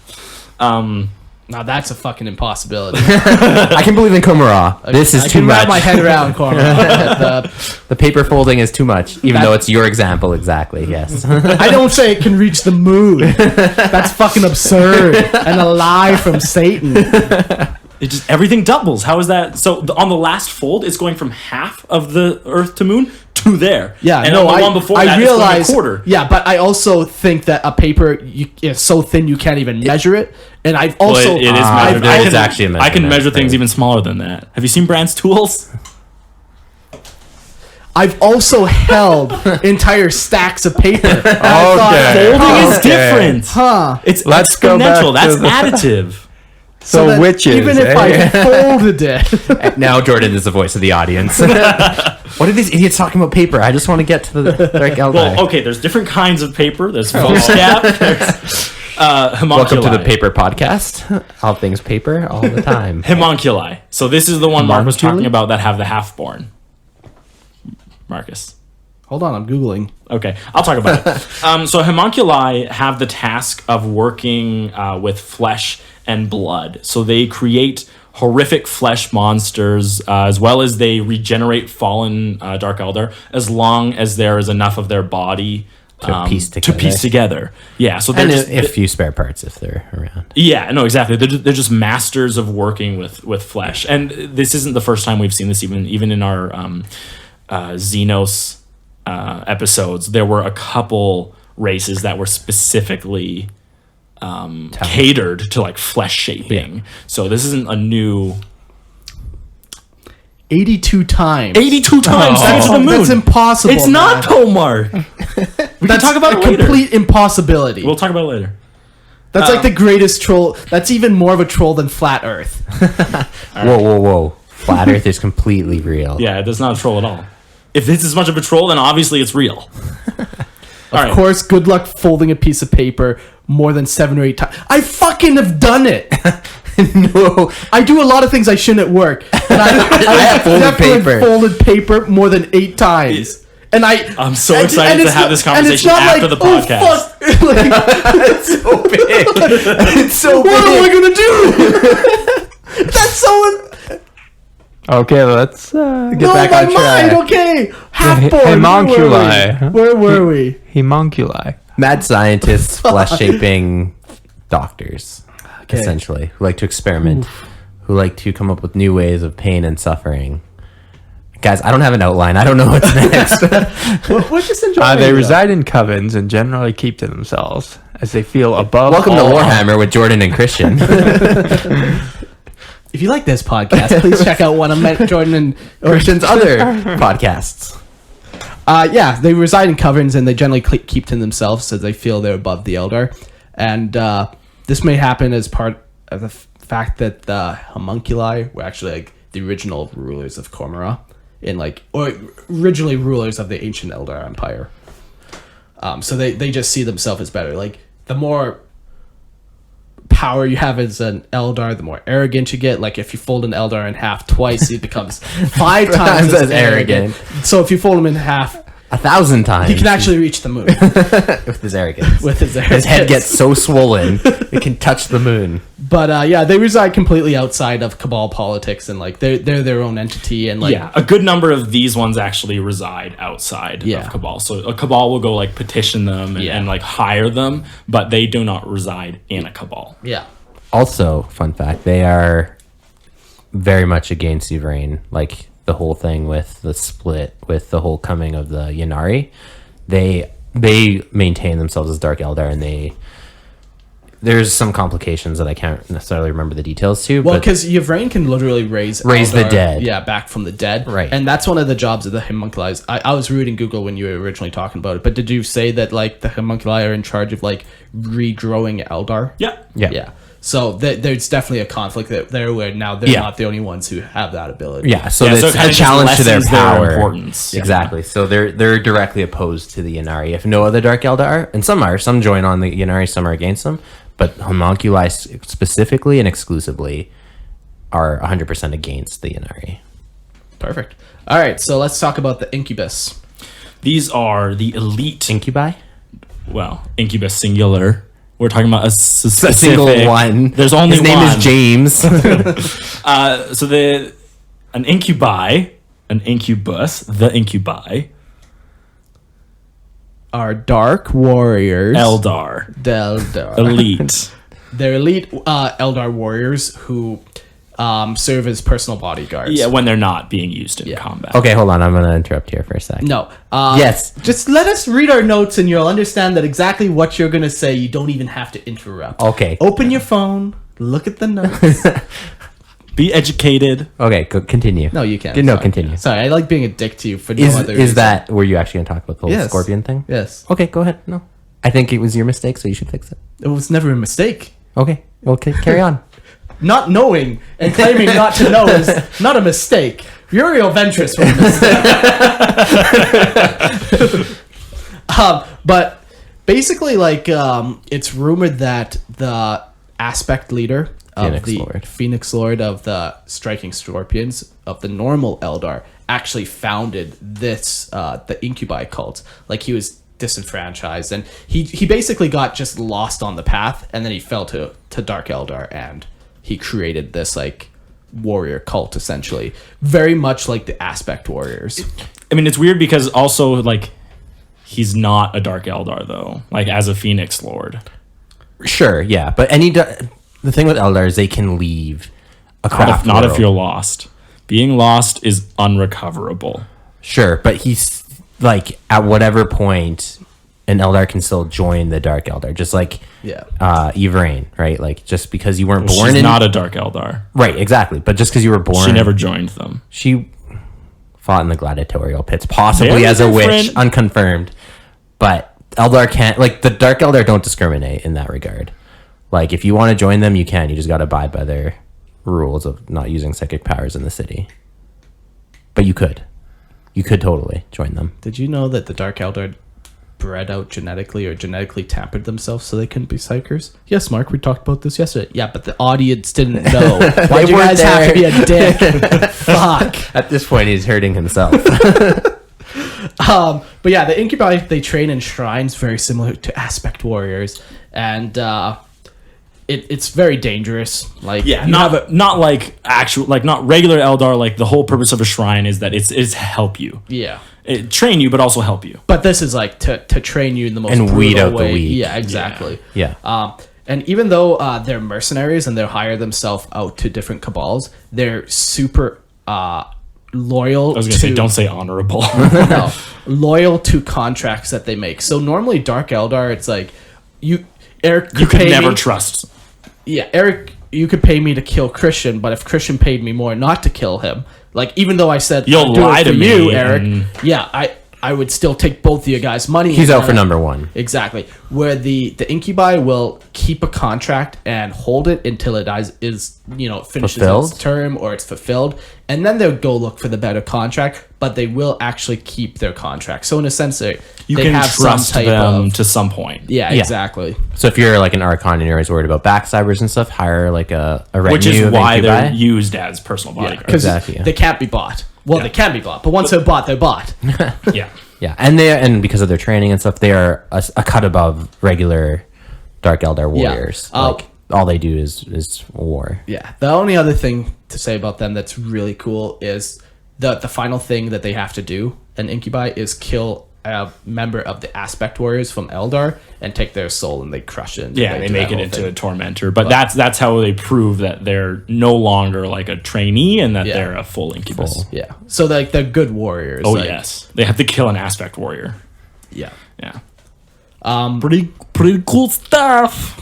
S3: Now that's a fucking impossibility.
S4: I can believe in Commorragh. This is
S3: I
S4: too
S3: can wrap
S4: much.
S3: my head around Commorragh.
S4: The paper folding is too much, even
S3: That-
S4: though it's your example exactly. Yes.
S3: I don't say it can reach the moon. That's fucking absurd and a lie from Satan.
S2: It just everything doubles. How is that? So on the last fold, it's going from half of the Earth to Moon to there.
S3: Yeah,
S2: and
S3: no,
S2: on the one before that,
S3: realize,
S2: it's going a quarter.
S3: Yeah, but I also think that a paper is so thin you can't even measure it. And I've also
S2: Well, it is
S3: I've-
S2: measured.
S3: I
S4: It
S3: can-
S4: is actually a
S2: I can
S4: measurement
S2: measure things
S4: thing.
S2: even smaller than that. Have you seen Brand's tools?
S3: I've also held entire stacks of paper. And I thought,
S1: Okay.
S2: Folding is
S1: Okay.
S2: different.
S3: huh?
S2: It's
S1: Let's go back
S2: exponential.
S1: to
S2: That's
S1: the-
S2: additive.
S1: So
S3: that
S1: witches,
S3: even if I folded it,
S4: Now Jordan is the voice of the audience. What are these idiots talking about paper? I just want to get to the like Eldar.
S2: Well, okay, there's different kinds of paper. There's foolscap. There's
S4: Welcome
S2: homunculi.
S4: to the paper podcast. All things paper, all the time.
S2: Homunculi. So this is the one Mark was
S4: Homunculi?
S2: talking about that have the half-born. Marcus.
S3: hold on, I'm googling.
S2: Okay, I'll talk about it. So homunculi have the task of working with flesh and blood. So they create horrific flesh monsters, as well as they regenerate fallen Dark Eldar, as long as there is enough of their body
S4: To piece
S2: To
S4: together.
S2: piece together. Yeah, so they're
S4: And
S2: just...
S4: a few spare parts if they're around.
S2: Yeah, no, exactly. They're just masters of working with flesh, and this isn't the first time we've seen this. Even in our Xenos episodes, there were a couple races that were specifically catered to like flesh shaping. So this isn't a new
S3: 82 times.
S2: 82 times to the moon.
S3: That's impossible.
S2: It's not
S3: man.
S2: Commorragh. We can talk about
S3: a
S2: it later.
S3: complete impossibility.
S2: We'll talk about it later.
S3: That's like the greatest troll. That's even more of a troll than flat Earth.
S4: Whoa. Flat Earth is completely real.
S2: Yeah, that's not a troll at all. If this is much of a troll, then obviously it's real. All right.
S3: Of course, good luck folding a piece of paper more than 7 or 8 times. I fucking have done it.
S4: No.
S3: I do a lot of things I shouldn't at work. And I
S4: have folded
S3: definitely
S4: paper.
S3: folded paper more than 8 times. And
S2: I'm so excited to
S3: it's
S2: have
S3: not-
S2: this
S3: and it's
S2: conversation
S3: not
S2: after
S3: like,
S2: the podcast.
S3: Oh, fuck. Like,
S4: It's so big. It's so
S3: what am I
S4: big.
S3: gonna do? That's so.
S1: Okay, let's get
S3: No,
S1: back
S3: my
S1: on track.
S3: mind. Okay, half born.
S1: Homunculi.
S3: Where were we?
S1: Homunculi.
S4: Mad scientists, flesh-shaping doctors,
S3: Okay.
S4: essentially, who like to experiment, who like to come up with new ways of pain and suffering. Guys, I don't have an outline. I don't know what's next.
S3: We're just enjoying.
S1: They
S3: it,
S1: reside in covens and generally keep to themselves as they feel above.
S4: Welcome to
S1: all-
S4: Warhammer with Jordan and Christian.
S3: If you like this podcast, please check out one of Jordan and
S4: Christian's other podcasts.
S3: Yeah, they reside in caverns and they generally keep to themselves so they feel they're above the Eldar. And this may happen as part of the fact that the homunculi were actually like the original rulers of Commorragh, or originally rulers of the ancient Eldar Empire. So they just see themselves as better. Like, the more power you have as an Eldar, the more arrogant you get. Like, if you fold an Eldar in half twice, it becomes 5 times as arrogant. So if you fold him in half,
S4: 1,000 times.
S3: he can actually reach the moon
S4: with his arrogance.
S3: with his arrogance.
S4: His head gets so swollen it can touch the moon.
S3: But yeah, they reside completely outside of Cabal politics, and like they're their own entity, and like
S2: Yeah, a good number of these ones actually reside outside
S3: Yeah.
S2: of Cabal. So a Cabal will go like petition them and like hire them, but they do not reside in a Cabal.
S3: yeah.
S4: Also, fun fact, they are very much against Yvraine. Like, the whole thing with the split, with the whole coming of the Yanari, they maintain themselves as Dark Eldar, and there's some complications that I can't necessarily remember the details to.
S3: Well,
S4: but
S3: because Yvraine can literally raise
S4: the
S3: Eldar,
S4: dead.
S3: Yeah, back from the dead.
S4: Right.
S3: And that's one of the jobs of the homunculi. I was reading Google when you were originally talking about it, but did you say that like the homunculi are in charge of like regrowing Eldar?
S2: Yeah.
S3: Yeah. So there's definitely a conflict there where now they're
S4: Yeah.
S3: not the only ones who have that ability.
S4: Yeah, so
S2: Yeah,
S4: it's
S2: so it kinda
S4: a
S2: just
S4: challenge to their
S2: lessens their
S4: power.
S2: importance. Yeah.
S4: Exactly. So they're directly opposed to the Yanari. If no other Dark Eldar are, and some join on the Yanari, some are against them, but homunculi specifically and exclusively are 100% against the Yanari.
S3: Perfect. All right, so let's talk about the incubus.
S2: These are the elite.
S4: Incubi?
S2: Well, incubus singular. We're talking about a
S4: A
S2: specific
S4: single one.
S2: There's only
S4: His name
S2: one.
S4: is James.
S2: So an incubi, an incubus, the incubi,
S3: Are dark warriors.
S2: Eldar,
S3: Eldar.
S2: elite.
S3: They're elite Eldar warriors who serve as personal bodyguards.
S2: Yeah, when they're not being used in combat.
S4: Okay, hold on. I'm going to interrupt here for a sec.
S3: No.
S4: Yes.
S3: Just let us read our notes and you'll understand that exactly what you're going to say. You don't even have to interrupt.
S4: Okay.
S3: Open your phone. Look at the notes.
S2: Be educated.
S4: Okay, continue.
S3: No, you can't.
S4: No,
S3: Sorry.
S4: continue.
S3: Sorry, I like being a dick to you for no
S4: Is
S3: other reason.
S4: that, were you actually going to talk about the whole
S3: Yes.
S4: scorpion thing?
S3: Yes.
S4: Okay, go ahead. No. I think it was your mistake, so you should fix it.
S3: It was never a mistake.
S4: Okay, well, carry on.
S3: Not knowing and claiming not to know is not a mistake. Uriel Ventress was a mistake. But basically, like, it's rumored that the aspect leader of
S4: Phoenix
S3: the
S4: Lord.
S3: Phoenix Lord of the Striking Scorpions of the normal Eldar actually founded this the Incubi cult. Like, he was disenfranchised, and he basically got just lost on the path, and then he fell to Dark Eldar, and he created this like warrior cult, essentially, very much like the Aspect Warriors.
S2: I mean, it's weird because also like he's not a Dark Eldar though. Like as a Phoenix Lord.
S4: Sure, yeah, but the thing with Eldar is they can leave a
S2: Not
S4: craft
S2: if, not if
S4: world.
S2: you're lost. Being lost is unrecoverable.
S4: Sure, but he's like at whatever point an Eldar can still join the Dark Eldar, just like
S3: Yeah.
S4: Yvraine, right? Like just because you weren't born
S2: She's
S4: in
S2: not a Dark Eldar.
S4: right, exactly. But just because you were born,
S2: She never joined them.
S4: she fought in the gladiatorial pits, possibly
S2: Very
S4: as a witch,
S2: different.
S4: unconfirmed. But Eldar can't, like the Dark Eldar don't discriminate in that regard. Like if you want to join them, you can. You just got to abide by their rules of not using psychic powers in the city. But you could totally join them.
S3: Did you know that the Dark Eldar bred out genetically or genetically tampered themselves so they couldn't be psychers? Yes, Mark, we talked about this yesterday. Yeah, but the audience didn't know. Why do you
S4: weren't
S3: guys have to be
S4: there.
S3: a dick? Fuck.
S4: At this point, he's hurting himself.
S3: But yeah, the Incubi, they train in shrines very similar to Aspect Warriors, and it's very dangerous. Like,
S2: Yeah,
S3: you have a,
S2: not like actual, like not regular Eldar. Like the whole purpose of a shrine is that it's help you,
S3: yeah.
S2: train you, but also help you.
S3: But this is like to train you in the most
S4: And weed
S3: brutal
S4: out the
S3: way.
S4: weak.
S3: Yeah, exactly.
S4: Yeah.
S3: And even though they're mercenaries and they hire themselves out to different cabals, they're super loyal.
S2: I was gonna say, don't say honorable.
S3: No, loyal to contracts that they make. So normally, Dark Eldar, it's like Eric.
S2: You could
S3: pay
S2: never
S3: me-
S2: trust.
S3: Yeah, Eric, you could pay me to kill Christian, but if Christian paid me more not to kill him, like even though I said
S2: You'll
S3: I'll do
S2: lie
S3: it for
S2: to me
S3: you, Eric.
S2: and-
S3: Yeah, I would still take both of you guys' money.
S4: He's
S3: and
S4: out for number one.
S3: Exactly. Where the Incubi will keep a contract and hold it until it is finishes
S4: Fulfilled?
S3: its term or it's fulfilled, and then they'll go look for the better contract. But they will actually keep their contract. So in a sense, they
S2: can
S3: have
S2: trust
S3: some type
S2: them
S3: of
S2: to some point.
S3: yeah,
S4: Yeah.
S3: exactly.
S4: So if you're like an Archon and you're always worried about backstabbers and stuff, hire like a retinue
S2: Which is
S4: of
S2: why
S4: Incubi.
S2: they're used as personal
S3: Yeah,
S2: bodyguards.
S3: because
S4: Exactly, yeah.
S3: they can't be bought. Well,
S2: Yeah.
S3: they can be bought, but once they're bought, they're bought.
S2: Yeah.
S4: Yeah, and because of their training and stuff, they are a cut above regular Dark Eldar warriors. Like all they do is war.
S3: Yeah. The only other thing to say about them that's really cool is the final thing that they have to do, an Incubi, is kill a member of the Aspect Warriors from Eldar and take their soul and they crush it.
S2: Yeah, they make it into a tormentor. But that's how they prove that they're no longer like a trainee and that they're a full incubus.
S3: Yeah. So like they're good warriors.
S2: Oh
S3: like,
S2: yes, they have to kill an aspect warrior.
S3: Yeah.
S2: Yeah. Pretty cool stuff.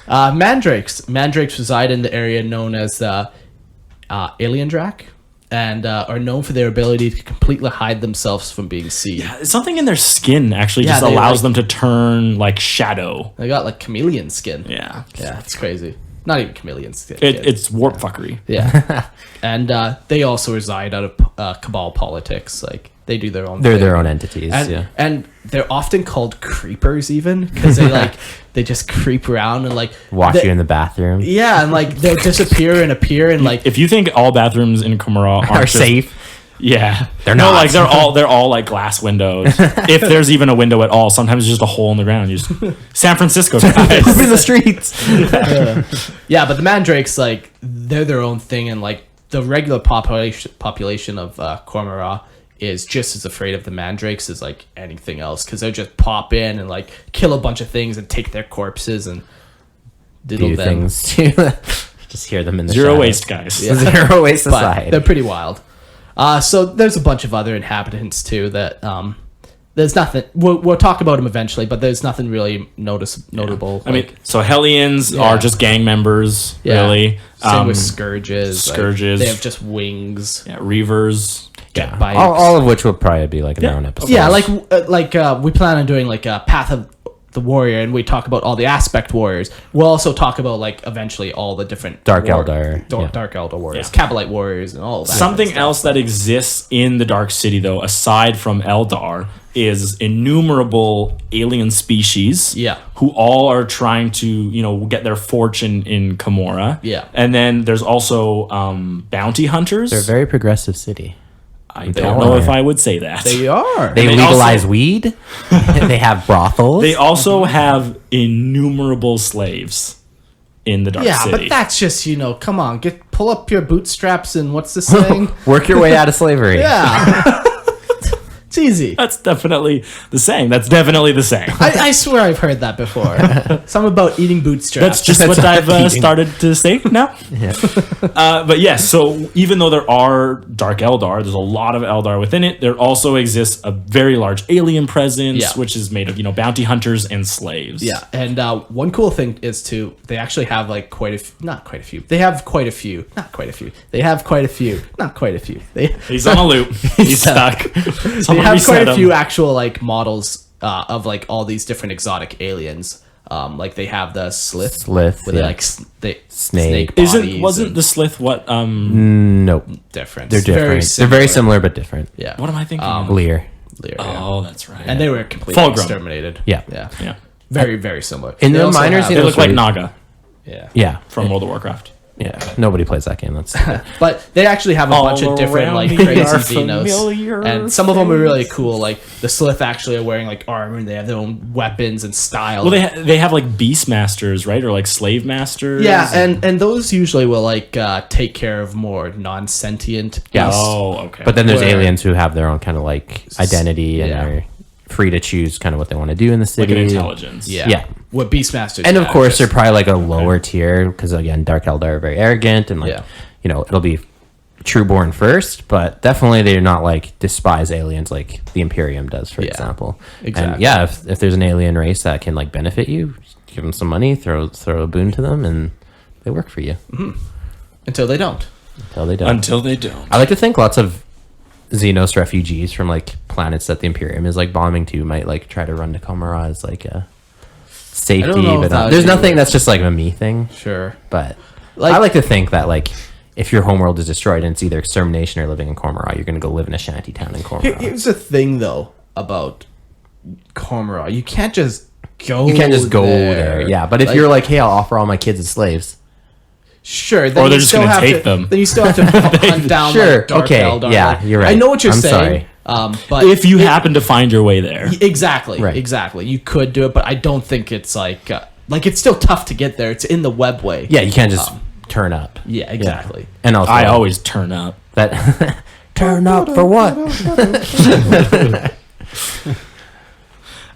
S3: Mandrakes. Mandrakes reside in the area known as Alien Drak, and are known for their ability to completely hide themselves from being seen.
S2: Yeah, something in their skin actually just
S3: they,
S2: allows
S3: like-
S2: them to turn like shadow.
S3: They got like chameleon skin.
S2: Yeah.
S3: Yeah, it's crazy. Not even chameleon skin.
S2: It's warp fuckery.
S3: Yeah. And they also reside out of Cabal politics. Like, they do their own
S4: They're
S3: thing.
S4: their own entities.
S3: And, and they're often called creepers even because they just creep around and like
S4: Watch you in the bathroom.
S3: Yeah, and like they'll disappear and appear and like
S2: If you think all bathrooms in Commorragh
S4: Are safe.
S2: Yeah,
S4: They're
S2: no,
S4: not.
S2: like they're all like glass windows. If there's even a window at all, sometimes it's just a hole in the ground. You just San Francisco
S4: Poop in
S2: guys.
S4: the streets.
S3: yeah, but the mandrakes like they're their own thing and like the regular population of Commorragh is just as afraid of the mandrakes as like anything else because they'll just pop in and like kill a bunch of things and take their corpses and diddle
S4: Do
S3: them.
S4: things to just hear them in the
S2: Zero
S4: shadows.
S2: waste, guys.
S3: Yeah.
S4: Zero waste
S3: But
S4: society.
S3: they're pretty wild. So there's a bunch of other inhabitants too that there's nothing. We'll talk about them eventually, but there's nothing really notable.
S2: I mean, so Hellions are just gang members, really.
S3: Same with scourges. like,
S2: Scourges.
S3: they have just wings.
S2: Yeah, Reavers.
S3: Jet bikes.
S4: all of which will probably be like in their own episode.
S3: Yeah, like we plan on doing like a Path of the Warrior, and we talk about all the Aspect Warriors. We'll also talk about like eventually all the different
S4: Dark Eldar, yeah.
S3: Dark Eldar Warriors,
S2: Yeah.
S3: Kabalite Warriors, and all of that.
S2: Something
S3: stuff.
S2: else that exists in the Dark City, though, aside from Eldar, is innumerable alien species.
S3: Yeah.
S2: Who all are trying to, get their fortune in Commorragh.
S3: Yeah.
S2: And then there's also bounty hunters.
S4: They're a very progressive city.
S2: I don't know if I would say that.
S3: They are.
S4: They
S2: they
S4: legalize
S2: also-
S4: weed. They have brothels.
S2: They also have innumerable slaves in the Dark
S3: yeah,
S2: City.
S3: but that's just come on, pull up your bootstraps and what's the saying?
S4: Work your way out of slavery.
S3: Yeah. It's easy.
S2: That's definitely the saying. That's definitely the saying.
S3: I swear I've heard that before. Something about eating bootstraps.
S2: That's just what I've started to say now. But yes, so even though there are Dark Eldar, there's a lot of Eldar within it. There also exists a very large alien presence, which is made of bounty hunters and slaves.
S3: Yeah, and one cool thing is they actually have like not quite a few. They have quite a few, not quite a few. They have quite a few, not quite a few.
S2: He's on a loop. He's stuck.
S3: They have quite a few actual like models of like all these different exotic aliens. Like they have the Slith, where they like snake bodies.
S2: Wasn't the Slith what?
S4: Nope.
S3: Different?
S4: They're different. They're very similar but different.
S3: Yeah.
S2: What am I thinking?
S4: Lear.
S3: Lear,
S2: Oh, that's right.
S3: and they were completely
S2: Full grown.
S3: exterminated.
S4: Yeah.
S3: Yeah. Very, very similar.
S4: In
S3: They
S4: the
S3: also
S4: miners,
S3: have-
S2: They look like
S4: Sorry.
S2: Naga
S3: yeah.
S4: Yeah.
S2: from World of Warcraft.
S4: Yeah. Nobody plays that game. That's
S3: But they actually have a bunch of different
S2: around
S3: like
S2: me
S3: crazy
S2: are
S3: Xenos, and some of them are really cool. Like the Slith actually are wearing like armor, and they have their own weapons and style.
S2: Well, they have like beast masters, right, or like slave masters.
S3: yeah, and those usually will like take care of more non-sentient
S4: Yes.
S3: beasts.
S2: Oh, okay.
S4: But then there's
S3: Where-
S4: aliens who have their own kind of like identity and
S3: Yeah.
S4: are free to choose kind of what they want to do in the
S2: like
S4: city.
S2: an intelligence.
S3: Yeah.
S4: Yeah.
S3: What Beastmasters
S4: And of
S3: have,
S4: course,
S3: just-
S4: they're probably like a lower tier because again, Dark Eldar are very arrogant and like
S3: Yeah.
S4: it'll be Trueborn first, but definitely they're not like despise aliens like the Imperium does, for
S3: Yeah.
S4: example.
S3: Exactly.
S4: And yeah, if there's an alien race that can like benefit you, give them some money, throw a boon to them, and they work for you
S3: until they don't.
S4: until they don't.
S2: Until they don't.
S4: I like to think lots of Xenos refugees from like planets that the Imperium is like bombing to might like try to run to Commorragh as like a safety,
S3: know if
S4: but
S3: that would
S4: there's
S3: be
S4: nothing
S3: worth
S4: that's just like a me thing.
S3: Sure.
S4: But
S3: Like-
S4: I like to think that like if your homeworld is destroyed and it's either extermination or living in Commorragh, you're going to go live in a shanty town in Commorragh.
S3: Here's the thing, though, about Commorragh. You can't just go.
S4: You can't just go there. Yeah, but if you're like, hey, I'll offer all my kids as slaves.
S3: sure, then
S2: Or they're
S3: you
S2: just
S3: still
S2: gonna
S3: have
S2: take
S3: to,
S2: them.
S3: Then you still have to hunt down
S4: Sure,
S3: like Dark
S4: okay,
S3: Eldar.
S4: yeah,
S3: Like,
S4: you're right.
S3: I know what you're
S4: I'm
S3: saying. But
S2: If you happen to find your way there.
S3: exactly,
S4: Right.
S3: exactly, you could do it, but I don't think it's like it's still tough to get there. It's in the webway.
S4: Yeah, you can't just turn up.
S3: Yeah, exactly.
S4: And also,
S2: I always turn up.
S4: that turn up for what?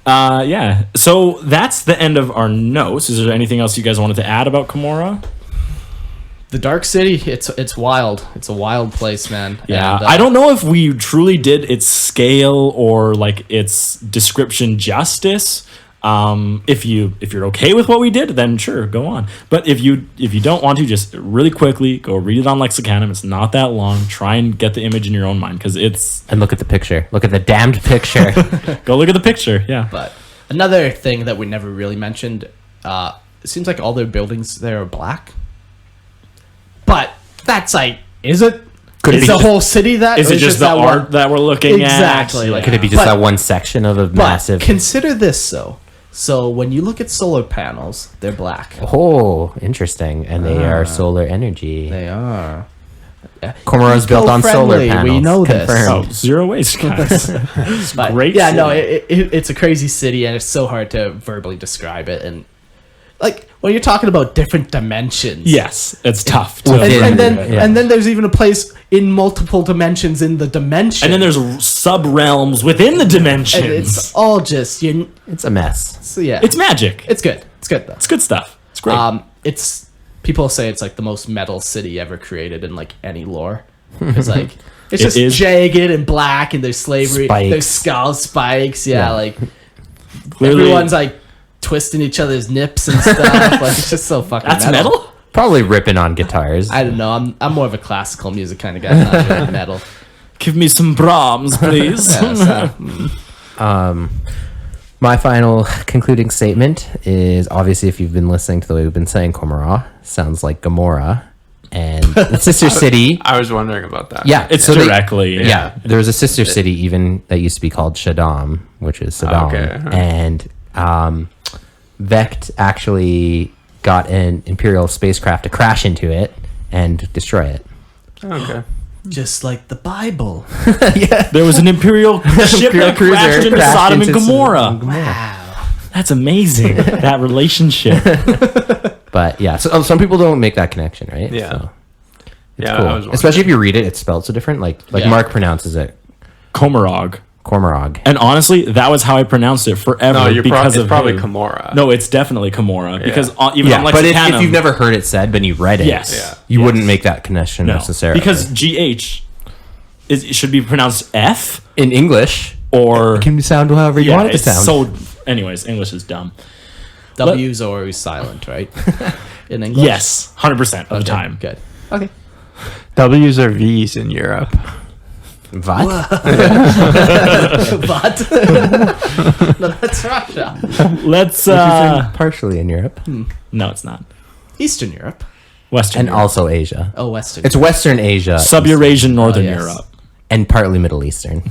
S2: Yeah. So that's the end of our notes. Is there anything else you guys wanted to add about Commorragh?
S3: The Dark City, it's wild. It's a wild place, man.
S2: Yeah,
S3: And,
S2: I don't know if we truly did its scale or like its description justice. If you're okay with what we did, then sure, go on. But if you don't want to, just really quickly go read it on Lexicanum. It's not that long. Try and get the image in your own mind because it's.
S4: And look at the picture. Look at the damned picture.
S2: Go look at the picture. Yeah.
S3: But another thing that we never really mentioned, it seems like all their buildings there are black. But that's like, is it?
S4: Could it
S3: is
S4: be
S3: the
S4: just-
S3: whole city that?
S2: Is
S3: or
S2: it just the
S3: that
S2: art
S3: one?
S2: that we're looking
S3: Exactly,
S2: at?
S3: like,
S4: Could it be just
S3: But-
S4: that one section of a
S3: But
S4: massive?
S3: consider this though. So when you look at solar panels, they're black.
S4: Oh, interesting. And they are solar energy.
S3: They are.
S4: Commorragh's built on solar
S3: Eco-friendly,
S4: panels.
S3: we know this.
S2: Oh,
S4: Confirmed.
S2: zero waste, guys. It's
S3: But
S2: great.
S3: yeah,
S2: city.
S3: no, it's a crazy city, and it's so hard to verbally describe it. And like when you're talking about different dimensions,
S2: Yes, it's tough.
S3: and,
S4: Within-
S3: and then
S4: yeah.
S3: and then there's even a place in multiple dimensions in the dimension,
S2: And then there's sub realms within the dimensions.
S3: and it's all just you.
S4: It's a mess.
S3: So yeah,
S2: It's magic.
S3: it's good. It's good though.
S2: It's good stuff. It's great.
S3: It's people say it's like the most metal city ever created in like any lore. Because like it's
S2: It
S3: just
S2: is.
S3: jagged and black, and there's slavery,
S4: Spikes.
S3: there's skull spikes. Yeah,
S4: Yeah.
S3: like
S2: Clearly-
S3: everyone's like twisting each other's nips and stuff. Like it's just so fucking.
S2: That's metal?
S4: Probably ripping on guitars.
S3: I don't know. I'm more of a classical music kind of guy, not really metal.
S2: Give me some Brahms, please.
S3: Yeah, so,
S4: My final concluding statement is obviously if you've been listening to the way we've been saying Commorragh, sounds like Gomorrah and the sister city.
S1: I was wondering about that.
S4: Yeah,
S2: It's
S4: so they-
S2: directly.
S4: Yeah, there was a sister city even that used to be called Shaddam, which is Saddam,
S1: Okay.
S4: and Vect actually got an Imperial spacecraft to crash into it and destroy it.
S1: Okay.
S3: just like the Bible.
S2: There was an Imperial ship
S4: Imperial
S2: that
S4: cruiser
S2: crashed into
S4: crashed
S2: Sodom and
S4: into
S2: Gomorrah.
S3: Wow.
S2: That's amazing. That relationship.
S4: But yeah, so some people don't make that connection, right?
S1: Yeah.
S4: So it's
S1: Yeah, I
S4: cool.
S1: was wondering.
S4: Especially if you read it, it's spelled so different. Like
S3: Yeah.
S4: Mark pronounces it
S2: Commorragh.
S4: Commorragh.
S2: And honestly, that was how I pronounced it forever.
S1: No,
S2: because
S1: it's
S2: of
S1: probably
S2: him.
S1: Commorragh.
S2: No, it's definitely Commorragh because even
S4: Yeah,
S2: on
S4: but if
S2: Lexicanum,
S4: you've never heard it said, but you read it,
S2: Yes.
S1: Yeah.
S4: you
S2: Yes.
S4: wouldn't make that connection
S2: no,
S4: necessarily.
S2: because GH it should be pronounced F
S4: in English,
S2: or
S4: it can sound however you
S2: yeah,
S4: want it to
S2: it's
S4: sound.
S2: so. Anyways, English is dumb.
S3: W's are always silent, right? In English.
S2: Yes, 100% of the time.
S3: Good.
S1: W's or V's in Europe.
S4: What?
S3: But no, that's Russia.
S2: Let's.
S4: Partially in Europe
S2: No, it's not.
S3: Eastern Europe.
S2: Western
S4: and
S2: Europe.
S4: also Asia.
S3: Oh, Western.
S4: It's Western Asia
S2: Sub-Eurasian Northern
S3: yes.
S2: Europe.
S4: and partly Middle Eastern.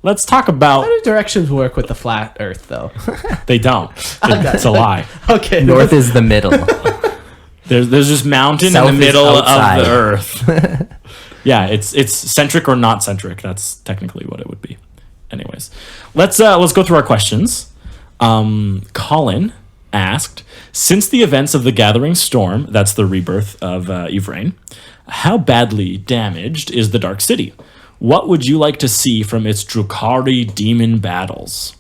S2: Let's talk about.
S3: How do directions work with the flat Earth, though?
S2: They don't. It's a lie.
S3: Okay.
S4: North is the middle.
S2: There's just mountain
S4: South
S2: in the
S4: is
S2: middle of
S4: outside.
S2: the Earth. Yeah, it's centric or not centric. That's technically what it would be. Anyways, let's go through our questions. Colin asked, since the events of the Gathering Storm, that's the rebirth of Yvraine, how badly damaged is the Dark City? What would you like to see from its Drukhari demon battles?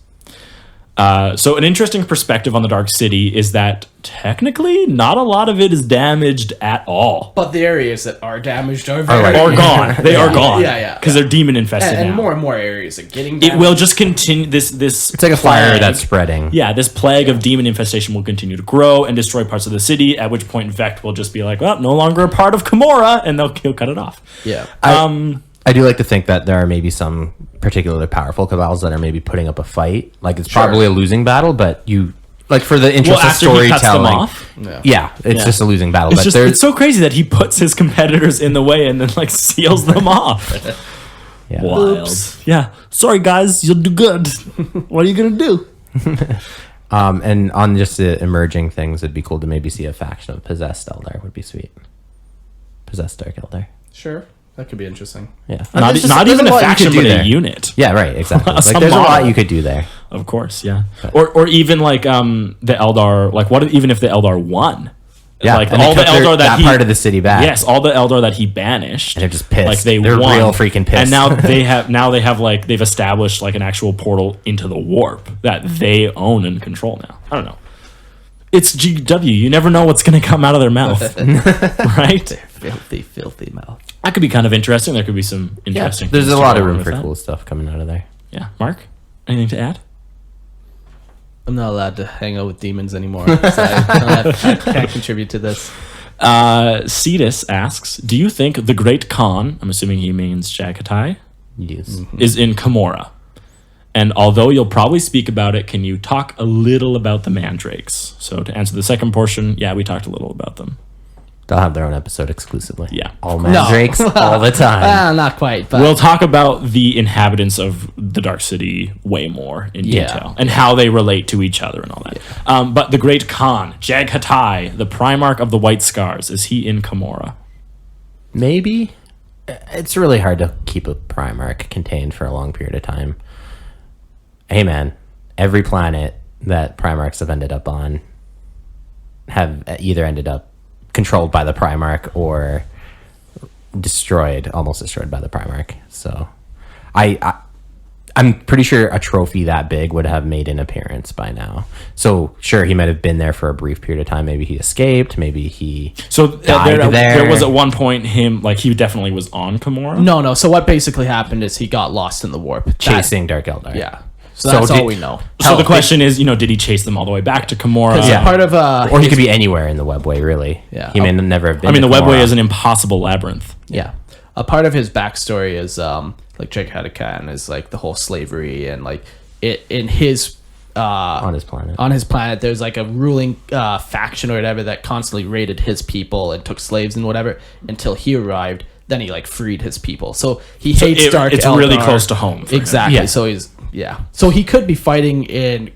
S2: So an interesting perspective on the Dark City is that technically not a lot of it is damaged at all.
S3: But the areas that are damaged are
S4: right.
S2: Or gone. They are gone.
S3: Yeah.
S2: Because they're demon infested
S3: And
S2: now.
S3: more and more areas are getting
S2: It
S3: damaged.
S2: will just continue this
S4: It's like a fire
S2: plague-
S4: that's spreading.
S2: Yeah, this plague of demon infestation will continue to grow and destroy parts of the city, at which point Vect will just be like, well, no longer a part of Commorragh, and he'll cut it off.
S3: Yeah.
S4: I do like to think that there are maybe some particularly powerful cabals that are maybe putting up a fight. Like it's probably a losing battle, but you like for the interest of
S2: after he cuts them
S4: storytelling.
S2: off?
S4: Yeah, it's
S2: Yeah.
S4: just a losing battle.
S2: It's
S4: but
S2: just
S4: there's
S2: it's so crazy that he puts his competitors in the way and then like seals them off.
S4: yeah.
S2: Wild. Yeah. Sorry guys, you'll do good. What are you gonna do?
S4: And on just the emerging things, it'd be cool to maybe see a faction of possessed elder. Would be sweet. Possessed dark elder.
S3: Sure. That could be interesting.
S4: Yeah,
S2: Not
S4: There's
S2: even
S4: there's
S2: a
S4: lot you
S2: faction,
S4: could do
S2: but a
S4: there.
S2: unit.
S4: Yeah, right. Exactly.
S2: Some
S4: Like there's a lot
S2: model.
S4: you could do there.
S2: Of course, yeah. Or even like the Eldar, like what even if the Eldar won?
S4: Yeah,
S2: like
S4: and they
S2: all the
S4: took
S2: Eldar that he
S4: part of the city back.
S2: Yes, all the Eldar that he banished.
S4: And they're just pissed.
S2: Like they're
S4: won. Real freaking pissed.
S2: And now they have like they've established like an actual portal into the warp that they own and control now. I don't know. It's GW. You never know what's going to come out of their mouth, right?
S3: Filthy mouth.
S2: That could be kind of interesting. There could be some interesting.
S4: There's
S2: things
S4: a
S2: to
S4: lot
S2: go
S4: of room
S2: with
S4: for
S2: that.
S4: cool stuff coming out of there.
S2: Yeah, Mark, anything to add?
S3: I'm not allowed to hang out with demons anymore. So I can't contribute to this.
S2: Cetus asks, do you think the Great Khan, I'm assuming he means Jagatai,
S4: Yes.
S2: is in Commorragh? And although you'll probably speak about it, can you talk a little about the mandrakes? So to answer the second portion, yeah, we talked a little about them.
S4: They'll have their own episode exclusively.
S2: Yeah.
S4: All mandrakes all the time.
S3: Not quite, but
S2: We'll talk about the inhabitants of the Dark City way more in detail and how they relate to each other and all that. But the Great Khan, Jagatai, the Primarch of the White Scars, is he in Commorragh?
S4: Maybe. It's really hard to keep a Primarch contained for a long period of time. Hey man, every planet that Primarchs have ended up on have either ended up controlled by the Primarch or almost destroyed by the Primarch. So I'm pretty sure a trophy that big would have made an appearance by now. So sure, he might have been there for a brief period of time. Maybe he escaped. Maybe he died
S2: there was at one point he definitely was on Commorragh.
S3: No. So what basically happened is he got lost in the warp.
S4: chasing Dark Eldar.
S3: Yeah. So that's all we know.
S2: So the question is, did he chase them all the way back to Commorragh?
S3: Yeah. Part of
S4: or he could be anywhere in the webway, really.
S3: Yeah.
S4: He may never have been.
S2: I mean,
S4: to
S2: the webway
S4: Commorragh.
S2: is an impossible labyrinth.
S3: Yeah. A part of his backstory is like Jake Hadakan is like the whole slavery and like it in his
S4: on his planet.
S3: On his planet, there's like a ruling faction or whatever that constantly raided his people and took slaves and whatever until he arrived. Then he like freed his people. So he hates Dark Eldar.
S2: It's really close to home.
S3: Exactly.
S4: Yeah.
S3: So So he could be fighting in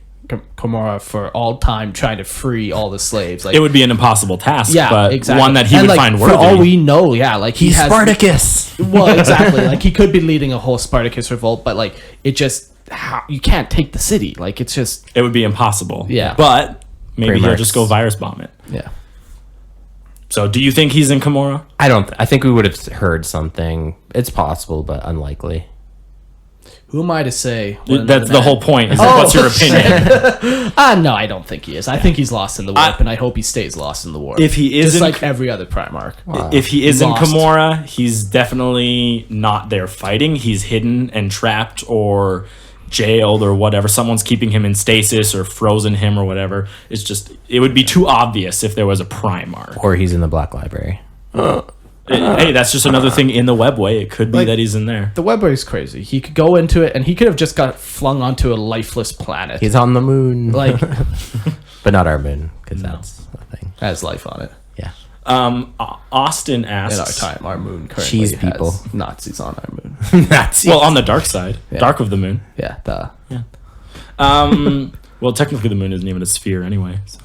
S3: Commorragh for all time, trying to free all the slaves. Like
S2: it would be an impossible task,
S3: yeah,
S2: but
S3: exactly.
S2: one that he
S3: and
S2: would
S3: like,
S2: find worthy.
S3: For all we know, like
S4: He's Spartacus.
S3: Well, exactly. Like he could be leading a whole Spartacus revolt, but like it just you can't take the city. Like it's just
S2: it would be impossible.
S3: Yeah.
S2: But maybe he'll
S4: Primarchs.
S2: just go virus bomb it.
S3: yeah.
S2: So do you think he's in Commorragh?
S4: I think we would have heard something. It's possible, but unlikely.
S3: Who am I to say?
S2: That's the whole point. Is what's your opinion?
S3: No, I don't think he is. I think he's lost in the warp, and I hope he stays lost in the warp.
S2: If he is
S3: just
S2: in
S3: like every other Primarch.
S2: If he is
S3: Lost.
S2: in Commorragh, he's definitely not there fighting. He's hidden and trapped or jailed or whatever. Someone's keeping him in stasis or frozen him or whatever. It's just, it would be too obvious if there was a Primarch.
S4: Or he's in the Black Library.
S2: Hey, that's just another thing in the webway. It could be that he's in there.
S3: The webway is crazy. He could go into it, and he could have just got flung onto a lifeless planet.
S4: He's on the moon.
S3: Like,
S4: but not our moon, because that's a thing.
S3: has life on it.
S4: Yeah.
S2: Austin
S3: In our
S2: asks,
S3: time, our moon currently
S4: Cheese
S3: has
S4: people.
S3: Nazis on our moon.
S4: Nazis.
S2: well, on the dark side,
S3: Yeah.
S2: dark of the moon.
S3: Yeah,
S2: Well, technically the moon isn't even a sphere anyway. So.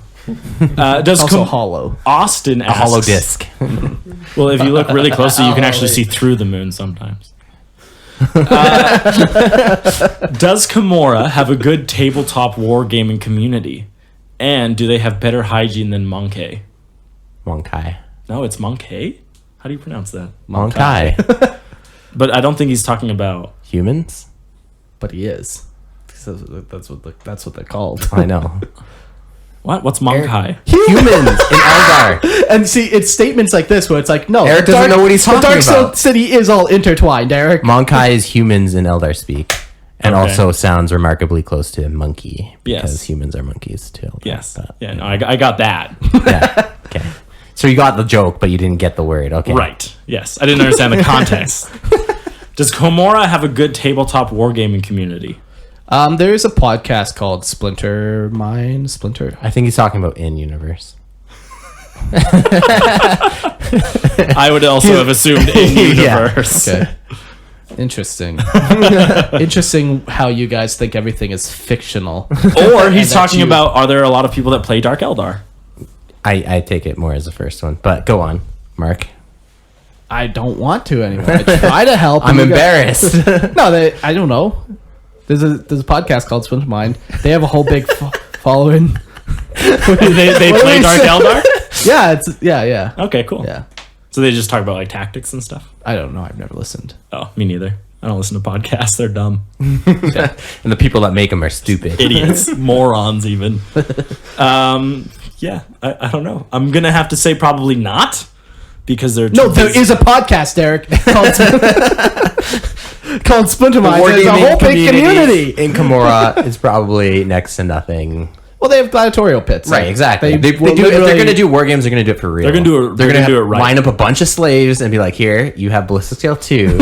S2: Does
S3: also hollow.
S2: Austin
S4: a
S2: asks,
S4: hollow disc.
S2: Well, if you look really closely, you can actually see through the moon sometimes. Does Commorragh have a good tabletop wargaming community? And do they have better hygiene than Monkey?
S4: Monkai.
S2: No, it's Monkey? How do you pronounce that?
S4: Monkai.
S2: But I don't think he's talking about...
S4: Humans?
S3: But he is. So that's what they're called.
S4: I know.
S2: What? What's Monkey?
S4: Humans in Eldar.
S3: And see, it's statements like this where it's like, no,
S4: Eric doesn't know what he's talking
S3: the Dark
S4: about.
S3: City is all intertwined, Eric.
S4: Monkai is humans in Eldar speak. And
S2: Okay.
S4: also sounds remarkably close to monkey.
S2: Yes.
S4: Because humans are monkeys too.
S2: Yes.
S4: But,
S2: Yeah, no, I got that.
S4: yeah. Okay. So you got the joke, but you didn't get the word. Okay.
S2: Right. Yes. I didn't understand the context. Does Commorragh have a good tabletop wargaming community?
S3: There is a podcast called Splinter.
S4: I think he's talking about in universe.
S2: I would also have assumed in universe.
S3: Okay. Interesting. Interesting how you guys think everything is fictional.
S2: Or he's
S3: And that
S2: talking
S3: you-
S2: about, are there a lot of people that play Dark Eldar?
S4: I take it more as the first one. But go on, Mark.
S3: I don't want to anymore. I try to help.
S4: I'm
S3: and you guys-
S4: embarrassed.
S3: No, I don't know. There's a podcast called Splinter Mind. They have a whole big following.
S2: they play Dark Eldar?
S3: Yeah.
S2: Okay, cool.
S3: Yeah.
S2: So they just talk about like tactics and stuff.
S3: I don't know. I've never listened.
S2: Oh, me neither. I don't listen to podcasts. They're dumb.
S4: And the people that make them are stupid.
S2: Idiots. Morons, even. Yeah, I don't know. I'm going to have to say probably not because they're...
S3: No, there is a podcast, Derek, called Splinter Minds. There's a whole big community.
S4: In Commorragh, it's probably next to nothing.
S3: Well, they have gladiatorial pits.
S4: Right, exactly.
S3: They
S4: If
S3: will
S4: they're
S3: literally-
S4: going to do war games, they're going to do it for real.
S2: They're gonna do it- they're gonna do it right.
S4: Line up a bunch of slaves and be like, here, you have ballistic scale 2.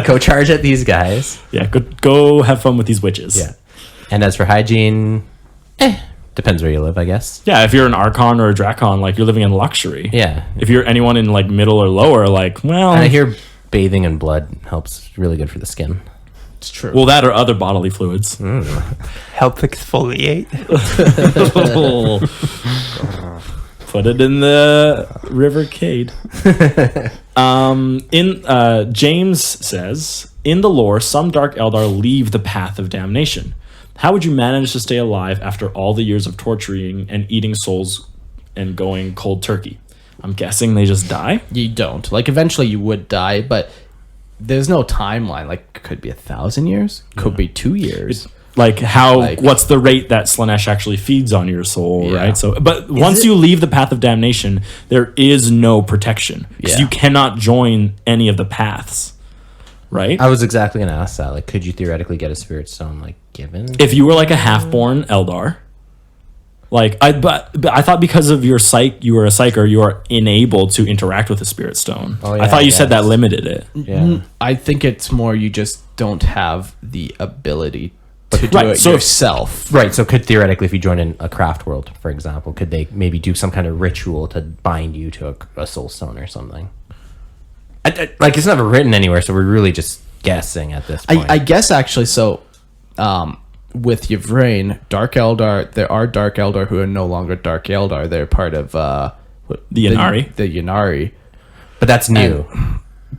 S4: Go charge at these guys.
S2: Yeah, go have fun with these witches.
S4: Yeah. And as for hygiene, depends where you live, I guess.
S2: Yeah, if you're an Archon or a Drakon, like you're living in luxury.
S4: Yeah.
S2: If you're anyone in like middle or lower, like, well...
S4: And I hear bathing in blood helps really good for the skin.
S3: It's true.
S2: Well, that or other bodily fluids.
S1: Help exfoliate.
S2: Put it in the River Cade. James says, in the lore, some Dark Eldar leave the path of damnation. How would you manage to stay alive after all the years of torturing and eating souls and going cold turkey? I'm guessing they just die?
S3: You don't. Like, eventually you would die, but there's no timeline. Like, could be 1,000 years, could be 2 years.
S2: Like what's the rate that Slanesh actually feeds on your soul,
S3: Yeah.
S2: right? So, but once you leave the path of damnation, there is no protection because
S3: Yeah.
S2: you cannot join any of the paths, right?
S4: I was exactly going to ask that. Like, could you theoretically get a spirit stone, like, given?
S2: If you were like a half-born Eldar, like but I thought because of your psych, you were a psyker, you are enabled to interact with the spirit stone.
S4: Oh, yeah,
S2: I thought you
S4: I
S2: said that
S4: guess.
S2: limited it.
S4: Yeah.
S3: I think it's more you just don't have the ability to do
S2: Right,
S3: it
S2: so-
S3: yourself.
S4: Right, so could theoretically, if you join in a craft world, for example, could they maybe do some kind of ritual to bind you to a soul stone or something? Like, it's never written anywhere, so we're really just guessing at this point.
S3: I guess actually, so with Yvraine, Dark Eldar, there are Dark Eldar who are no longer Dark Eldar. They're part of
S2: The Yanari.
S3: The Yanari.
S4: but that's new.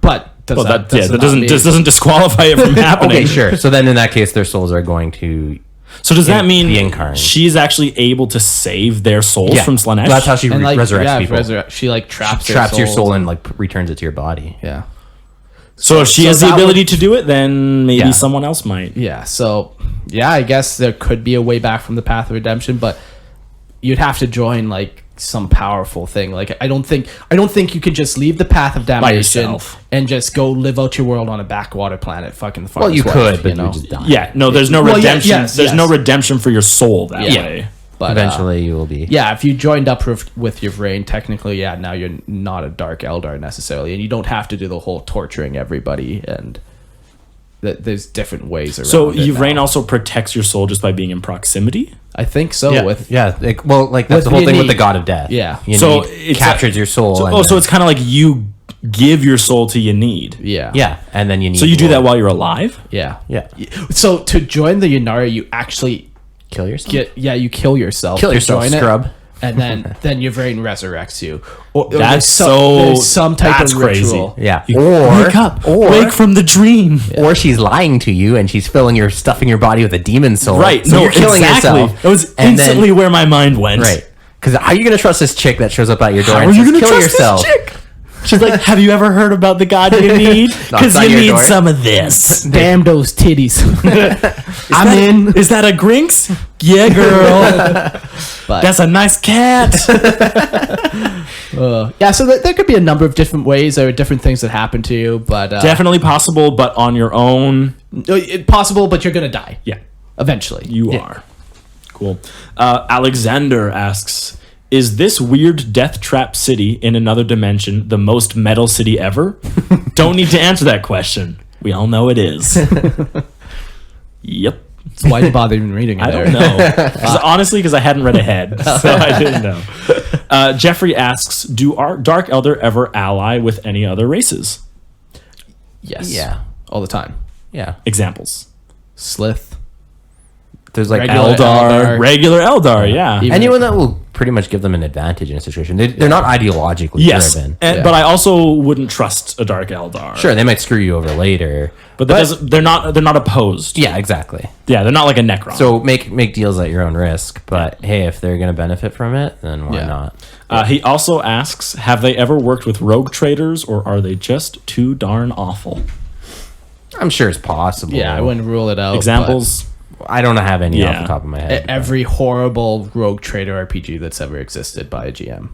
S3: But does
S2: Well,
S3: that,
S2: that
S3: not
S2: doesn't
S3: mean-
S2: doesn't disqualify it from happening.
S4: Okay, sure. So then in that case, their souls are going to...
S2: So does that
S4: The
S2: mean
S4: incarnate.
S2: she's actually able to save their souls from Slanesh?
S4: Well, that's how she
S3: and like
S4: resurrects people.
S3: she like traps
S4: Traps your soul
S3: souls
S4: and like returns it to your body.
S3: yeah.
S2: So if she has the
S3: that
S2: ability to do it, then maybe
S3: Yeah.
S2: someone else might.
S3: Yeah, so yeah, I guess there could be a way back from the path of redemption, but you'd have to join like some powerful thing. Like I don't think you could just leave the path of damnation
S2: yourself.
S3: and just go live out your world on a backwater planet, fucking the
S4: Well, you
S3: farthest
S4: could,
S3: west,
S4: but
S3: you know.
S4: you would just die.
S2: Yeah, no, there's no
S3: Well, yeah,
S2: redemption.
S3: yes,
S2: there's no
S3: yes.
S2: redemption for your soul that
S3: Yeah.
S2: way.
S3: But
S4: Eventually, you will be.
S3: yeah, if you joined up with your brain, technically, yeah, now you're not a Dark Eldar necessarily, and you don't have to do the whole torturing everybody, and there's different ways around
S2: So
S3: it
S2: Yvraine
S3: now.
S2: also protects your soul just by being in proximity.
S3: I think so.
S4: Yeah,
S3: With
S4: like, well, like that's
S3: with
S4: the whole thing with
S3: Yanid.
S4: the god of death.
S3: Yeah.
S4: Yanid
S2: So it's
S4: captures your soul.
S2: So,
S4: and
S2: so
S4: then-
S2: it's kind of like you give your soul to Yanid.
S3: yeah,
S4: yeah, and then you need.
S2: So you do that while you're alive.
S3: yeah.
S4: Yeah,
S3: So to join the Yanari, you actually
S4: kill yourself.
S3: you kill yourself.
S4: Kill
S3: to
S4: yourself,
S3: join it,
S4: scrub.
S3: and then your brain resurrects you. Or
S2: That's
S3: there's some type
S2: that's
S3: of
S2: crazy.
S3: ritual.
S4: Yeah,
S2: Wake up! Wake from the dream.
S4: or she's lying to you and she's stuffing your body with a demon soul.
S2: Right.
S4: So
S2: no,
S4: you're killing
S2: exactly.
S4: yourself.
S2: That was
S4: and then-
S2: instantly where my mind went.
S4: right. Because how are you gonna trust this chick that shows up at your door
S2: How
S4: and
S2: are you
S4: says,
S2: gonna
S4: kill
S2: trust
S4: yourself?
S2: this chick? She's like, have you ever heard about the god you need?
S4: Knocks
S2: Because
S4: on
S2: you
S4: your
S2: need
S4: door.
S2: some of this.
S3: Damn those titties! I'm in.
S2: Is that a Grinks? Yeah, girl.
S3: But
S2: That's a nice cat.
S3: yeah, so there could be a number of different ways or different things that happen to you, but
S2: Definitely possible, but on your own,
S3: possible. But you're gonna die
S2: yeah,
S3: eventually.
S2: you are. Cool. Alexander asks, is this weird death trap city in another dimension the most metal city ever? Don't need to answer that question. We all know it is. Yep.
S3: So why'd you bother even reading it?
S2: I don't know. Honestly, because I hadn't read ahead, so I didn't know. Jeffrey asks, do our Dark Elder ever ally with any other races?
S3: Yes.
S4: Yeah.
S3: All the time.
S4: Yeah.
S2: Examples.
S3: Slith.
S4: There's like
S3: Regular
S2: Eldar,
S3: Eldar.
S2: regular Eldar, yeah.
S3: Even-
S4: anyone that will pretty much give them an advantage in a situation. They're not ideologically
S2: Yes,
S4: driven.
S2: but I also wouldn't trust a Dark Eldar.
S4: Sure, they might screw you over later,
S2: but they're not opposed.
S4: Yeah, exactly.
S2: Yeah, they're not like a Necron.
S4: So make deals at your own risk. But hey, if they're going to benefit from it, then why not?
S2: He also asks, have they ever worked with rogue traders, or are they just too darn awful?
S4: I'm sure it's possible.
S3: Yeah, I wouldn't rule it out.
S2: Examples?
S4: I don't have any off the top of my head.
S3: Every horrible rogue trader RPG that's ever existed by a GM.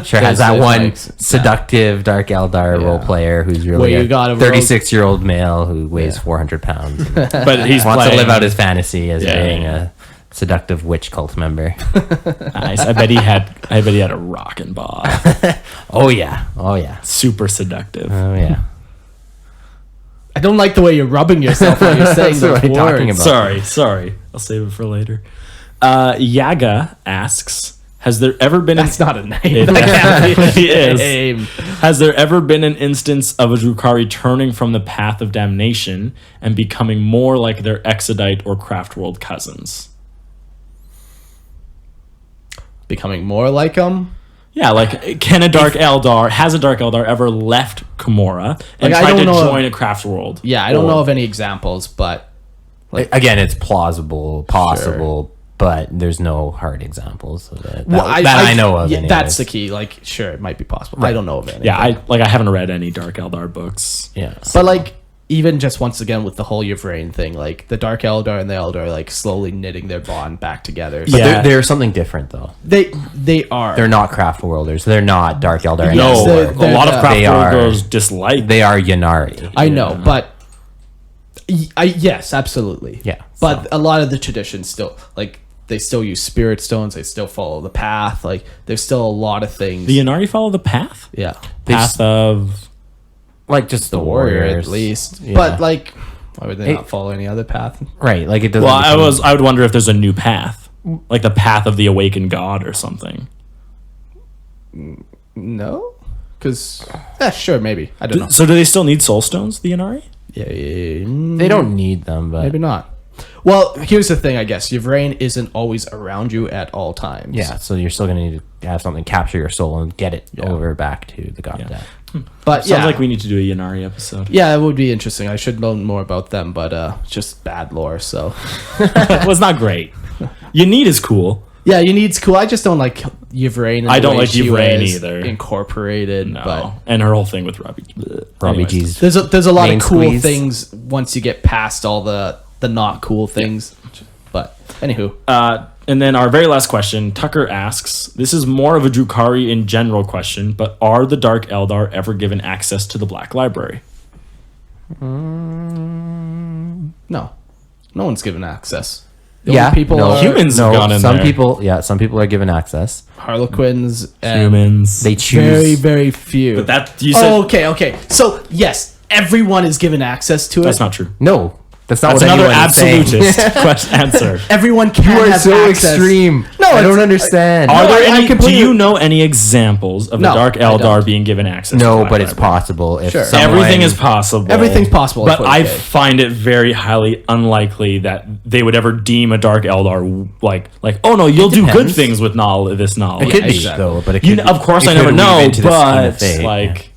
S4: Sure has that
S3: There's
S4: one
S3: like-
S4: seductive Dark Eldar role player who's really
S3: Well, you got a
S4: 36-year-old male who weighs 400 pounds.
S2: But he's
S4: wants to
S2: playing.
S4: live out his fantasy as being
S2: Yeah.
S4: a seductive witch cult member.
S2: Nice. I bet he had a rockin' bob.
S4: Oh yeah.
S2: Super seductive.
S4: Oh yeah.
S3: I don't like the way you're rubbing yourself when you're saying
S4: That's
S3: those
S4: what I'm
S3: words.
S4: talking about.
S2: Sorry. I'll save it for later. Yaga asks, has there ever been
S3: That's not a name.
S2: It definitely is.
S3: Name.
S2: Has there ever been an instance of a Drukhari turning from the path of damnation and becoming more like their Exodite or Craftworld cousins?
S3: Becoming more like them?
S2: Yeah, like has a Dark Eldar ever left Commorragh and
S3: Like, I
S2: tried to
S3: don't know-
S2: join a Craftworld?
S3: Yeah, I don't know of any examples, but
S4: Again, it's plausible, possible, but there's no hard examples of it
S3: Well,
S4: that I know of.
S3: Yeah, that's
S4: anyways.
S3: the key. Like, sure, it might be possible. I don't know of any.
S2: Yeah, I haven't read any Dark Eldar books.
S4: Yeah.
S3: But like, even just once again with the whole Yvraine thing, like the Dark Eldar and the Eldar like slowly knitting their bond back together.
S4: But
S2: Yeah.
S4: they're something different though.
S3: They are.
S4: They're not Craft Worlders. They're not Dark Eldar
S3: Yes,
S2: No,
S4: anymore.
S2: a lot of
S3: they
S2: Craftworld
S4: are-
S2: girls dislike.
S4: They are Yanari.
S3: I know, but yes, absolutely.
S4: Yeah,
S3: But a lot of the traditions still like they still use spirit stones. They still follow the path. Like there's still a lot of things.
S2: The Yanari follow the path?
S3: Yeah,
S2: Path of...
S4: Like just the
S3: warrior
S4: warriors
S3: at least.
S4: Yeah.
S3: But like, why would they
S4: Hey.
S3: not follow any other path?
S4: Right, like it doesn't.
S2: Well,
S4: become-
S2: I would wonder if there's a new path. Like the path of the awakened god or something.
S3: No, because sure, maybe I don't know.
S2: So do they still need soul stones, the Yanari?
S3: Yeah,
S4: They don't need them, but
S3: maybe not. Well, here's the thing, I guess. Yvraine isn't always around you at all times.
S4: yeah. So you're still gonna need to have something capture your soul and get it over back to the god death.
S3: But
S2: Sounds
S3: yeah,
S2: like we need to do a Yanari episode.
S3: yeah, it would be interesting. I should know more about them, but it's just bad lore. So
S2: Well, it's not great. Yanid is cool.
S3: yeah, you need cool. I just don't like Yvraine. And
S2: I
S3: the
S2: don't
S3: way
S2: like
S3: she
S2: Yvraine
S3: was
S2: either.
S3: Incorporated,
S2: No.
S3: but
S2: And her whole thing with Robbie.
S4: Robbie
S2: Anyways.
S4: G's.
S3: there's a lot
S4: Main
S3: of cool
S4: squeeze.
S3: things once you get past all the not cool things. But anywho,
S2: And then our very last question, Tucker asks, this is more of a Drukhari in general question, but are the Dark Eldar ever given access to the Black Library?
S3: no one's given access. The
S4: Yeah,
S3: only people
S4: no.
S3: are
S2: Humans have gone in
S4: some
S2: there.
S4: people. Yeah, some people are given access.
S3: Harlequins and
S2: Humans.
S4: They
S3: very
S4: choose.
S3: very few.
S2: But that, you said,
S3: okay. So yes, everyone is given access to it.
S2: that's not true.
S4: No, that's not
S2: That's
S4: what
S2: another
S4: anyone is saying.
S2: absolutist question answer.
S3: Everyone can
S4: You are
S3: have
S4: so
S3: access.
S4: extreme.
S3: No,
S4: I don't
S3: it's-
S4: understand.
S2: Are there
S3: I
S2: any?
S3: completely-
S2: Do you know any examples of the
S3: No,
S2: Dark
S3: I don't.
S2: Eldar being given access? to the
S4: No,
S2: Black
S4: but it's
S2: Library?
S4: possible. If
S3: Sure.
S4: someone,
S2: Everything is possible.
S3: Everything's possible, is
S2: But
S3: what
S2: I
S3: I'm saying.
S2: find it very highly unlikely that they would ever deem a Dark Eldar like oh no, you'll do good
S4: depends.
S2: things with this knowledge.
S4: It could be
S3: exactly.
S4: though, but it could,
S2: Of course,
S4: it
S2: I never
S4: could
S2: know,
S4: weave into the scheme of
S2: but
S4: fate,
S2: like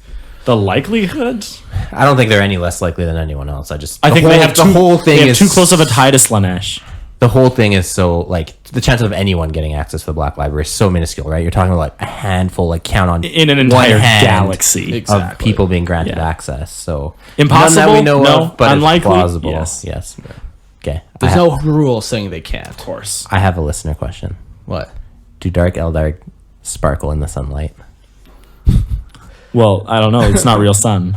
S2: the likelihood,
S4: I don't think they're any less likely than anyone else.
S2: I
S4: the
S2: think
S4: whole,
S2: they have
S4: the
S2: too,
S4: whole thing
S2: they have
S4: is
S2: too close of a tie to Slanesh.
S4: The whole thing is so like the chance of anyone getting access to the Black Library is so minuscule, right? You're talking about like a handful, like count on
S2: In an
S4: one
S2: entire
S4: hand
S2: galaxy.
S4: of
S3: Exactly.
S4: people being granted
S2: Yeah.
S4: access. So
S2: Impossible?
S4: none that we know
S2: No.
S4: of, but
S2: Unlikely?
S4: it's plausible.
S2: Yes.
S4: Yes. Okay.
S3: There's no rule saying they can't.
S2: Of course.
S4: I have a listener question.
S3: What?
S4: Do Dark Eldar sparkle in the sunlight?
S2: Well, I don't know. It's not real sun.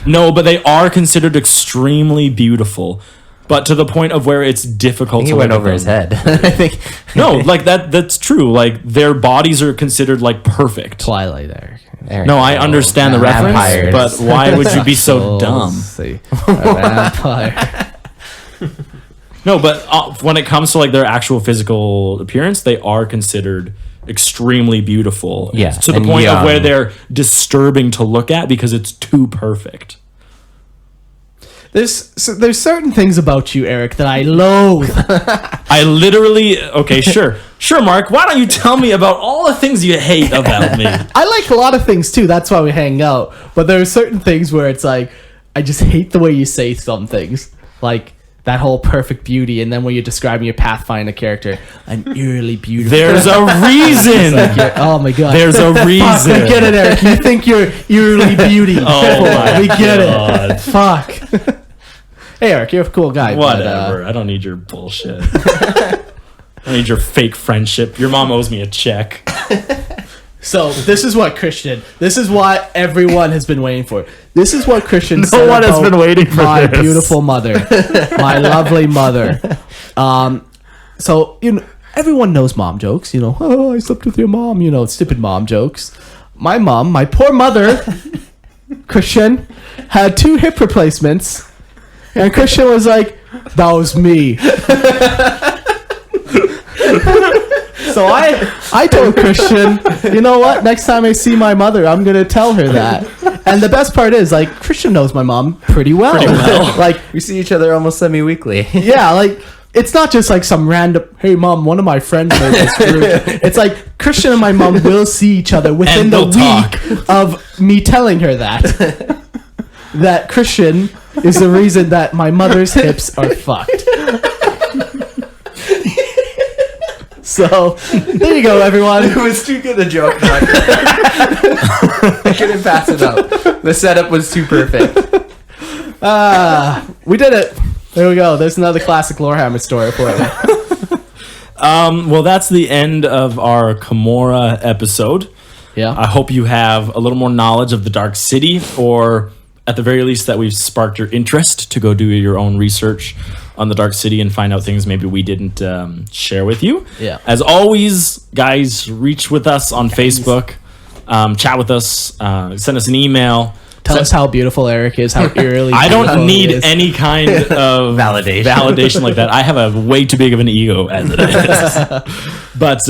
S2: No, but they are considered extremely beautiful, but to the point of where it's difficult
S4: He
S2: to
S4: went
S2: look at
S4: over his
S2: them.
S4: head. I think.
S2: No, like that's true. Like their bodies are considered like perfect.
S3: Twilight, Eric.
S4: There
S2: No,
S4: you
S2: I
S4: go.
S2: understand the reference,
S4: Vampires.
S2: but why would you be so dumb?
S3: See, a vampire.
S2: No, but when it comes to like their actual physical appearance, they are considered extremely beautiful.
S4: Yeah,
S2: to the
S4: and
S2: point of
S4: young.
S2: where they're disturbing to look at because it's too perfect.
S3: There's certain things about you, Eric, that I loathe.
S2: I literally. Okay, sure, Mark. Why don't you tell me about all the things you hate about me?
S3: I like a lot of things too. That's why we hang out. But there are certain things where it's like, I just hate the way you say some things. Like that whole perfect beauty, and then when you're describing your Pathfinder character, I'm eerily beautiful.
S2: There's a reason.
S3: Oh my god.
S2: There's a reason.
S3: Fuck, we get it, Eric. You think you're eerily beautiful.
S2: Oh my
S3: we get
S2: God.
S3: it. Fuck. Hey, Eric, you're a cool guy.
S2: Whatever. I don't need your bullshit. I don't need your fake friendship. Your mom owes me a check.
S3: So this is what Christian. This is what everyone has been waiting for. This is what Christian.
S2: No one has been waiting for
S3: my
S2: this.
S3: beautiful mother, my lovely mother. So everyone knows mom jokes. Oh, I slept with your mom. Stupid mom jokes. My mom, my poor mother, Christian, had 2 hip replacements, and Christian was like, "That was me." So I told Christian, you know what? Next time I see my mother, I'm gonna tell her that. And the best part is, like, Christian knows my mom pretty well. Like,
S4: We see each other almost semi-weekly.
S3: yeah, like, it's not just like some random, hey mom, one of my friends made this group. It's like Christian and my mom will see each other within
S2: And
S3: the
S2: they'll
S3: week of me telling her that Christian is the reason that my mother's hips are fucked. So, there you go, everyone.
S4: It was too good a joke. I couldn't pass it up. The setup was too perfect.
S3: We did it. There we go. There's another classic Lorehammer story for you.
S2: Well, that's the end of our Commorragh episode.
S3: Yeah.
S2: I hope you have a little more knowledge of the Dark City, or at the very least that we've sparked your interest to go do your own research on the Dark City and find out things maybe we didn't share with you.
S3: Yeah.
S2: As always, guys, reach with us on Facebook, chat with us, send us an email.
S3: Tell us how beautiful Eric is, how eerily
S2: I
S3: beautiful
S2: don't
S3: he
S2: need
S3: is.
S2: any kind of validation like that. I have a way too big of an ego as it is. But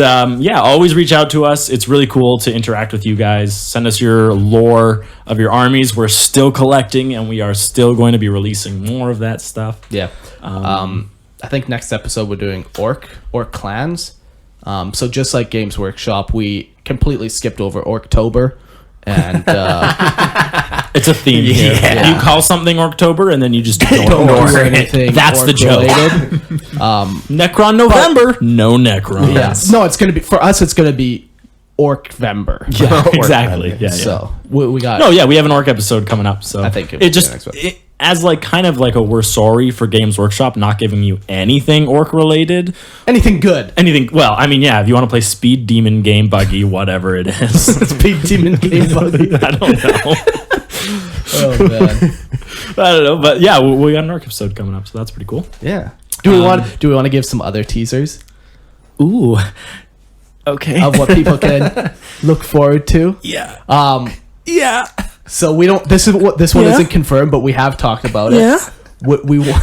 S2: yeah, always reach out to us. It's really cool to interact with you guys. Send us your lore of your armies. We're still collecting, and we are still going to be releasing more of that stuff.
S3: Yeah. I think next episode we're doing orc clans. So just like Games Workshop, we completely skipped over Orktober. And
S2: it's a theme here.
S3: Yeah.
S2: You call something Orktober, and then you just
S3: don't do anything.
S2: That's the joke. Necron November. No Necron.
S3: Yeah. No, it's gonna be for us. It's gonna be Orkvember.
S2: Yeah, exactly. Yeah.
S3: So we got.
S2: No, yeah, we have an orc episode coming up. So
S3: I think
S2: it just as like kind of like a we're sorry for Games Workshop not giving you anything orc related.
S3: Anything good.
S2: Anything. Well, I mean, yeah, if you want to play Speed Demon Game Buggy, whatever it is.
S3: Speed Demon Game Buggy.
S2: I don't know.
S3: Oh man.
S2: I don't know, but yeah, we got an orc episode coming up, so that's pretty cool.
S3: Yeah. Do we want to give some other teasers?
S2: Ooh. Okay.
S3: Of what people can look forward to?
S2: Yeah.
S3: Yeah. So we don't. This one isn't confirmed, but we have talked about it.
S2: Yeah.
S3: We want.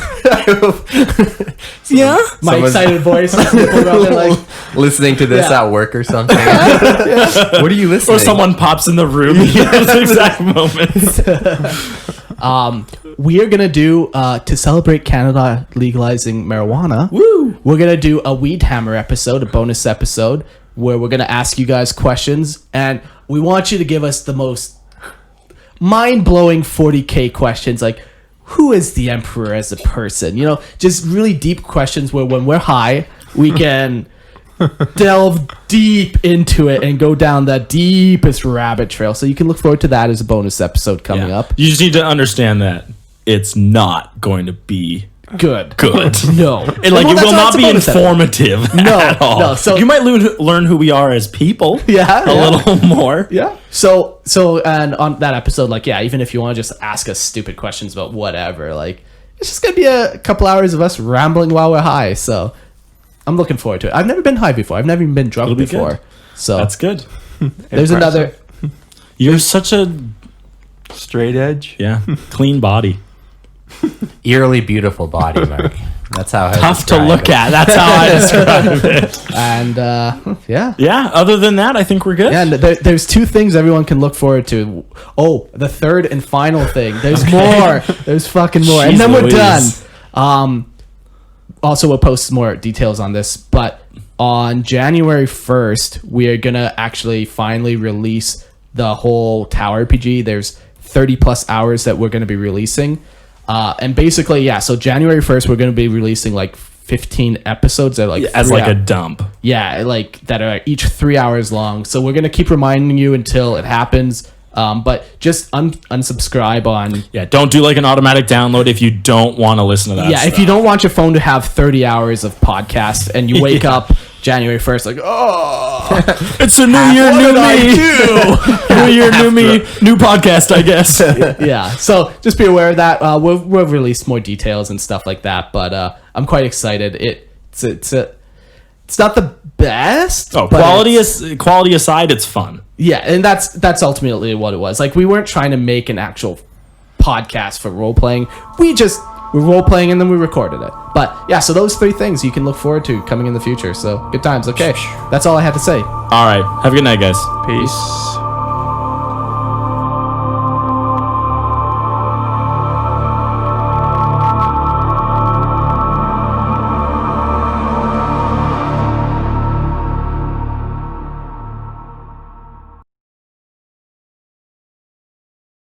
S2: Yeah.
S3: My excited voice. Like,
S4: listening to this at work or something. What are you listening?
S2: Or someone pops in the room at this exact moment.
S3: we are gonna do to celebrate Canada legalizing marijuana.
S2: Woo!
S3: We're gonna do a Weed Hammer episode, a bonus episode, where we're gonna ask you guys questions, and we want you to give us the most mind-blowing 40K questions, like who is the Emperor as a person? Just really deep questions where when we're high, we can delve deep into it and go down that deepest rabbit trail. So you can look forward to that as a bonus episode coming up.
S2: You just need to understand that it's not going to be
S3: Good.
S2: It
S3: No.
S2: will not be informative at all.
S3: No. So
S2: you might learn who we are as people.
S3: Yeah.
S2: A little more.
S3: Yeah. So and on that episode, like, yeah, even if you want to just ask us stupid questions about whatever, like, it's just gonna be a couple hours of us rambling while we're high. So I'm looking forward to it. I've never been high before. I've never even been drunk before.
S2: Good.
S3: So
S2: That's good.
S3: There's another.
S2: You're such a
S1: straight edge.
S2: clean body.
S4: Eerily beautiful body, Mark. That's how I
S2: Tough to
S4: describe
S2: look
S4: it.
S2: at. That's how I describe it.
S3: And yeah.
S2: Yeah. Other than that, I think we're good.
S3: Yeah, and there's two things everyone can look forward to. Oh, the third and final thing. There's more. There's fucking more. And
S2: Jeez
S3: then we're
S2: Louise.
S3: done. Also, we'll post more details on this. But on January 1st, we are going to actually finally release the whole Tower RPG. There's 30 plus hours that we're going to be releasing. And basically, yeah, so January 1st, we're going to be releasing like 15 episodes that are like
S2: As like a dump.
S3: yeah, like that are each 3 hours long. So we're gonna keep reminding you until it happens. But just unsubscribe on.
S2: Yeah. Don't do like an automatic download if you don't want to listen to that.
S3: Yeah, if you don't want your phone to have 30 hours of podcast and you wake up January 1st like, oh,
S2: It's a new year,
S3: what
S2: new
S3: did I
S2: me. New year, new me, new podcast, I guess.
S3: yeah. So just be aware of that. We'll release more details and stuff like that. But I'm quite excited. It's not the best.
S2: Oh,
S3: but
S2: quality aside, it's fun.
S3: yeah, and that's ultimately what it was. Like, we weren't trying to make an actual podcast for role playing. We're role playing and then we recorded it. But yeah, so those three things you can look forward to coming in the future. So good times. Okay, that's all I had to say.
S2: All right. Have a good night, guys.
S1: Peace.